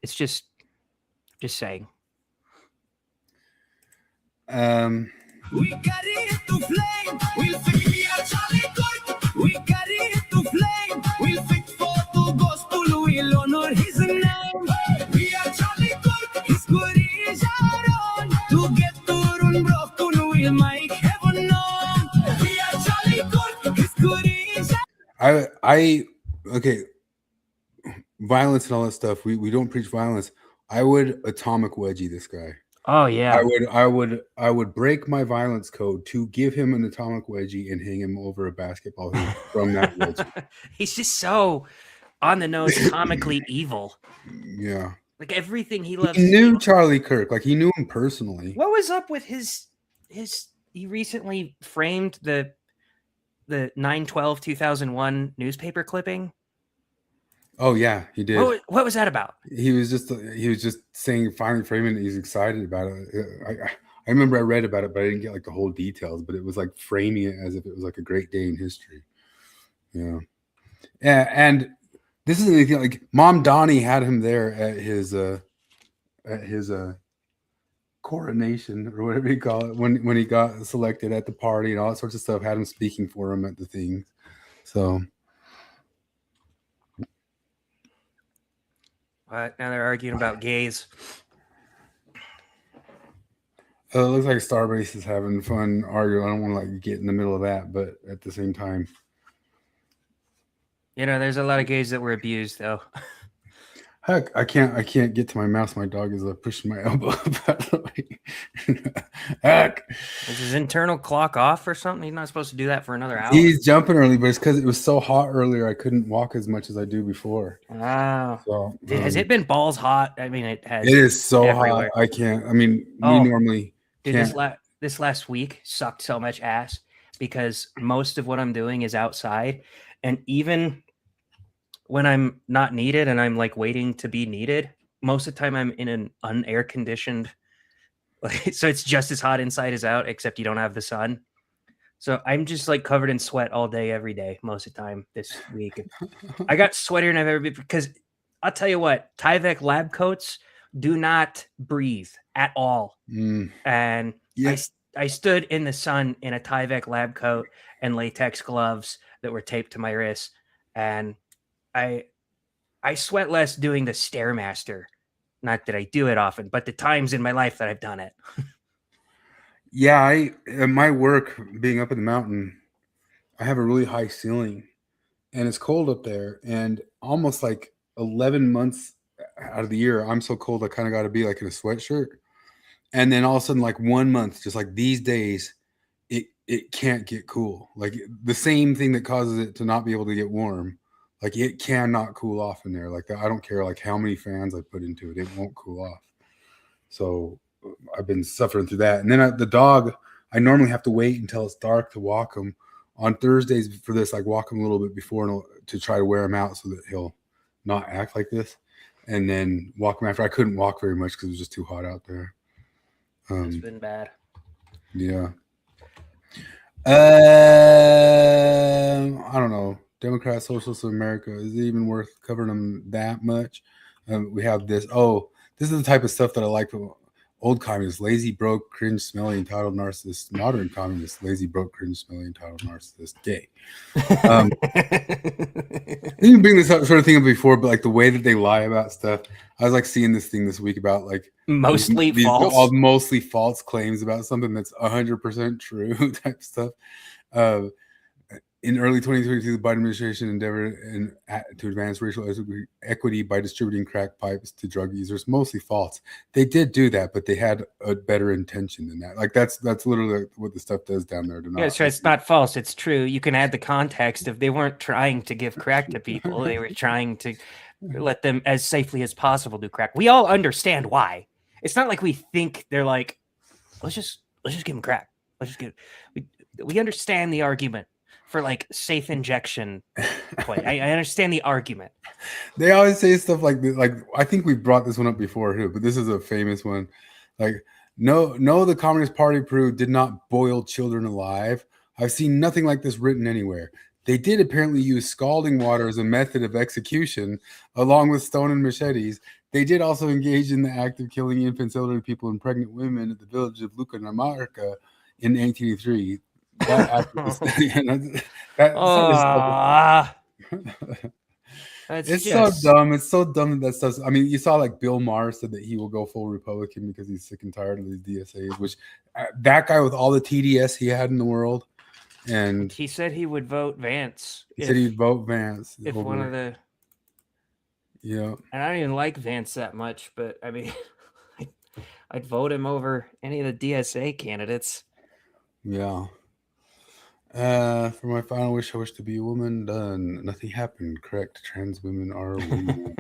It's just saying. We got it to flame. We'll fix me a Charlie Court. We got it to flame. We'll fix for to gospel. We'll honor his name. We are Charlie Court. His good is our own. To get to run broken, we'll make heaven known. We are Charlie Court. His good is I okay. Violence and all that stuff. We don't preach violence. I would atomic wedgie this guy. Oh yeah. I would break my violence code to give him an atomic wedgie and hang him over a basketball hoop from that wedgie. He's just so on the nose, comically evil. Yeah. Like everything he loves. He knew Charlie Kirk, like he knew him personally. What was up with his he recently framed the 9/12/2001 newspaper clipping? Oh yeah, he did. What was that about? He was just saying, finally framing it. He's excited about it. I remember I read about it, but I didn't get like the whole details. But it was like framing it as if it was like a great day in history. Yeah, and this is anything like Mom Donnie had him there at his coronation or whatever you call it when he got selected at the party and all that sorts of stuff. Had him speaking for him at the thing. So. Now they're arguing about gays. It looks like Starbase is having fun arguing. I don't want to like get in the middle of that, but at the same time, you know, there's a lot of gays that were abused, though. Heck, I can't get to my mouse. My dog is pushing my elbow up. Heck, is his internal clock off or something? He's not supposed to do that for another hour. He's jumping early, but it's because it was so hot earlier. I couldn't walk as much as I do before. Wow. So, dude, has it been balls hot? I mean, it has. It is so everywhere. hot. I can't. I mean, we normally. Dude, this last week sucked so much ass because most of what I'm doing is outside, and even when I'm not needed and I'm like waiting to be needed, most of the time I'm in an unair conditioned, like, so it's just as hot inside as out, except you don't have the sun. So I'm just like covered in sweat all day, every day, most of the time this week. I got sweatier than I've ever been because I'll tell you what, Tyvek lab coats do not breathe at all. And yes. I stood in the sun in a Tyvek lab coat and latex gloves that were taped to my wrists, and I sweat less doing the Stairmaster. Not that I do it often, but the times in my life that I've done it. Yeah, my work being up in the mountain, I have a really high ceiling and it's cold up there, and almost like 11 months out of the year, I'm so cold I kind of got to be like in a sweatshirt. And then all of a sudden, like 1 month, just like these days, it can't get cool. Like the same thing that causes it to not be able to get warm, like it cannot cool off in there. Like I don't care like how many fans I put into it, it won't cool off. So I've been suffering through that. And then the dog, I normally have to wait until it's dark to walk him. On Thursdays for this, like walk him a little bit before to try to wear him out so that he'll not act like this. And then walk him after. I couldn't walk very much because it was just too hot out there. It's been bad. Yeah. I don't know. Democrats, Socialists of America, is it even worth covering them that much? We have this. Oh, this is the type of stuff that I like from old communists: lazy, broke, cringe, smelly, entitled, narcissist. Modern communists: lazy, broke, cringe, smelly, entitled, narcissist, gay. I didn't bring this sort of thing up before, but like the way that they lie about stuff. I was like seeing this thing this week about like mostly false, all mostly false claims about something that's 100% true type stuff. In early 2022, the Biden administration endeavored to advance racial equity by distributing crack pipes to drug users. Mostly false. They did do that, but they had a better intention than that. Like that's literally what the stuff does down there. Yeah, so it's not false. It's true. You can add the context of they weren't trying to give crack to people. They were trying to let them as safely as possible do crack. We all understand why. It's not like we think they're like, let's just give them crack. We understand the argument for like safe injection point. I understand the argument. They always say stuff like I think we brought this one up before too, but this is a famous one. Like, no, the Communist Party of Peru did not boil children alive. I've seen nothing like this written anywhere. They did apparently use scalding water as a method of execution, along with stone and machetes. They did also engage in the act of killing infants, elderly people, and pregnant women at the village of Lucanamarca in 1883. That act was, it's so dumb. It's so dumb that stuff. I mean, you saw like Bill Maher said that he will go full Republican because he's sick and tired of these DSAs, which that guy with all the TDS he had in the world. And he said he would vote Vance. He said he'd vote Vance. If one of the... Yeah. And I don't even like Vance that much, but I mean, I'd vote him over any of the DSA candidates. Yeah. For my final wish, I wish to be a woman. Done. Nothing happened. Correct. Trans women are women.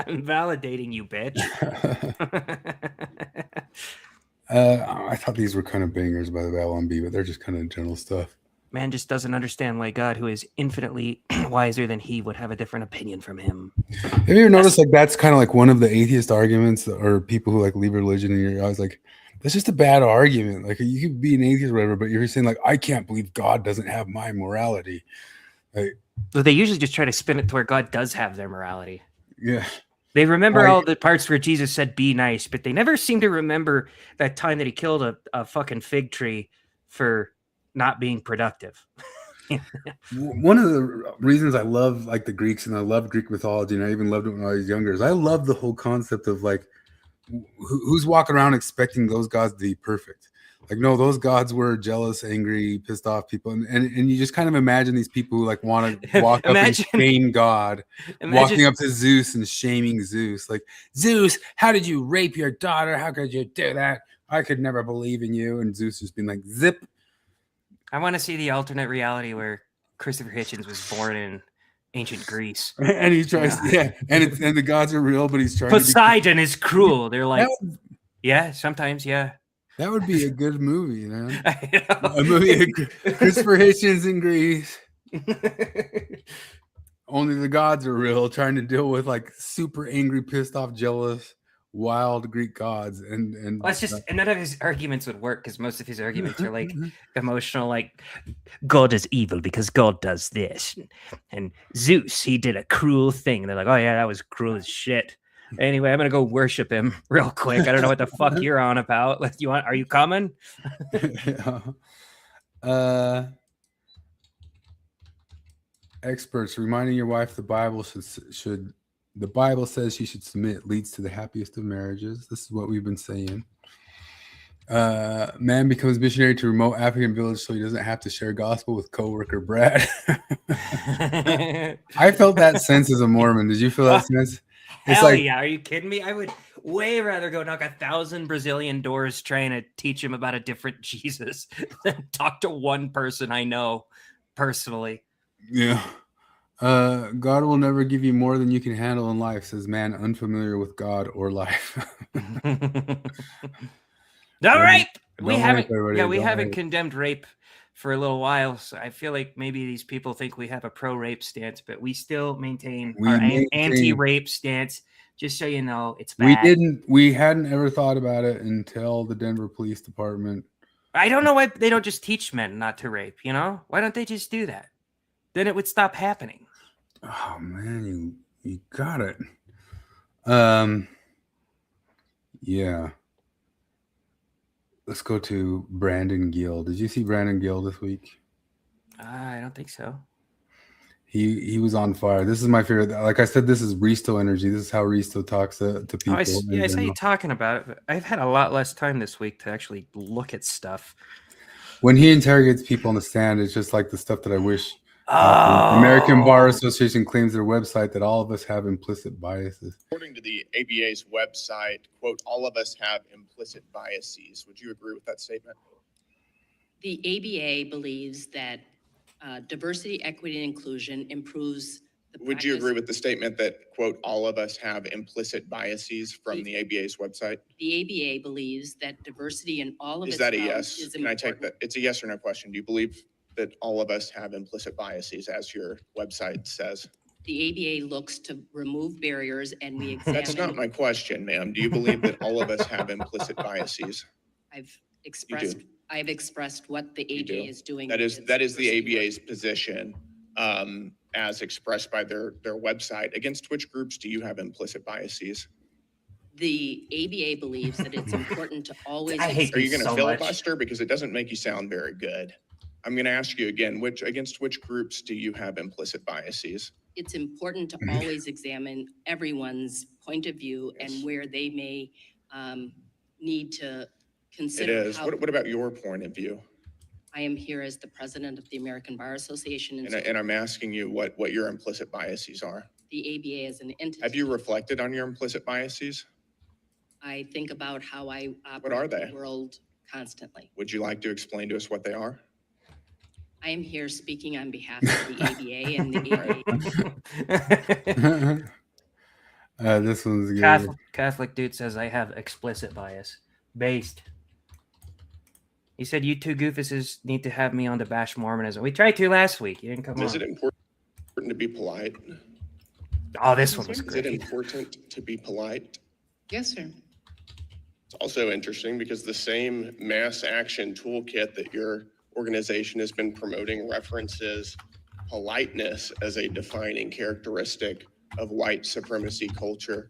I'm validating you, bitch. I thought these were kind of bangers by the Babylon Bee, but they're just kind of general stuff. Man just doesn't understand why God, who is infinitely wiser than he, would have a different opinion from him. Have you ever noticed like that's kind of like one of the atheist arguments, or people who like leave religion and you're always like, that's just a bad argument. Like you could be an atheist or whatever, but you're saying like, I can't believe God doesn't have my morality. Like, so they usually just try to spin it to where God does have their morality. Yeah. They remember all the parts where Jesus said, be nice, but they never seem to remember that time that he killed a fucking fig tree for not being productive. One of the reasons I love like the Greeks and I love Greek mythology, and I even loved it when I was younger, is I love the whole concept of like, who's walking around expecting those gods to be perfect? Like, no, those gods were jealous, angry, pissed off people. And you just kind of imagine these people who like want to walk up and shame God, walking up to Zeus and shaming Zeus. Like, Zeus, how did you rape your daughter? How could you do that? I could never believe in you. And Zeus just being like, zip. I want to see the alternate reality where Christopher Hitchens was born in ancient Greece. And he tries, and the gods are real, but he's trying Poseidon is cruel. They're like, yeah, sometimes, yeah. That would be a good movie, man. A movie of Christopher Hitchens in Greece. Only the gods are real, trying to deal with like super angry, pissed off, jealous, wild Greek gods. And well, it's just, and none of his arguments would work because most of his arguments are like emotional, like God is evil because God does this, and Zeus, he did a cruel thing. And they're like, oh yeah, that was cruel as shit. Anyway, I'm gonna go worship him real quick. I don't know what the fuck you're on about. Like, are you coming? Experts reminding your wife the Bible should the Bible says she should submit leads to the happiest of marriages. This is what we've been saying. Man becomes missionary to remote African village so he doesn't have to share gospel with coworker Brad. I felt that sense as a Mormon. Did you feel that sense? Hell like, yeah. Are you kidding me? I would way rather go knock 1,000 Brazilian doors trying to teach him about a different Jesus than talk to one person I know personally. Yeah. God will never give you more than you can handle in life, says man unfamiliar with God or life. No rape. We Don't haven't. rape everybody, Yeah, we don't haven't rape. condemned rape for a little while. So I feel like maybe these people think we have a pro-rape stance, but we still maintain our anti-rape stance. Just so you know, it's bad. We hadn't ever thought about it until the Denver Police Department. I don't know why they don't just teach men not to rape. You know, why don't they just do that? Then it would stop happening. Oh man, you got it. Yeah. Let's go to Brandon Gill. Did you see Brandon Gill this week? I don't think so. He was on fire. This is my favorite. Like I said, this is Risto energy. This is how Risto talks to people. I saw you talking about it, but I've had a lot less time this week to actually look at stuff. When he interrogates people on the stand, it's just like the stuff that I wish. The American Bar Association claims their website that all of us have implicit biases. According to the ABA's website, quote, all of us have implicit biases. Would you agree with that statement? The ABA believes that diversity, equity, and inclusion improves the Would you agree with the statement that, quote, all of us have implicit biases from the ABA's website? The ABA believes that diversity in all of Is its that a realms yes? is Can I important. take that? It's a yes or no question. Do you believe that all of us have implicit biases, as your website says? The ABA looks to remove barriers, and we examine. That's not my question, ma'am. Do you believe that all of us have implicit biases? I've expressed what the ABA is doing. That is the ABA's position, as expressed by their website. Against which groups do you have implicit biases? The ABA believes that it's important to always. Are you going to filibuster? Because it doesn't make you sound very good. I'm going to ask you again, against which groups do you have implicit biases? It's important to always examine everyone's point of view and where they may need to consider. It is. What about your point of view? I am here as the president of the American Bar Association. And I'm asking you what your implicit biases are. The ABA is an entity. Have you reflected on your implicit biases? I think about how I operate What are they? the world constantly. Would you like to explain to us what they are? I am here speaking on behalf of the ABA and the ABA. This one's good. Catholic dude says I have explicit bias. Based. He said you two goofuses need to have me on to bash Mormonism. We tried to last week. You didn't come on. Is it important to be polite? Oh, this one was great. Is it important to be polite? Yes, sir. It's also interesting because the same mass action toolkit that your organization has been promoting references politeness as a defining characteristic of white supremacy culture.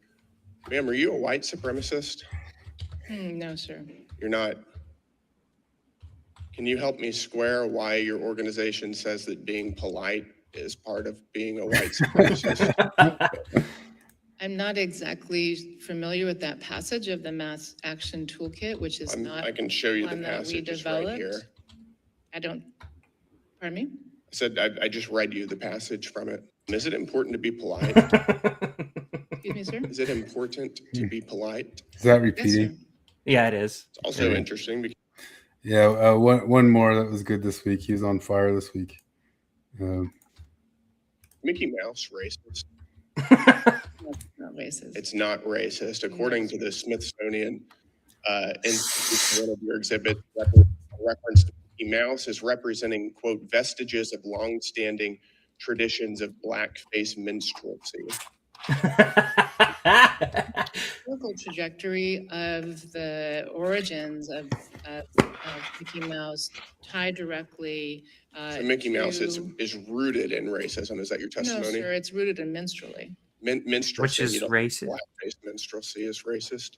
Ma'am, are you a white supremacist? No, sir. You're not. Can you help me square why your organization says that being polite is part of being a white supremacist? I'm not exactly familiar with that passage of the Mass Action Toolkit, which is I can show you the one that we passage. It's right developed. here. I don't, pardon me? I said I just read you the passage from it. Is it important to be polite? Excuse me, sir? Is it important to be polite? Is that repeating? Yeah, it is. It's also Yeah. interesting because Yeah, one more that was good this week. He was on fire this week. Mickey Mouse racist. Not racist. It's not racist. According to the Smithsonian Institute, one of your exhibits referenced Mickey Mouse as representing, quote, vestiges of long-standing traditions of blackface minstrelsy. Historical trajectory of the origins of Mickey Mouse tied directly So Mickey Mouse to- is rooted in racism. Is that your No, testimony? sir, it's rooted in minstrelly. Minstrelsy, Which is you don't think racist. Blackface minstrelsy is racist.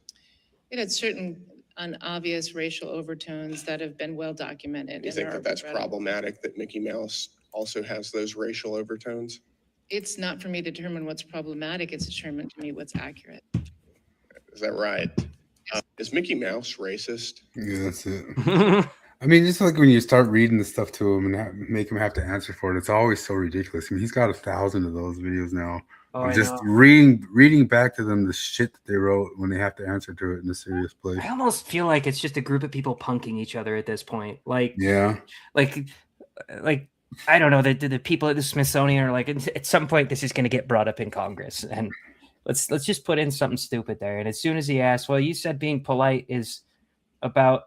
It had certain unobvious racial overtones that have been well documented. Do you and think are that that's regrettable. problematic that Mickey Mouse also has those racial overtones? It's not for me to determine what's problematic, it's determined to me what's accurate. Is that right? Is Mickey Mouse racist? Yeah, that's it. I mean, just like when you start reading the stuff to him and make him have to answer for it, it's always so ridiculous. I mean, he's got 1,000 of those videos now. Oh, I'm I just know. reading back to them the shit that they wrote when they have to answer to it in a serious place. I almost feel like it's just a group of people punking each other at this point. Like, yeah, like I don't know. The people at the Smithsonian are like, at some point, this is going to get brought up in Congress, and let's just put in something stupid there. And as soon as he asks, well, you said being polite is about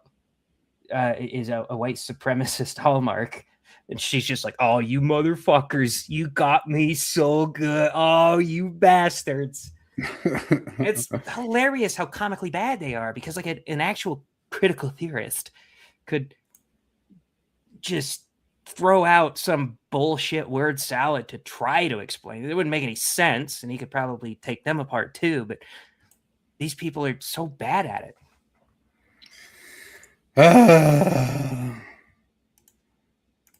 is a white supremacist hallmark. And she's just like, oh, you motherfuckers, you got me so good. Oh, you bastards. It's hilarious how comically bad they are, because like an actual critical theorist could just throw out some bullshit word salad to try to explain it. It wouldn't make any sense, and he could probably take them apart too, but these people are so bad at it.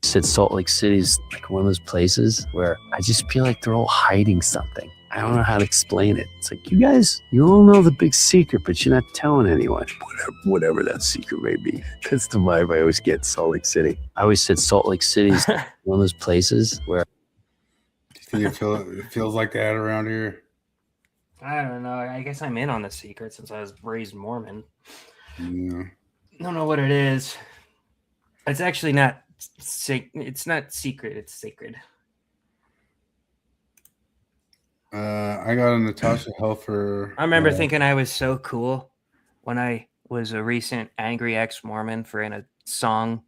Said Salt Lake City's like one of those places where I just feel like they're all hiding something. I don't know how to explain it. It's like, you guys, you all know the big secret, but you're not telling anyone. Whatever that secret may be. That's the vibe I always get in Salt Lake City. I always said Salt Lake City's one of those places where... Do you think it feels like that around here? I don't know. I guess I'm in on the secret since I was raised Mormon. Yeah. I don't know what it is. It's actually not... It's not secret. It's sacred. I got a Natasha Helfer. I remember thinking I was so cool when I was a recent angry ex-Mormon for in a song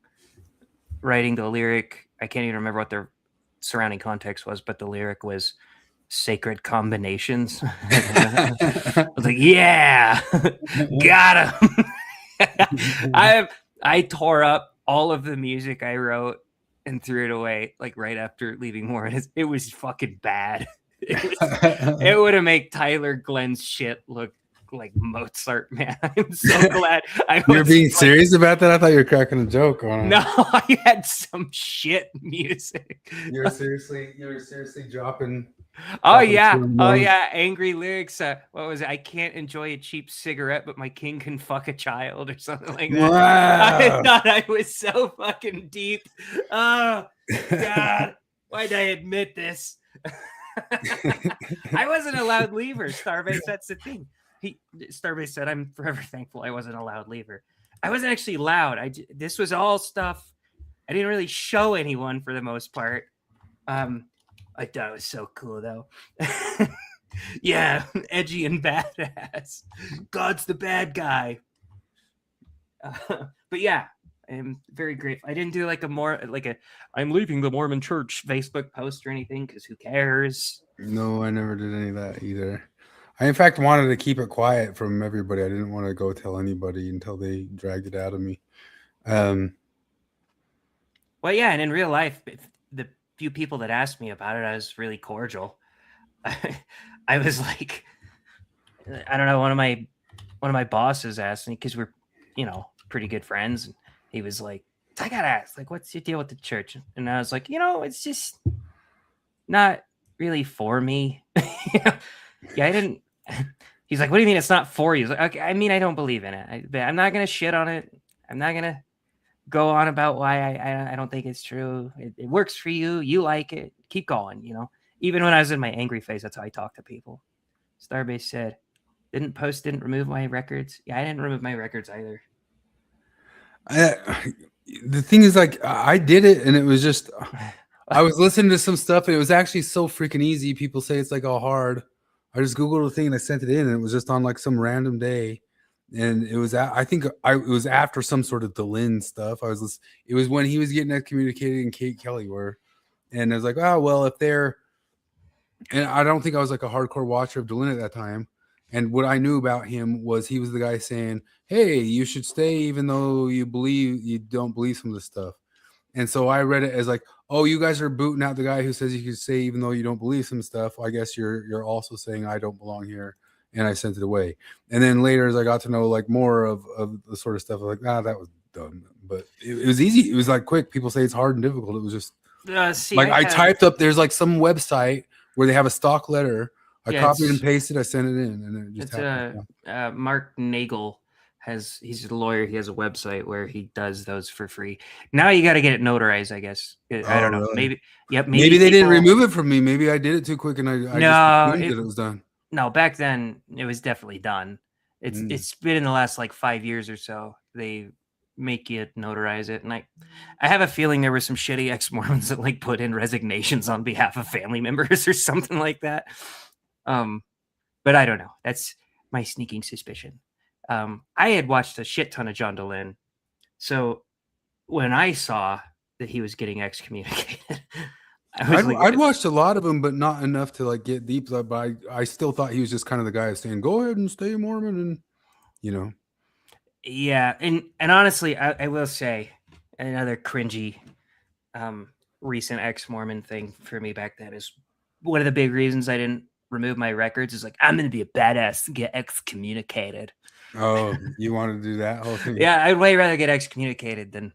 writing the lyric. I can't even remember what the surrounding context was, but the lyric was sacred combinations. I was like, yeah, got him. I tore up all of the music I wrote and threw it away like right after leaving Mormon. It was fucking bad. It would have made Tyler Glenn's shit look like Mozart, man. I'm so glad. You're being serious about that? I thought you were cracking a joke on it. No, I had some shit music. You were seriously dropping. Oh yeah, angry lyrics. What was it? I can't enjoy a cheap cigarette, but my king can fuck a child, or something like that. Wow. I thought I was so fucking deep. Oh God, why did I admit this? I wasn't a loud leaver, Starbase. That's the thing. Starbase said, "I'm forever thankful I wasn't a loud leaver." I wasn't actually loud. This was all stuff I didn't really show anyone for the most part. I thought it was so cool though. Yeah, edgy and badass. God's the bad guy. But yeah, I'm very grateful. I didn't do like I'm leaving the Mormon Church Facebook post or anything, because who cares? No, I never did any of that either. I in fact wanted to keep it quiet from everybody. I didn't want to go tell anybody until they dragged it out of me. Well, yeah, and in real life, the few people that asked me about it, I was really cordial. I was like, I don't know, one of my bosses asked me, because we're, pretty good friends, and he was like, I gotta ask, like, what's your deal with the church? And I was like, it's just not really for me. Yeah, I didn't. He's like, what do you mean it's not for you? He's like, okay, I mean, I don't believe in it. I'm not gonna shit on it. I'm not gonna go on about why I don't think it's true. It works for you. You like it. Keep going, Even when I was in my angry phase, that's how I talk to people. Starbase said, didn't remove my records. Yeah, I didn't remove my records either. The thing is, like, I did it, and it was just, I was listening to some stuff, and it was actually so freaking easy. People say it's like all hard. I just Googled the thing and I sent it in, and it was just on like some random day. And it was, I think it was after some sort of DeLynn stuff. It was when he was getting excommunicated and Kate Kelly were. And I was like, oh, well, if they're, and I don't think I was like a hardcore watcher of DeLynn at that time. And what I knew about him was he was the guy saying, hey, you should stay even though you don't believe some of this stuff. And so I read it as like, oh, you guys are booting out the guy who says you can stay even though you don't believe some stuff. I guess you're also saying I don't belong here. And I sent it away. And then later, as I got to know like more of the sort of stuff, I was like, that was dumb. But it was easy. It was like quick. People say it's hard and difficult. It was just I typed up. There's like some website where they have a stock letter. I copied and pasted. I sent it in, and it just happened. Mark Nagel he's a lawyer. He has a website where he does those for free. Now you got to get it notarized, I guess. I don't know. Really? Maybe, yep. Maybe they didn't remove it from me. Maybe I did it too quick, and I just assumed that it was done. No, back then it was definitely done. It's been in the last like 5 years or so. They make you notarize it, and I have a feeling there were some shitty ex-Mormons that like put in resignations on behalf of family members or something like that. But I don't know. That's my sneaking suspicion. I had watched a shit ton of John Dehlin, so when I saw that he was getting excommunicated, I'd watched a lot of them, but not enough to like get deep. But I still thought he was just kind of the guy saying, "Go ahead and stay Mormon," and you know. Yeah, and honestly, I will say another cringy, recent ex-Mormon thing for me back then is one of the big reasons I didn't remove my records is like I'm going to be a badass and get excommunicated. Oh, you want to do that whole thing? Yeah, I'd way rather get excommunicated than.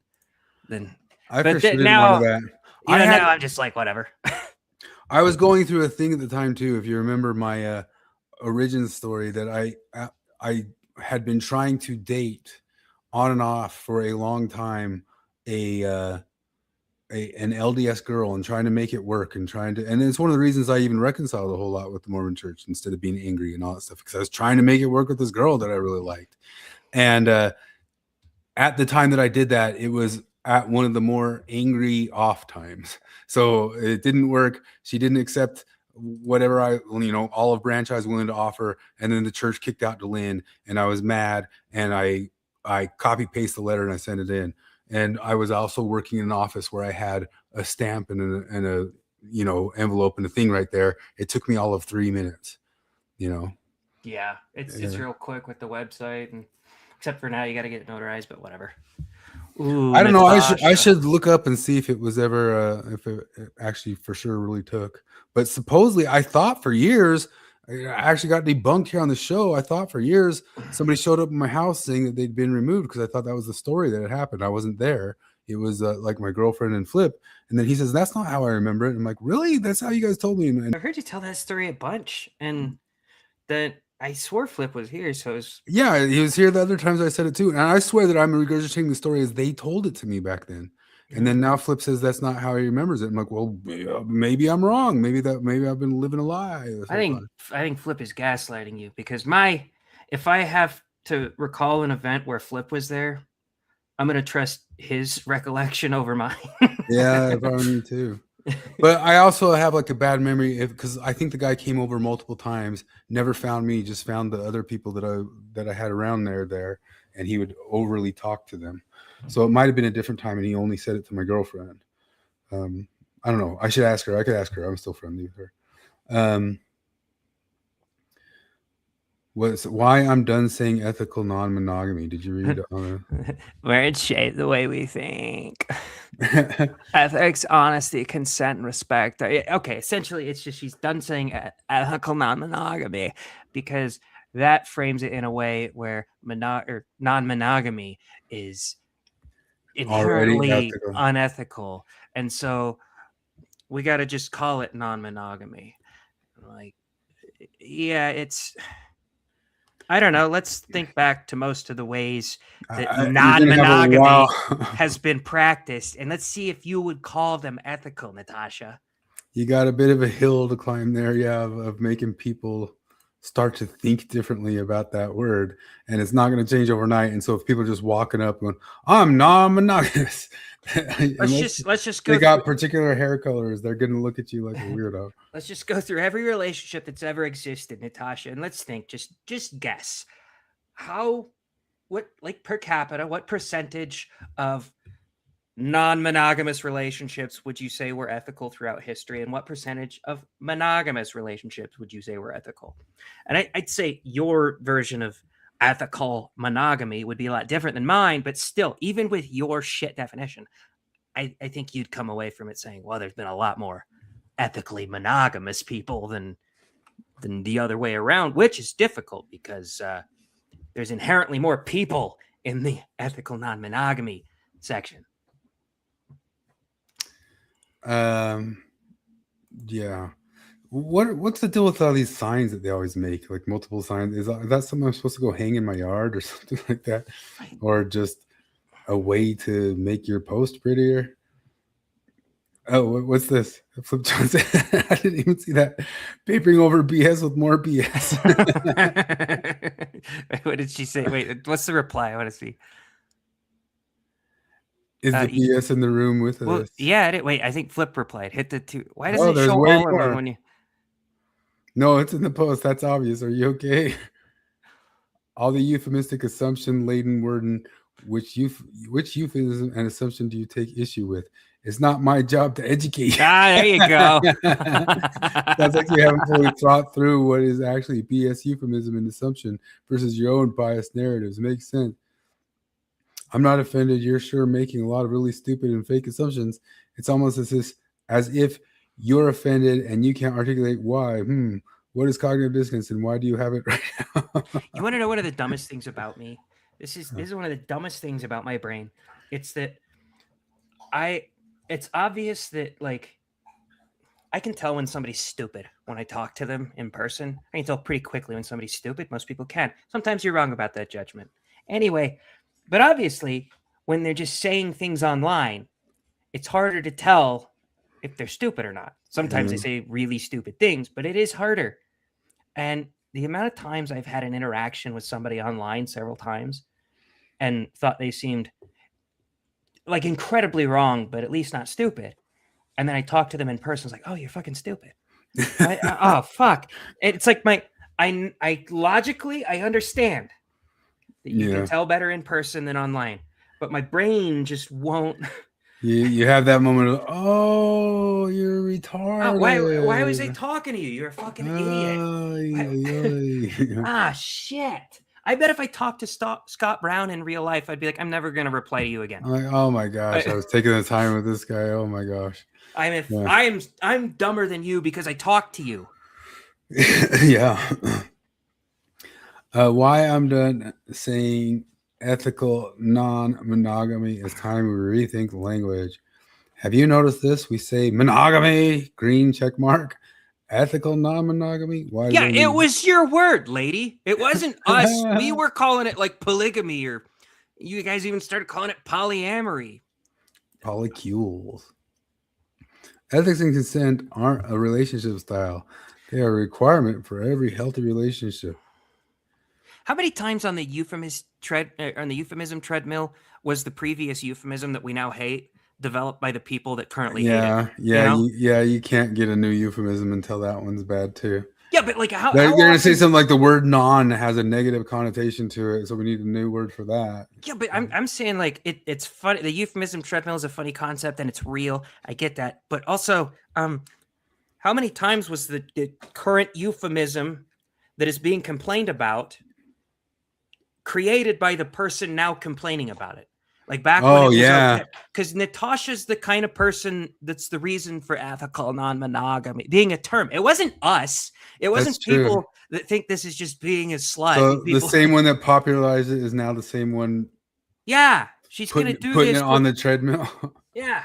I for sure didn't want that. Now I'm just like whatever. I was going through a thing at the time too. If you remember my origin story, that I had been trying to date on and off for a long time an LDS girl and trying to make it work and it's one of the reasons I even reconciled a whole lot with the Mormon church instead of being angry and all that stuff, because I was trying to make it work with this girl that I really liked. And at the time that I did that, it was at one of the more angry off times. So it didn't work. She didn't accept whatever olive branch I was willing to offer. And then the church kicked out Dehlin, and I was mad, and I copy paste the letter and I sent it in. And I was also working in an office where I had a stamp and a envelope and a thing right there. It took me all of 3 minutes, Yeah, it's real quick with the website, and except for now you got to get it notarized, but whatever. Ooh, I don't know. I should look up and see if it was ever if it actually for sure really took. But supposedly, I thought for years. I actually got debunked here on the show. I thought for years somebody showed up in my house saying that they'd been removed because I thought that was the story that had happened. I wasn't there. It was like my girlfriend and Flip. And then he says, "That's not how I remember it." I'm like, "Really? That's how you guys told me?" And I heard you tell that story a bunch, and that I swore Flip was here. So it was... Yeah, he was here the other times I said it too. And I swear that I'm regurgitating the story as they told it to me back then. And then now Flip says that's not how he remembers it. I'm like, well, maybe I'm wrong. Maybe I've been living a lie. I think Flip is gaslighting you, because if I have to recall an event where Flip was there, I'm gonna trust his recollection over mine. Yeah, probably me too. But I also have like a bad memory because I think the guy came over multiple times, never found me, just found the other people that I had around there, and he would overly talk to them. So it might have been a different time, and he only said it to my girlfriend. I don't know. I should ask her. I could ask her. I'm still friendly with her. Why I'm done saying ethical non-monogamy. Did you read on it? Marriage shaped the way we think. Ethics, honesty, consent, and respect. Okay, essentially, it's just she's done saying ethical non-monogamy because that frames it in a way where non-monogamy is inherently unethical, and so we got to just call it non-monogamy. Like, yeah, it's... I don't know. Let's think back to most of the ways that non-monogamy has been practiced, and let's see if you would call them ethical, Natasha. You got a bit of a hill to climb there, yeah, of making people start to think differently about that word, and it's not going to change overnight. And so if people are just walking up going, "I'm non-monogamous," let's just go. They got particular hair colors. They're going to look at you like a weirdo. Let's just go through every relationship that's ever existed, Natasha, and let's think. Just guess what per capita, what percentage of non-monogamous relationships would you say were ethical throughout history, and what percentage of monogamous relationships would you say were ethical? And I'd say your version of ethical monogamy would be a lot different than mine, but still, even with your shit definition, I think you'd come away from it saying, well, there's been a lot more ethically monogamous people than the other way around, which is difficult because there's inherently more people in the ethical non-monogamy section. Yeah. What's the deal with all these signs that they always make, like multiple signs? Is that something I'm supposed to go hang in my yard or something like that, or just a way to make your post prettier? Oh, what's this? Flip Johnson. I didn't even see that. Papering over BS with more BS. What did she say? Wait, what's the reply? I want to see. Is the BS in the room with us? Yeah, wait, I think Flip replied. Hit the two. Why Oh, doesn't it there's show way all of more. them when you... No, it's in the post. That's obvious. Are you okay? All the euphemistic assumption-laden wording, which euphemism and assumption do you take issue with? It's not my job to educate. There you go. Sounds like you haven't fully thought through what is actually BS euphemism and assumption versus your own biased narratives. Makes sense. I'm not offended. You're sure making a lot of really stupid and fake assumptions. It's almost as if you're offended and you can't articulate why. What is cognitive dissonance and why do you have it right now? You want to know one of the dumbest things about me? This is one of the dumbest things about my brain. It's that it's obvious that, like, I can tell when somebody's stupid when I talk to them in person. I can tell pretty quickly when somebody's stupid. Most people can. Sometimes you're wrong about that judgment. Anyway, but obviously, when they're just saying things online, it's harder to tell if they're stupid or not. Sometimes they say really stupid things, but it is harder. And the amount of times I've had an interaction with somebody online several times and thought they seemed like incredibly wrong, but at least not stupid. And then I talk to them in person. It's like, oh, you're fucking stupid. Oh, fuck. It's like I logically, I understand that you can tell better in person than online, but my brain just won't. You have that moment of, oh, you're retarded. Why was I talking to you? You're a fucking idiot. Shit. I bet if I talked to Scott Brown in real life, I'd be like, I'm never going to reply to you again. I'm like, oh my gosh, I was taking the time with this guy. Oh my gosh. I'm dumber than you because I talked to you. Yeah. Why I'm done saying ethical non-monogamy. It's time we rethink language. Have you noticed this? We say monogamy, green check mark. Ethical non-monogamy. Why? Yeah, it was your word, lady. It wasn't us. We were calling it like polygamy, or you guys even started calling it polyamory. Polycules. Ethics and consent aren't a relationship style. They are a requirement for every healthy relationship. How many times on the euphemism treadmill was the previous euphemism that we now hate developed by the people that currently hate it? You can't get a new euphemism until that one's bad too. Yeah, but like how they're going to say something like the word "non" has a negative connotation to it, so we need a new word for that. Yeah, but I'm saying like it's funny. The euphemism treadmill is a funny concept and it's real. I get that, but also, how many times was the current euphemism that is being complained about created by the person now complaining about it? Like back when it was okay. Because Natasha's the kind of person that's the reason for ethical non-monogamy being a term. It wasn't us. It wasn't people that think this is just being a slut. So the same one that popularized it is now the same one. Yeah, she's gonna do putting this it on the treadmill. Yeah,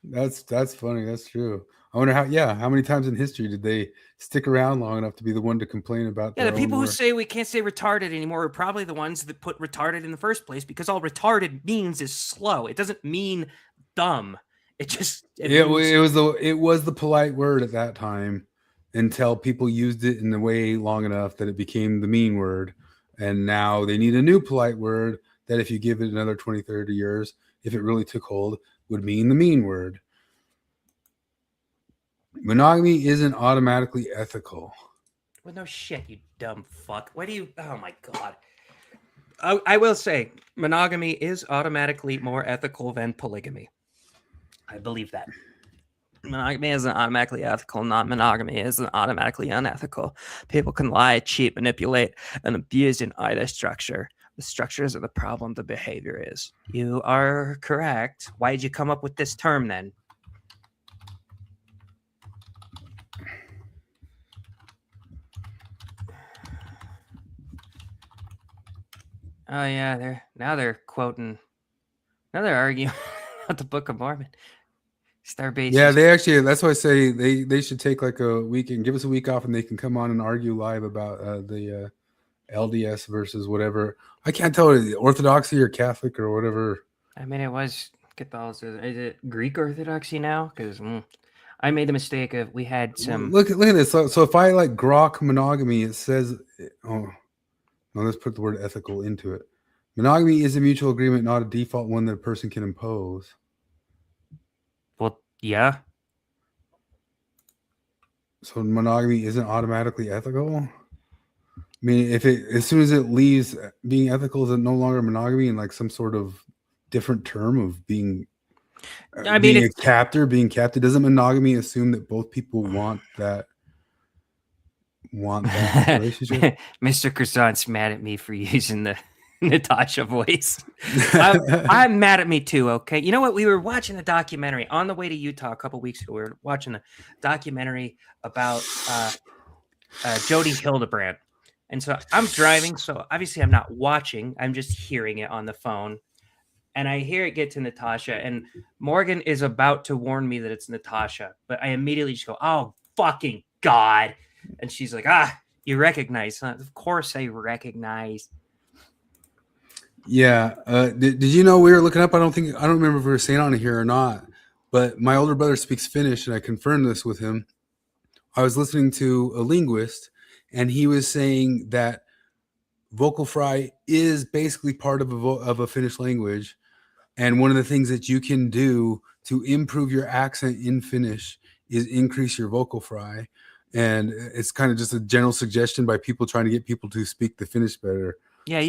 that's funny. That's true. I wonder how many times in history did they stick around long enough to be the one to complain about? Yeah, the people who say we can't say retarded anymore are probably the ones that put retarded in the first place, because all retarded means is slow. It doesn't mean dumb. It just it was the polite word at that time until people used it in the way long enough that it became the mean word. And now they need a new polite word that if you give it another 20, 30 years, if it really took hold, would mean the mean word. Monogamy isn't automatically ethical. Well, no shit, you dumb fuck. Why do you... Oh, my God. I will say, monogamy is automatically more ethical than polygamy. I believe that. Monogamy isn't automatically ethical. Non-monogamy isn't automatically unethical. People can lie, cheat, manipulate, and abuse in either structure. The structures are the problem. The behavior is. You are correct. Why did you come up with this term, then? Oh yeah, they're quoting. Now they're arguing about the Book of Mormon. Starbase. Yeah, they actually. That's why I say they should take like a week and give us a week off, and they can come on and argue live about the LDS versus whatever. I can't tell it Orthodoxy or Catholic or whatever. I mean, it was Catholicism. Is it Greek Orthodoxy now? Because I made the mistake of we had some. Look at this. So if I like grok monogamy, it says, oh, no, let's put the word ethical into it. Monogamy is a mutual agreement, not a default one that a person can impose. Well, yeah. So monogamy isn't automatically ethical. I mean, if it as soon as it leaves being ethical, is it no longer monogamy and like some sort of different term of being? I mean, being a captor, being captive. Doesn't monogamy assume that both people want that relationship? Mr. Croissant's mad at me for using the Natasha voice. I'm mad at me too. Okay, you know what? We were watching the documentary on the way to Utah a couple weeks ago. We were watching the documentary about Jody Hildebrand, and so I'm driving. So obviously, I'm not watching. I'm just hearing it on the phone, and I hear it get to Natasha, and Morgan is about to warn me that it's Natasha, but I immediately just go, "Oh, fucking God!" And she's like, "You recognize, huh?" Of course, I recognize. Yeah. Did you know we were looking up? I don't remember if we were saying on here or not, but my older brother speaks Finnish, and I confirmed this with him. I was listening to a linguist, and he was saying that vocal fry is basically part of a Finnish language, and one of the things that you can do to improve your accent in Finnish is increase your vocal fry, and it's kind of just a general suggestion by people trying to get people to speak the Finnish better. Yeah,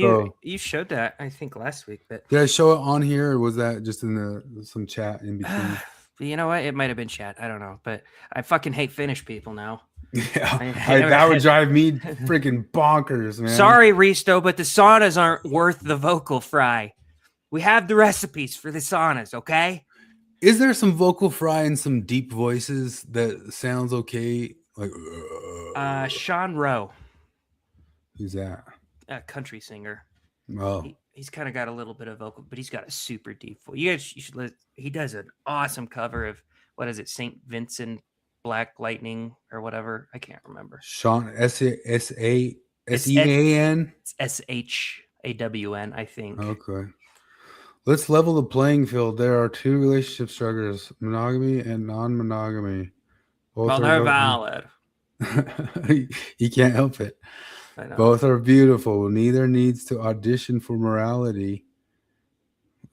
you showed that I think last week. But did I show it on here, or was that just in some chat in between? You know what? It might have been chat. I don't know, but I fucking hate Finnish people now. Yeah, that would drive me freaking bonkers, man. Sorry, Risto, but the saunas aren't worth the vocal fry. We have the recipes for the saunas, okay? Is there some vocal fry and some deep voices that sounds okay? Like Sean Rowe. Who's that? A country singer. Oh, he's kind of got a little bit of vocal, but he's got a super deep voice. You should listen. He does an awesome cover of what is it, St. Vincent Black Lightning or whatever. I can't remember. Sean SEAN. It's SHAWN, I think. Okay. Let's level the playing field. There are two relationship structures: monogamy and non-monogamy. Well, they're valid. You can't help it. Both are beautiful. Neither needs to audition for morality.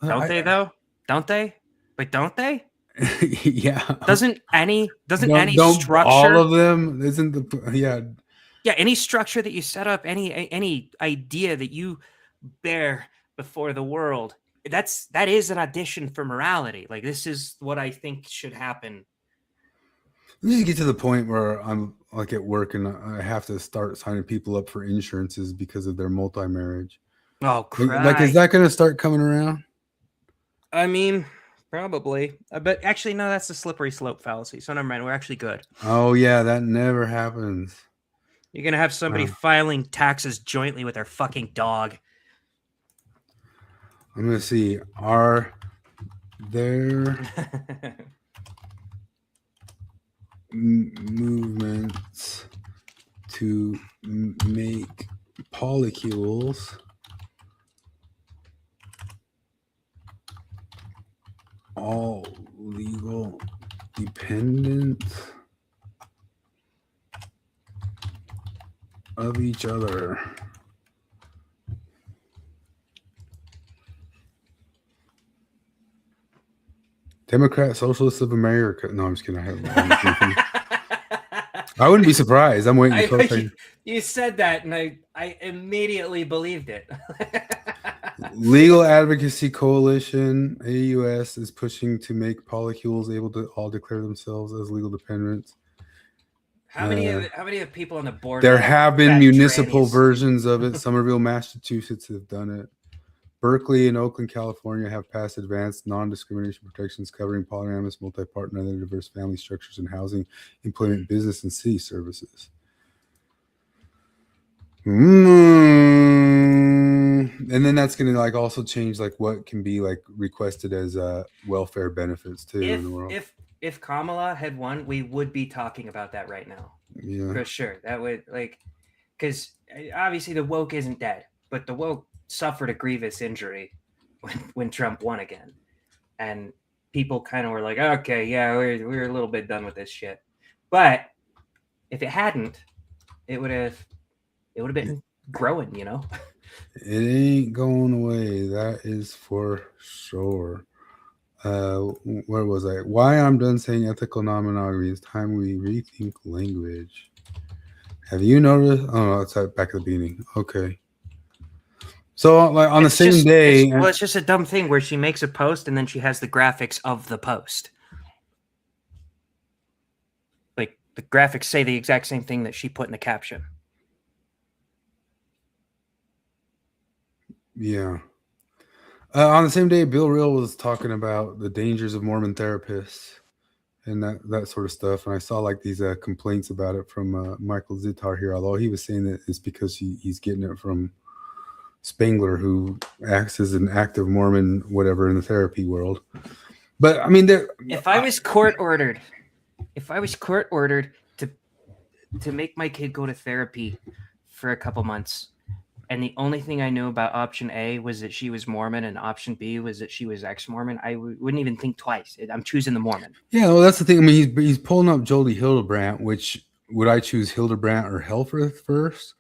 Don't they though? Don't they? Wait, don't they? Yeah. Doesn't any structure? All of them isn't the yeah. Any structure that you set up, any idea that you bear before the world, that is an audition for morality. Like, this is what I think should happen. We need to get to the point where I'm like at work and I have to start signing people up for insurances because of their multi-marriage. Oh, crap. Like, is that going to start coming around? I mean, probably. But actually, no, that's the slippery slope fallacy. So never mind. We're actually good. Oh, yeah. That never happens. You're going to have somebody filing taxes jointly with their fucking dog. I'm going to see. Are there movements to make polycules all legal dependent of each other? Democrat Socialists of America. No, I'm just kidding. I wouldn't be surprised. I'm waiting. You said that, and I immediately believed it. Legal Advocacy Coalition, AUS, is pushing to make polycules able to all declare themselves as legal dependents. How many of people on the board? There have been municipal versions of it. Somerville, Massachusetts have done it. Berkeley and Oakland, California have passed advanced non-discrimination protections covering polyamorous, multi-part, and other diverse family structures in housing, employment, business, and city services. And then that's going to like also change like what can be like requested as welfare benefits too in the world. if Kamala had won, we would be talking about that right now. Yeah. For sure. That would because obviously the woke isn't dead, but the woke suffered a grievous injury when Trump won again. And people kind of were like, okay, yeah, we're a little bit done with this shit. But if it hadn't, it would have been growing, you know? It ain't going away. That is for sure. Where was I? Why I'm done saying ethical non-monogamy. It's time we rethink language. Have you noticed? Oh no, it's back at the beginning. Okay. So like on the same day, It's just a dumb thing where she makes a post and then she has the graphics of the post. Like the graphics say the exact same thing that she put in the caption. Yeah. On the same day, Bill Reel was talking about the dangers of Mormon therapists and that sort of stuff. And I saw like these complaints about it from Michael Zitar here, although he was saying that it's because he's getting it from Spangler, who acts as an active Mormon, whatever, in the therapy world. But I mean, if I was court ordered to make my kid go to therapy for a couple months, and the only thing I knew about option A was that she was Mormon and option B was that she was ex-Mormon, I wouldn't even think twice. I'm choosing the Mormon. Yeah, well, that's the thing. I mean, he's pulling up Jody Hildebrandt, which would I choose Hildebrandt or Helfer first?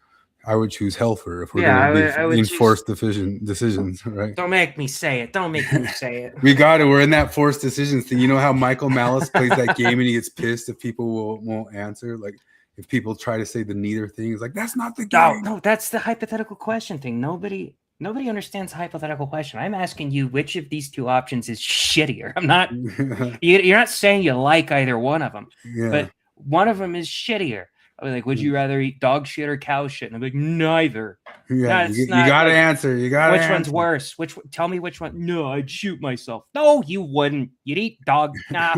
I would choose Helfer if we're going to be enforced decisions, right? Don't make me say it. Don't make me say it. We're in that forced decisions thing. You know how Michael Malice plays that game and he gets pissed if people won't answer? Like, if people try to say the neither thing, it's like, that's not the game. No, that's the hypothetical question thing. Nobody understands the hypothetical question. I'm asking you which of these two options is shittier. I'm not. You're not saying you like either one of them, but one of them is shittier. I'll be like, would you rather eat dog shit or cow shit? And I'm like, neither. Yeah, you got to answer. You got to. Which one's worse? Tell me which one. No, I'd shoot myself. No, you wouldn't. You'd eat dog. Nah,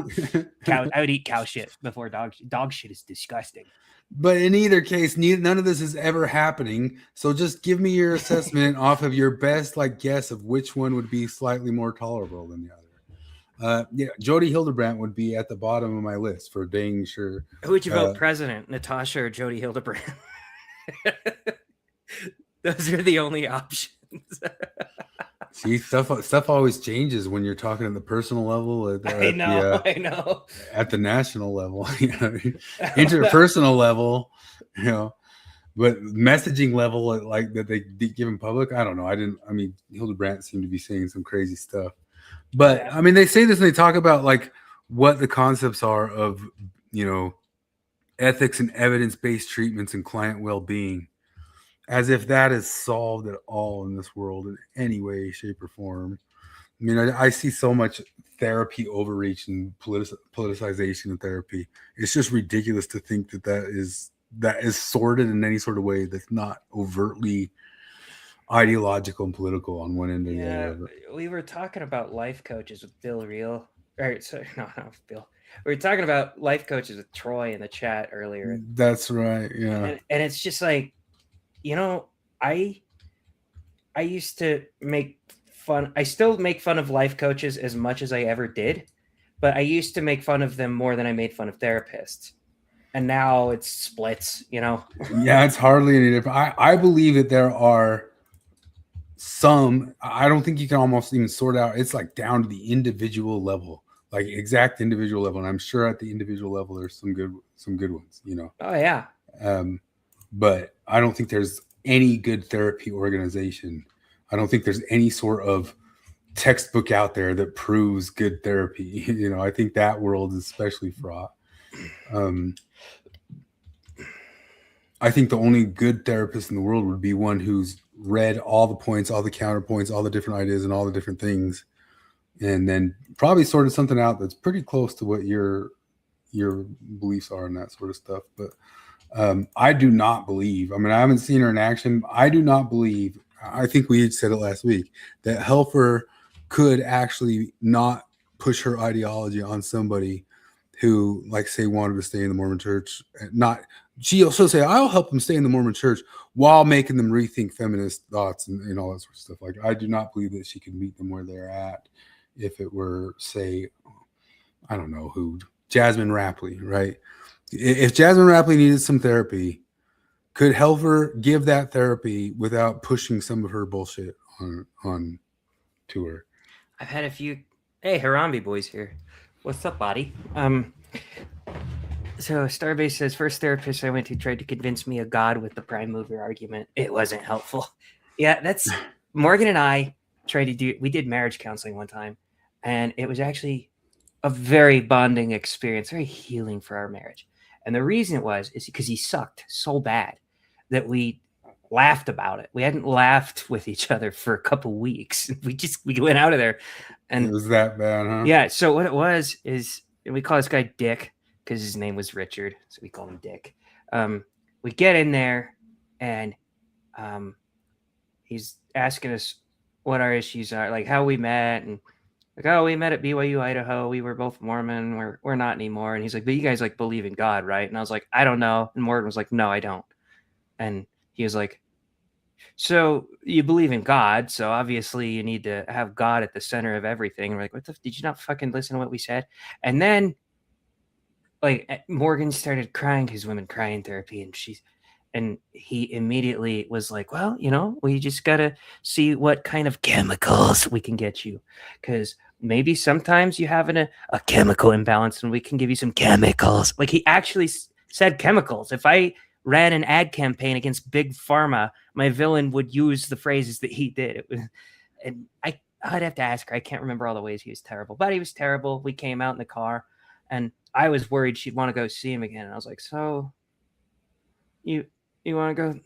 cow. I would eat cow shit before dog. Dog shit is disgusting. But in either case, none of this is ever happening. So just give me your assessment off of your best guess of which one would be slightly more tolerable than the other. Jody Hildebrandt would be at the bottom of my list for dang sure. Who would you vote president, Natasha or Jody Hildebrandt? Those are the only options. See, stuff always changes when you're talking at the personal level. I know. At the national level, interpersonal level, but messaging level, like that they give in public. I don't know. I mean, Hildebrandt seemed to be saying some crazy stuff, but I mean, they say this and they talk about like what the concepts are of, ethics and evidence-based treatments and client well-being, as if that is solved at all in this world in any way, shape, or form. I mean, I see so much therapy overreach and politicization of therapy. It's just ridiculous to think that is sorted in any sort of way that's not overtly ideological and political on one end or the other. We were talking about life coaches with Bill Reel. Bill. We were talking about life coaches with Troy in the chat earlier. That's right. Yeah. And it's just like, I used to make fun. I still make fun of life coaches as much as I ever did, but I used to make fun of them more than I made fun of therapists. And now it's splits, Yeah, it's hardly any different. I believe that there are some, I don't think you can almost even sort out. It's like down to the individual level, like exact individual level. And I'm sure at the individual level, there's some good ones, Oh yeah. But I don't think there's any good therapy organization. I don't think there's any sort of textbook out there that proves good therapy. I think that world is especially fraught. I think the only good therapist in the world would be one who's read all the points, all the counterpoints, all the different ideas and all the different things, and then probably sorted something out that's pretty close to what your beliefs are and that sort of stuff. But I do not believe, I haven't seen her in action. I do not believe, I think we said it last week, that Helfer could actually not push her ideology on somebody who, say, wanted to stay in the Mormon church. She also say, I'll help them stay in the Mormon church while making them rethink feminist thoughts and all that sort of stuff. I do not believe that she could meet them where they're at if it were, say, I don't know who, Jasmine Rapley, right? If Jasmine Rapley needed some therapy, could Helver give that therapy without pushing some of her bullshit on to her? I've had a few. Hey, Harambe boys here. What's up, buddy? So Starbase says, first therapist I went to tried to convince me of God with the prime mover argument. It wasn't helpful. Yeah, that's Morgan and I tried to do. We did marriage counseling one time, and it was actually a very bonding experience, very healing for our marriage. And the reason it was is because he sucked so bad that we laughed about it. We hadn't laughed with each other for a couple weeks. We went out of there, and it was that bad, huh? Yeah. So what it was is, and we call this guy Dick because his name was Richard, so we call him Dick. We get in there, and he's asking us what our issues are, like how we met, and like, oh, we met at BYU, Idaho. We were both Mormon. We're not anymore. And he's like, but you guys like believe in God, right? And I was like, I don't know. And Morgan was like, no, I don't. And he was like, so you believe in God, so obviously you need to have God at the center of everything. And we're like, what the? Did you not fucking listen to what we said? And then, like, Morgan started crying because women cry in therapy, and he immediately was like, well, we just gotta see what kind of chemicals we can get you, because maybe sometimes you have a chemical imbalance, and we can give you some chemicals. Like, he actually said chemicals. If I ran an ad campaign against Big Pharma, my villain would use the phrases that he did. And I'd have to ask her. I can't remember all the ways he was terrible, but he was terrible. We came out in the car, and I was worried she'd want to go see him again. And I was like, so you want to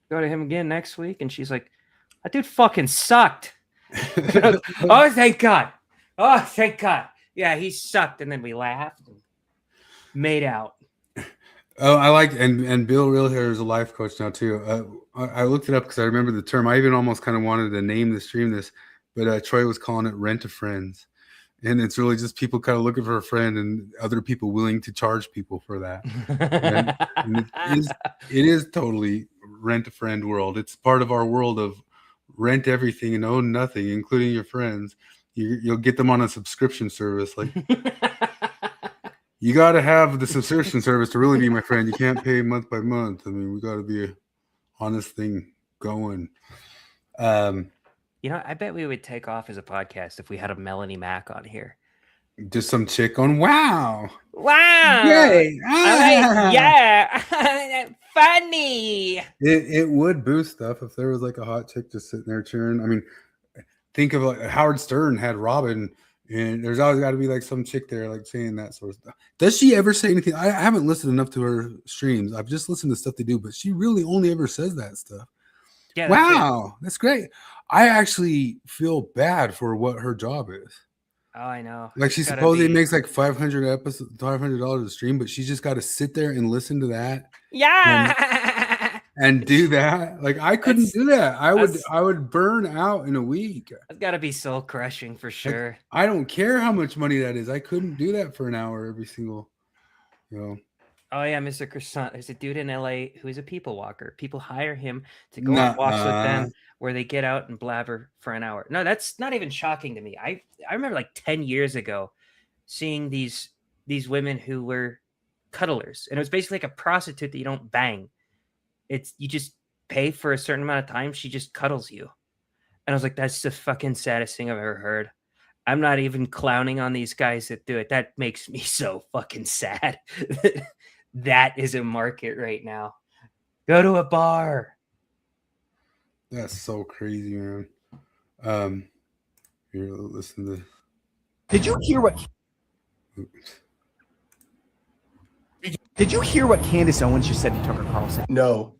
go to him again next week? And she's like, that dude fucking sucked. Oh, thank God. Oh, thank God. Yeah, he sucked. And then we laughed and made out. Oh, I like, and Bill Realhair is a life coach now too. I looked it up because I remember the term. I even almost kind of wanted to name the stream this, but Troy was calling it rent a friends. And it's really just people kind of looking for a friend and other people willing to charge people for that. and it is totally rent a friend world. It's part of our world of rent everything and own nothing, including your friends. You'll get them on a subscription service. Like, you got to have the subscription service to really be my friend. You can't pay month by month. I mean, we got to be a honest thing going. I bet we would take off as a podcast if we had a Melanie Mack on here. Just some chick on wow. Yay. Yeah. Funny. It would boost stuff if there was like a hot chick just sitting there cheering. I mean, think of like Howard Stern had Robin, and there's always got to be like some chick there like saying that sort of stuff. Does she ever say anything? I haven't listened enough to her streams. I've just listened to stuff they do, but she really only ever says that stuff. Yeah. Wow. That's great. I actually feel bad for what her job is. Oh, I know. Like, she supposedly makes like $500 a stream, but she's just got to sit there and listen to that. Yeah. And do that. Like, I couldn't do that. I would burn out in a week. It's got to be soul crushing for sure. Like, I don't care how much money that is. I couldn't do that for an hour every single, Oh yeah, Mr. Croissant. There's a dude in LA who is a people walker. People hire him to go on walks with them where they get out and blabber for an hour. No, that's not even shocking to me. I remember like 10 years ago seeing these women who were cuddlers, and it was basically like a prostitute that you don't bang. You just pay for a certain amount of time. She just cuddles you. And I was like, that's the fucking saddest thing I've ever heard. I'm not even clowning on these guys that do it. That makes me so fucking sad. That is a market right now. Go to a bar. That's so crazy, man. Here, listen to. Did you hear what? Did you hear what Candace Owens just said to Tucker Carlson? No.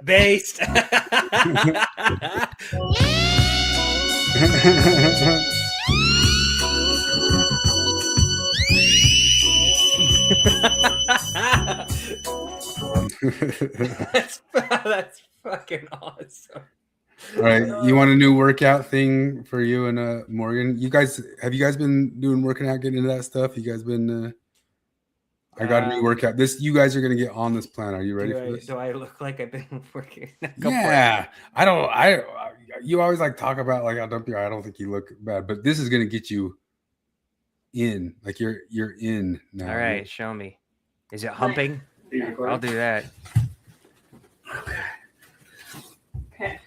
Based. That's fucking awesome. All right, you want a new workout thing for you and Morgan? Have you guys been doing working out, getting into that stuff? You guys been? I got a new workout. You guys are gonna get on this plan. Are you ready for this? Do I look like I've been working? Yeah, I don't. you always like talk about like I'll dump you. I don't think you look bad, but this is gonna get you in. Like you're in now. All right, show me. Is it humping? I'll do that. Okay.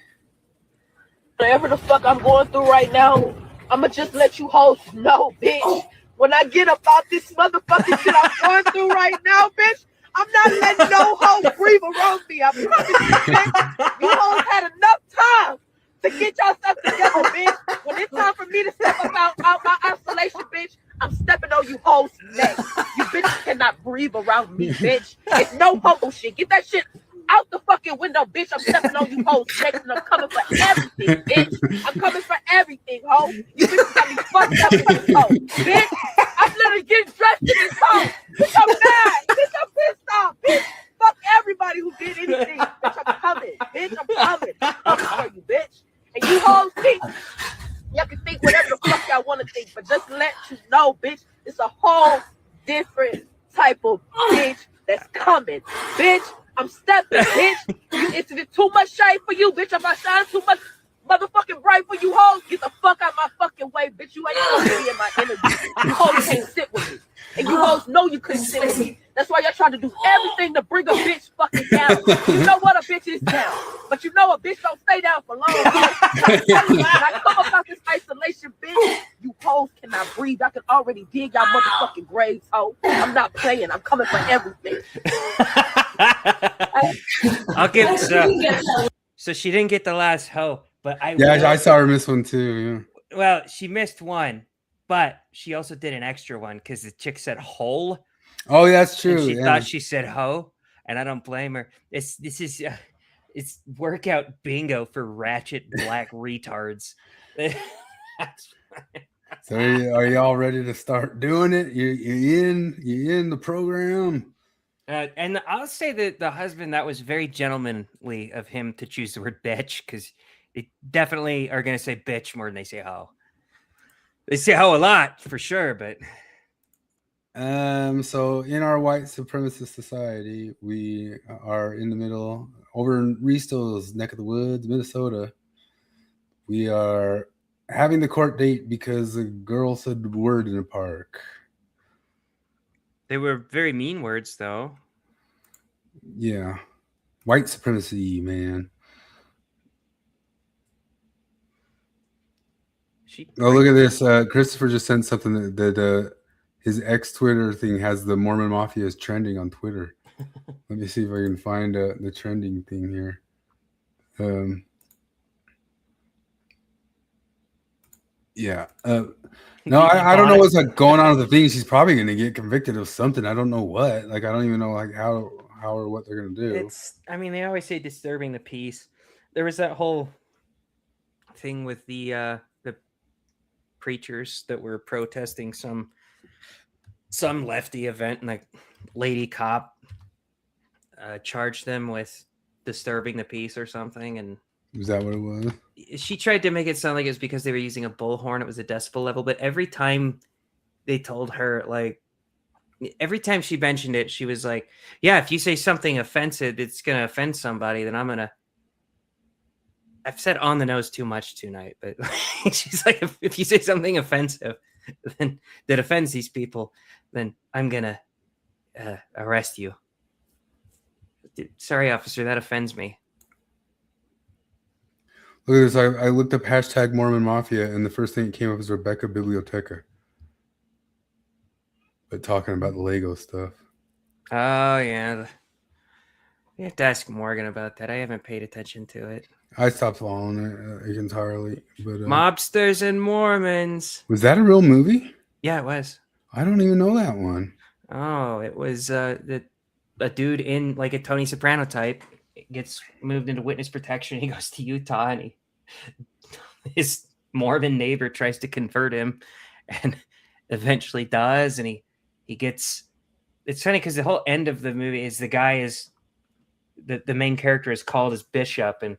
Whatever the fuck I'm going through right now, I'ma just let you hosts know, bitch. When I get about this motherfucking shit I'm going through right now, bitch, I'm not letting no hoe breathe around me. I promise you, bitch. You hoes had enough time to get yourself together, bitch. When it's time for me to step out my isolation, bitch, I'm stepping on you hoes next. You bitches cannot breathe around me, bitch. It's no humble shit. Get that shit out the fucking window, bitch. I'm stepping on you hoes next, and I'm coming for everything, bitch. I'm coming for everything, ho. You bitches got me fucked up in this hoe, bitch. I'm literally getting dressed in this hoe. Bitch, I'm mad. Bitch, I'm pissed off, bitch. Fuck everybody who did anything. Bitch, I'm coming. Bitch, I'm coming. I'm coming for you, bitch. And you hoes think, y'all can think whatever the fuck y'all want to think, but just let you know, bitch, it's a whole different type of bitch that's coming, bitch. I'm stepping, bitch. It's too much shade for you, bitch. If I shine too much motherfucking bright for you hoes, get the fuck out my fucking way, bitch. You ain't supposed to be in my energy. You hoes can't sit with me. And you hoes know you couldn't sit with me. That's why y'all trying to do everything to bring a bitch fucking down. You know what? A bitch is down. But you know a bitch don't stay down for long. When I come about this isolation, bitch, you hoes cannot breathe. I can already dig y'all motherfucking graves, ho. I'm not playing. I'm coming for everything. I'll give so she didn't get the last hoe, but I saw her miss one too. Yeah. Well, she missed one, but she also did an extra one because the chick said hole. Oh, that's true. She thought she said hoe, and I don't blame her. It's workout bingo for ratchet black retards. So are y'all ready to start doing it? You in the program? And I'll say that the husband, that was very gentlemanly of him to choose the word bitch, because they definitely are going to say bitch more than they say hoe. They say hoe a lot for sure, but so in our white supremacist society, we are in the middle over in Risto's neck of the woods, Minnesota. We are having the court date because a girl said the word in a park. They were very mean words, though. Yeah. White supremacy, man. Look at this. Christopher just sent something that his ex-Twitter thing has the Mormon Mafia is trending on Twitter. Let me see if I can find the trending thing here. Yeah. No, I don't know what's like going on with the thing. She's probably going to get convicted of something. I don't know what. Like, I don't even know like how or what they're going to do. I mean, they always say disturbing the peace. There was that whole thing with the preachers that were protesting some lefty event, and the lady cop charged them with disturbing the peace or something. And is that what it was? She tried to make it sound like it was because they were using a bullhorn. It was a decibel level, but every time they told her, like, every time she mentioned it, she was like, yeah, if you say something offensive, it's going to offend somebody, then I'm going to. I've said on the nose too much tonight, but she's like, if you say something offensive then that offends these people, then I'm going to arrest you. Sorry, officer, that offends me. Look at this. I looked up hashtag Mormon Mafia, and the first thing that came up is Rebecca Biblioteca. But talking about the Lego stuff. Oh, yeah. We have to ask Morgan about that. I haven't paid attention to it. I stopped following it entirely. But Mobsters and Mormons. Was that a real movie? Yeah, it was. I don't even know that one. Oh, it was a dude in like a Tony Soprano type gets moved into witness protection. He goes to Utah, and his Mormon neighbor tries to convert him, and eventually does. And he gets. It's funny because the whole end of the movie is the guy is the main character is called as bishop, and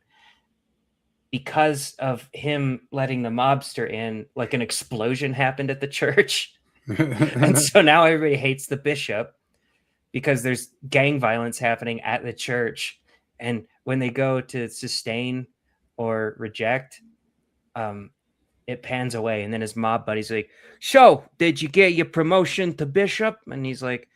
because of him letting the mobster in, like an explosion happened at the church. And so now everybody hates the bishop because there's gang violence happening at the church. And when they go to sustain or reject, it pans away, and then his mob buddy's like, "So, did you get your promotion to bishop?" And he's like,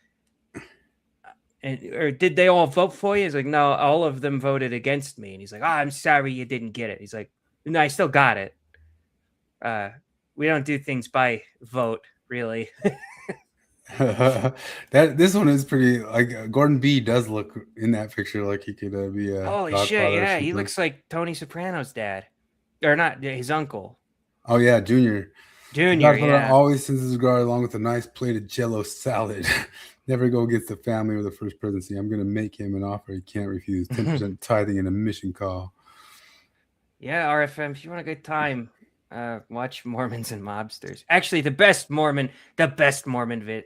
or did they all vote for you? He's like, "No, all of them voted against me." And he's like, "Oh, I'm sorry you didn't get it." He's like, "No, I still got it. We don't do things by vote, really." This one is pretty like Gordon B does look in that picture like he could be a Holy Godfather shit! or Yeah, he something. looks like Tony Soprano's dad, or not his uncle. Oh yeah, Junior. Junior, Godfather yeah. always sends his guard along with a nice plate of Jello salad. Never go against the family or the first presidency. I'm going to make him an offer he can't refuse. 10% tithing and a mission call. Yeah, RFM. If you want a good time, watch Mormons and Mobsters. Actually, the best Mormon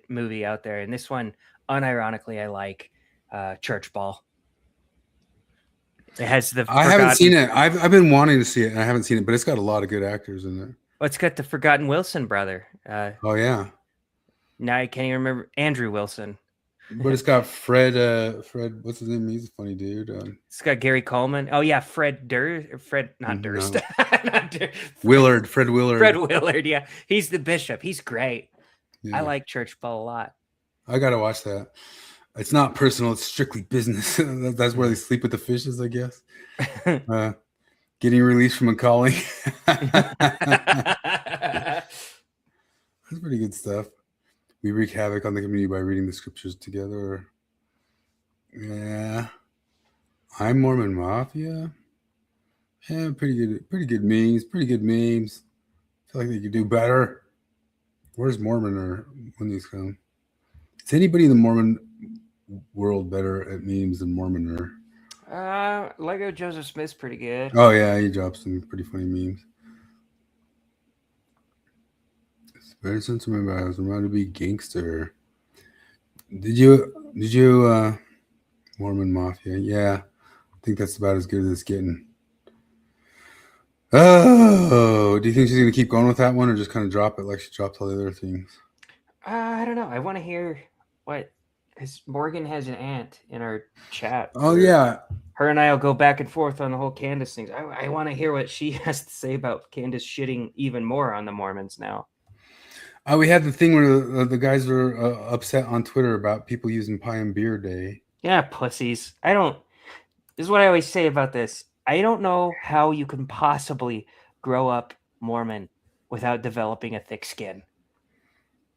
movie out there, and this one, unironically, I like Church Ball. It has the. I haven't seen it. I've been wanting to see it, and I haven't seen it, but it's got a lot of good actors in there. Well, it's got the Forgotten Wilson brother. Oh yeah. Now I can't even remember Andrew Wilson. But it's got Fred. What's his name? He's a funny dude. It's got Gary Coleman. Oh yeah, Fred Durst. Not Durst. Willard. Fred Willard. Fred Willard. Yeah, he's the bishop. He's great. Yeah. I like Church Ball a lot. I gotta watch that. It's not personal. It's strictly business. That's where they sleep with the fishes, I guess. Getting released from a calling. That's pretty good stuff. We wreak havoc on the community by reading the scriptures together. Yeah. I'm Mormon Mafia. Yeah, pretty good memes. Pretty good memes. I feel like they could do better. Where's Mormon or when these come? Is anybody in the Mormon world better at memes than Mormon or? Lego Joseph Smith's pretty good. Oh yeah, he drops some pretty funny memes. Very since I remember I was around to be gangster. Did you Mormon Mafia? Yeah. I think that's about as good as it's getting. Oh, do you think she's gonna keep going with that one or just kind of drop it like she dropped all the other things? I don't know. I want to hear what, because Morgan has an aunt in our chat. Oh yeah. Her and I will go back and forth on the whole Candace things. I want to hear what she has to say about Candace shitting even more on the Mormons now. We had the thing where the guys were upset on Twitter about people using Pie and Beer Day. Yeah, pussies. This is what I always say about this. I don't know how you can possibly grow up Mormon without developing a thick skin.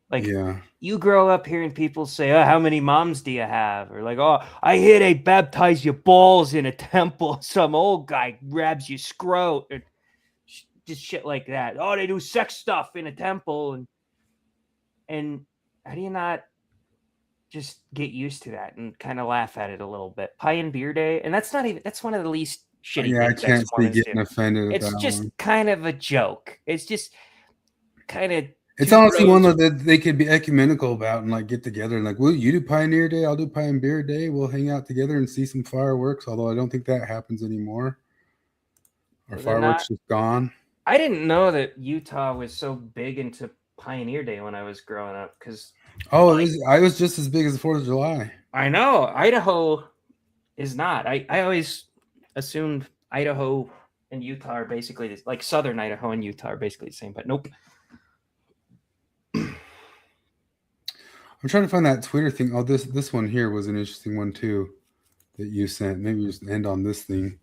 Like, yeah. You grow up hearing people say, "Oh, how many moms do you have?" Or like, "Oh, I hear they baptize your balls in a temple. Some old guy grabs your scrot." Or just shit like that. "Oh, they do sex stuff in a temple." And how do you not just get used to that and kind of laugh at it a little bit? Pie and Beer Day, and that's one of the least shitty Yeah, things. I can't see getting offended at It's that just one. kind of a joke. It's just kind of. It's honestly one that they could be ecumenical about and like get together and like, well, you do Pioneer Day, I'll do Pie and Beer Day. We'll hang out together and see some fireworks. Although I don't think that happens anymore. Our fireworks just gone. I didn't know that Utah was so big into Pioneer Day when I was growing up. Because I was just as big as the 4th of July. I know Idaho is not. I always assumed Idaho and Utah are basically like Southern Idaho and Utah are basically the same, but nope. I'm trying to find that Twitter thing. Oh, this one here was an interesting one too that you sent. Maybe just end on this thing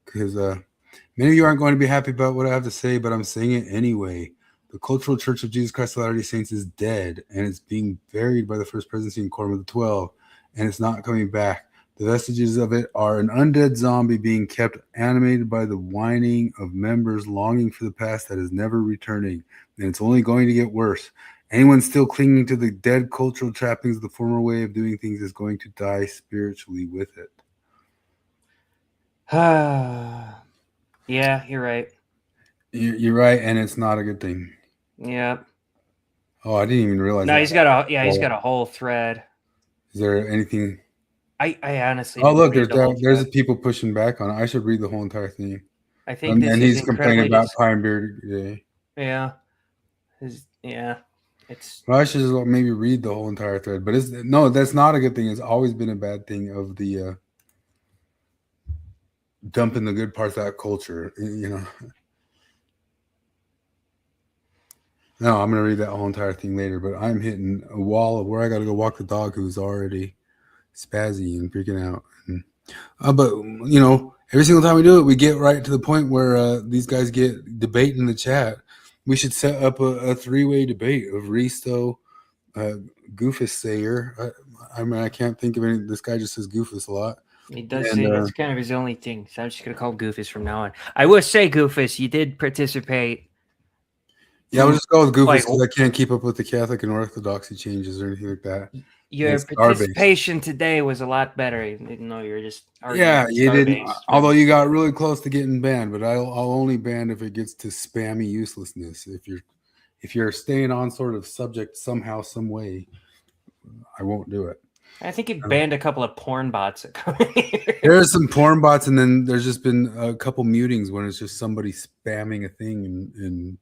because many of you aren't going to be happy about what I have to say, but I'm saying it anyway. The Cultural Church of Jesus Christ of Latter-day Saints is dead, and it's being buried by the First Presidency and Quorum of the 12, and it's not coming back. The vestiges of it are an undead zombie being kept animated by the whining of members longing for the past that is never returning, and it's only going to get worse. Anyone still clinging to the dead cultural trappings of the former way of doing things is going to die spiritually with it. Yeah, you're right. You're right, and it's not a good thing. Yeah. Oh, I didn't even realize. No, he's got a whole thread. Is there anything? I honestly. Oh, look, there's people pushing back on it. I should read the whole entire thing. I think, and he's complaining about Pie and Beer Day. Yeah. Well, I should just maybe read the whole entire thread, but that's not a good thing. It's always been a bad thing of the dumping the good parts of that culture, you know. No, I'm gonna read that whole entire thing later, but I'm hitting a wall of where I gotta go walk the dog who's already spazzy and freaking out. And, but you know, every single time we do it, we get right to the point where these guys get debate in the chat. We should set up a three-way debate of Risto, Goofus Sayer. I mean, I can't think of any. This guy just says Goofus a lot. He does say that's kind of his only thing. So I'm just gonna call Goofus from now on. I will say, Goofus, you did participate. Yeah, we'll just go with Goofus because I can't keep up with the Catholic and Orthodoxy changes or anything like that. Your participation today was a lot better, even though you're just yeah, you didn't. Although you got really close to getting banned, but I'll only ban if it gets to spammy uselessness. If you're staying on sort of subject somehow, some way, I won't do it. I think you banned a couple of porn bots. There are some porn bots, and then there's just been a couple mutings when it's just somebody spamming a thing and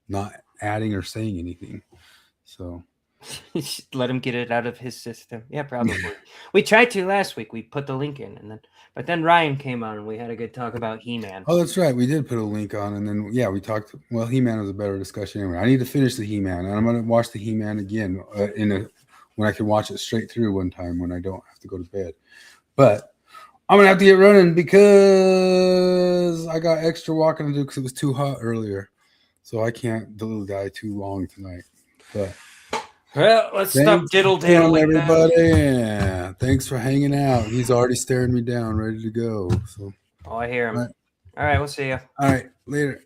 not adding or saying anything. So let him get it out of his system. Yeah, probably. We tried to last week. We put the link in, but then Ryan came on and we had a good talk about He-Man. Oh, that's right. We did put a link on, and then we talked. Well, He-Man was a better discussion anyway. I need to finish the He-Man, and I'm going to watch the He-Man again when I can watch it straight through one time when I don't have to go to bed. But I'm going to have to get running because I got extra walking to do because it was too hot earlier. So I can't die too long tonight. But well, let's stop diddle-daddling, everybody. Yeah, thanks for hanging out. He's already staring me down, ready to go. So I hear him. All right, we'll see you. All right, later.